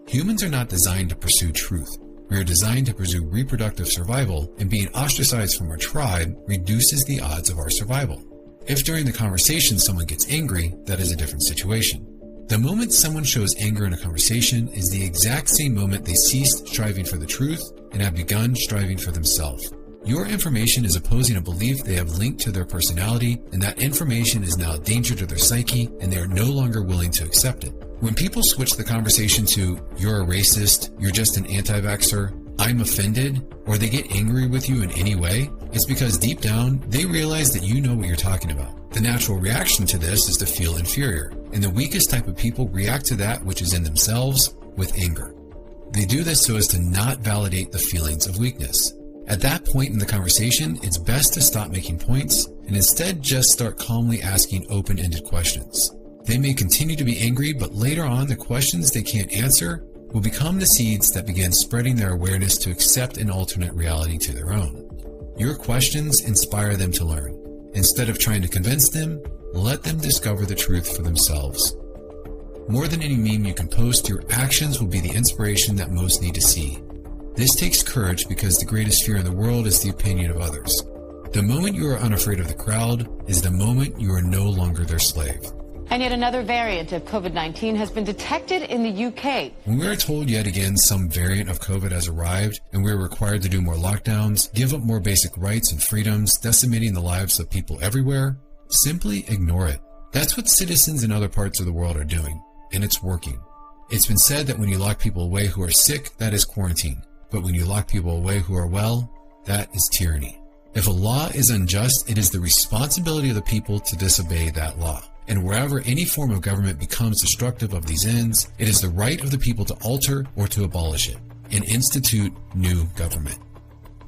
S2: Humans are not designed to pursue truth. We are designed to pursue reproductive survival, and being ostracized from our tribe reduces the odds of our survival. If during the conversation someone gets angry, that is a different situation. The moment someone shows anger in a conversation is the exact same moment they ceased striving for the truth and have begun striving for themselves. Your information is opposing a belief they have linked to their personality, and that information is now a danger to their psyche, and they are no longer willing to accept it. When people switch the conversation to, you're a racist, you're just an anti-vaxxer, I'm offended, or they get angry with you in any way, it's because deep down, they realize that you know what you're talking about. The natural reaction to this is to feel inferior, and the weakest type of people react to that which is in themselves with anger. They do this so as to not validate the feelings of weakness. At that point in the conversation, it's best to stop making points and instead just start calmly asking open-ended questions. They may continue to be angry, but later on, the questions they can't answer will become the seeds that begin spreading their awareness to accept an alternate reality to their own. Your questions inspire them to learn. Instead of trying to convince them, let them discover the truth for themselves. More than any meme you can post, your actions will be the inspiration that most need to see. This takes courage because the greatest fear in the world is the opinion of others. The moment you are unafraid of the crowd is the moment you are no longer their slave.
S16: And yet another variant of COVID-19 has been detected in the UK.
S2: When we are told yet again some variant of COVID has arrived and we are required to do more lockdowns, give up more basic rights and freedoms, decimating the lives of people everywhere, simply ignore it. That's what citizens in other parts of the world are doing, and it's working. It's been said that when you lock people away who are sick, that is quarantine. But when you lock people away who are well, that is tyranny. If a law is unjust, it is the responsibility of the people to disobey that law. And wherever any form of government becomes destructive of these ends, it is the right of the people to alter or to abolish it and institute new government.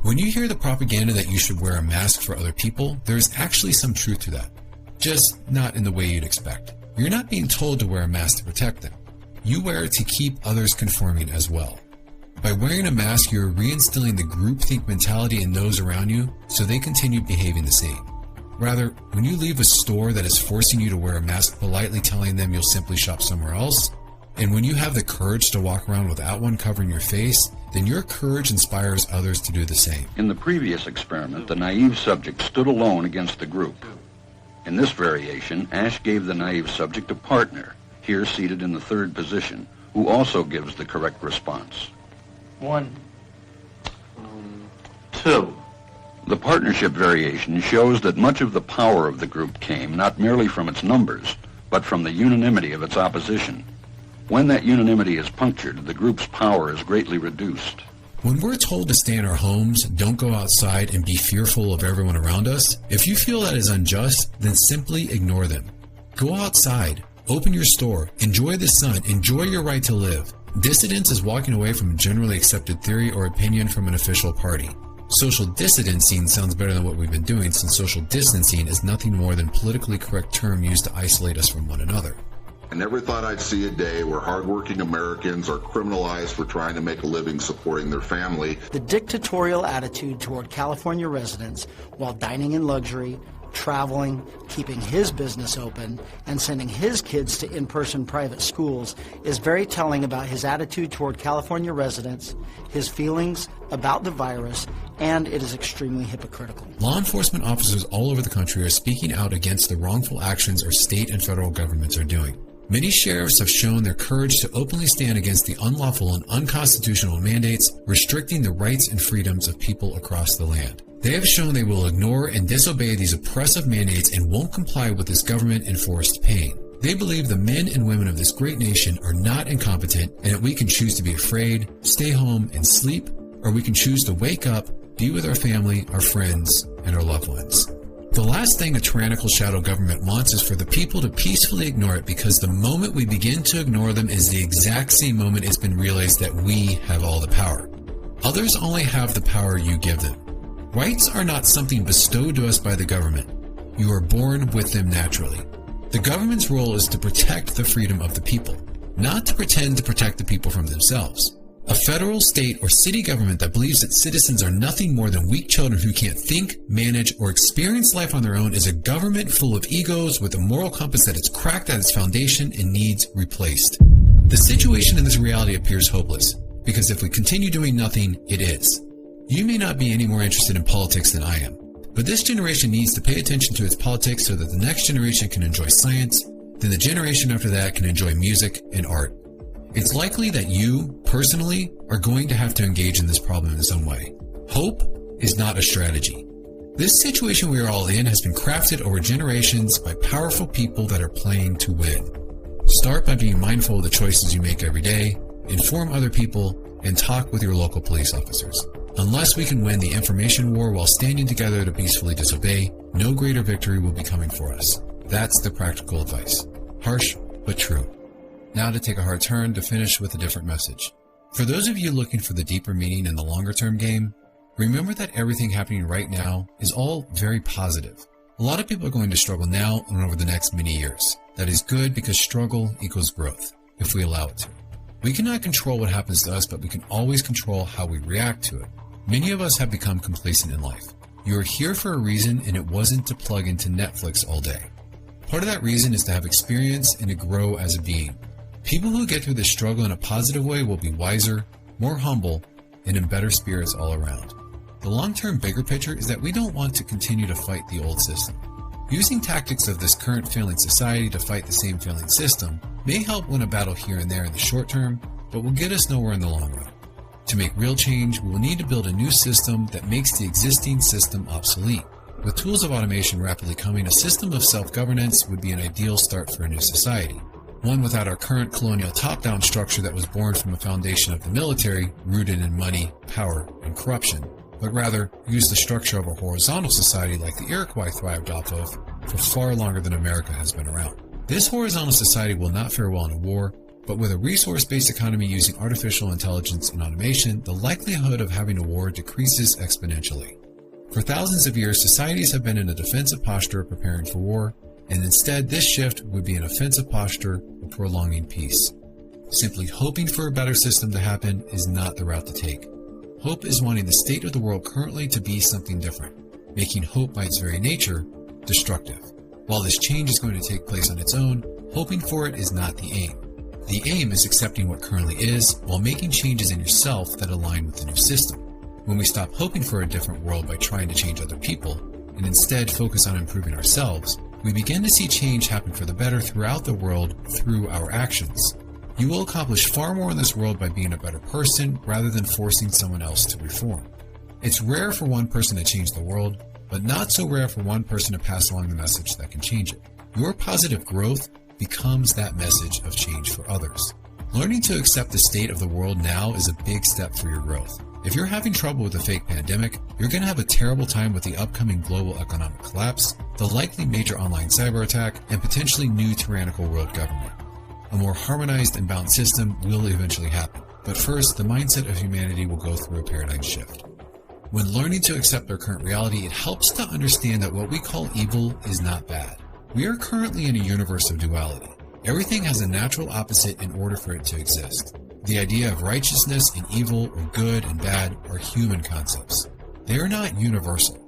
S2: When you hear the propaganda that you should wear a mask for other people, there is actually some truth to that. Just not in the way you'd expect. You're not being told to wear a mask to protect them. You wear it to keep others conforming as well. By wearing a mask, you're reinstilling the groupthink mentality in those around you so they continue behaving the same. Rather, when you leave a store that is forcing you to wear a mask, politely telling them you'll simply shop somewhere else, and when you have the courage to walk around without one covering your face, then your courage inspires others to do the same.
S17: In the previous experiment, the naive subject stood alone against the group. In this variation, Asch gave the naive subject a partner, here seated in the third position, who also gives the correct response.
S23: 1, 2.
S17: The partnership variation shows that much of the power of the group came not merely from its numbers, but from the unanimity of its opposition. When that unanimity is punctured, the group's power is greatly reduced.
S2: When we're told to stay in our homes, don't go outside, and be fearful of everyone around us, if you feel that is unjust, then simply ignore them. Go outside, open your store, enjoy the sun, enjoy your right to live. Dissidence is walking away from a generally accepted theory or opinion from an official party. Social distancing sounds better than what we've been doing, since social distancing is nothing more than a politically correct term used to isolate us from one another.
S24: I never thought I'd see a day where hardworking Americans are criminalized for trying to make a living supporting their family.
S25: The dictatorial attitude toward California residents while dining in luxury, traveling, keeping his business open, and sending his kids to in-person private schools is very telling about his attitude toward California residents, his feelings about the virus, and it is extremely hypocritical.
S2: Law enforcement officers all over the country are speaking out against the wrongful actions our state and federal governments are doing. Many sheriffs have shown their courage to openly stand against the unlawful and unconstitutional mandates restricting the rights and freedoms of people across the land. They have shown they will ignore and disobey these oppressive mandates and won't comply with this government-enforced pain. They believe the men and women of this great nation are not incompetent and that we can choose to be afraid, stay home, and sleep, or we can choose to wake up, be with our family, our friends, and our loved ones. The last thing a tyrannical shadow government wants is for the people to peacefully ignore it, because the moment we begin to ignore them is the exact same moment it's been realized that we have all the power. Others only have the power you give them. Rights are not something bestowed to us by the government. You are born with them naturally. The government's role is to protect the freedom of the people, not to pretend to protect the people from themselves. A federal, state, or city government that believes that citizens are nothing more than weak children who can't think, manage, or experience life on their own is a government full of egos with a moral compass that is cracked at its foundation and needs replaced. The situation in this reality appears hopeless, because if we continue doing nothing, it is. You may not be any more interested in politics than I am, but this generation needs to pay attention to its politics so that the next generation can enjoy science, then the generation after that can enjoy music and art. It's likely that you, personally, are going to have to engage in this problem in some way. Hope is not a strategy. This situation we are all in has been crafted over generations by powerful people that are playing to win. Start by being mindful of the choices you make every day, inform other people, and talk with your local police officers. Unless we can win the information war while standing together to peacefully disobey, no greater victory will be coming for us. That's the practical advice. Harsh, but true. Now to take a hard turn to finish with a different message. For those of you looking for the deeper meaning in the longer term game, remember that everything happening right now is all very positive. A lot of people are going to struggle now and over the next many years. That is good because struggle equals growth, if we allow it to. We cannot control what happens to us, but we can always control how we react to it. Many of us have become complacent in life. You are here for a reason, and it wasn't to plug into Netflix all day. Part of that reason is to have experience and to grow as a being. People who get through this struggle in a positive way will be wiser, more humble, and in better spirits all around. The long-term bigger picture is that we don't want to continue to fight the old system. Using tactics of this current failing society to fight the same failing system may help win a battle here and there in the short term, but will get us nowhere in the long run. To make real change, we will need to build a new system that makes the existing system obsolete. With tools of automation rapidly coming, a system of self-governance would be an ideal start for a new society. One without our current colonial top-down structure that was born from a foundation of the military, rooted in money, power, and corruption, but rather use the structure of a horizontal society like the Iroquois thrived off of for far longer than America has been around. This horizontal society will not fare well in a war, but with a resource-based economy using artificial intelligence and automation, the likelihood of having a war decreases exponentially. For thousands of years, societies have been in a defensive posture of preparing for war, and instead this shift would be an offensive posture of prolonging peace. Simply hoping for a better system to happen is not the route to take. Hope is wanting the state of the world currently to be something different, making hope by its very nature destructive. While this change is going to take place on its own, hoping for it is not the aim. The aim is accepting what currently is while making changes in yourself that align with the new system. When we stop hoping for a different world by trying to change other people, and instead focus on improving ourselves, we begin to see change happen for the better throughout the world through our actions. You will accomplish far more in this world by being a better person rather than forcing someone else to reform. It's rare for one person to change the world, but not so rare for one person to pass along the message that can change it. Your positive growth becomes that message of change for others. Learning to accept the state of the world now is a big step for your growth. If you're having trouble with the fake pandemic, you're going to have a terrible time with the upcoming global economic collapse, the likely major online cyber attack, and potentially new tyrannical world government. A more harmonized and balanced system will eventually happen, but first, the mindset of humanity will go through a paradigm shift. When learning to accept our current reality, it helps to understand that what we call evil is not bad. We are currently in a universe of duality. Everything has a natural opposite in order for it to exist. The idea of righteousness and evil or good and bad are human concepts. They are not universal.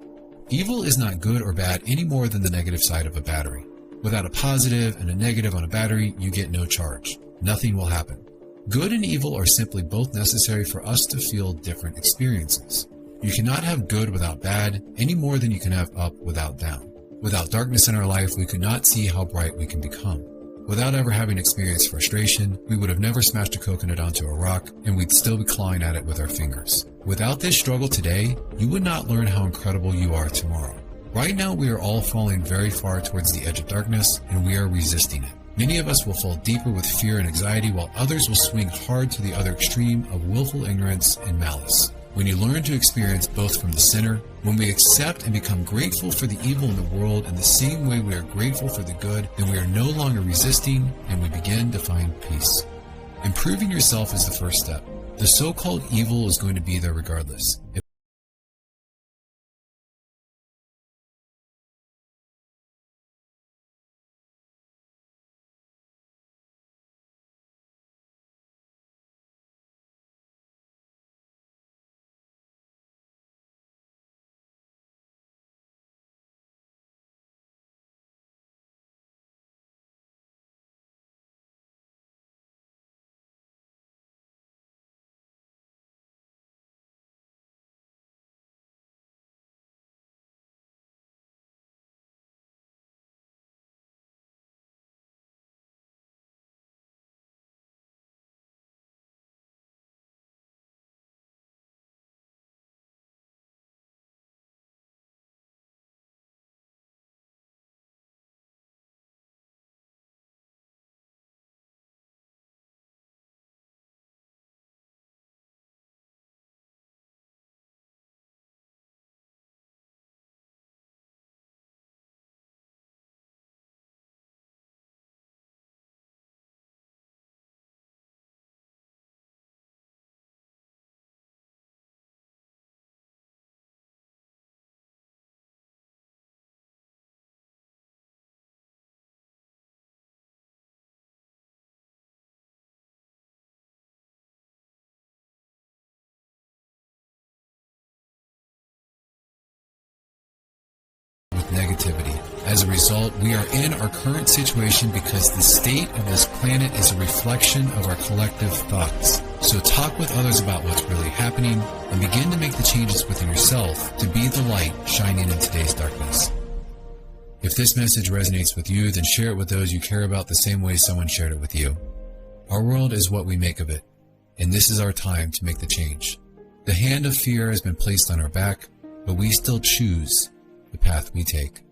S2: Evil is not good or bad any more than the negative side of a battery. Without a positive and a negative on a battery, you get no charge. Nothing will happen. Good and evil are simply both necessary for us to feel different experiences. You cannot have good without bad any more than you can have up without down. Without darkness in our life, we could not see how bright we can become. Without ever having experienced frustration, we would have never smashed a coconut onto a rock, and we'd still be clawing at it with our fingers. Without this struggle today, you would not learn how incredible you are tomorrow. Right now, we are all falling very far towards the edge of darkness, and we are resisting it. Many of us will fall deeper with fear and anxiety, while others will swing hard to the other extreme of willful ignorance and malice. When you learn to experience both from the center, when we accept and become grateful for the evil in the world in the same way we are grateful for the good, then we are no longer resisting, and we begin to find peace. Improving yourself is the first step. The so-called evil is going to be there regardless. As a result, we are in our current situation because the state of this planet is a reflection of our collective thoughts. So talk with others about what's really happening and begin to make the changes within yourself to be the light shining in today's darkness. If this message resonates with you, then share it with those you care about the same way someone shared it with you. Our world is what we make of it, and this is our time to make the change. The hand of fear has been placed on our back, but we still choose the path we take.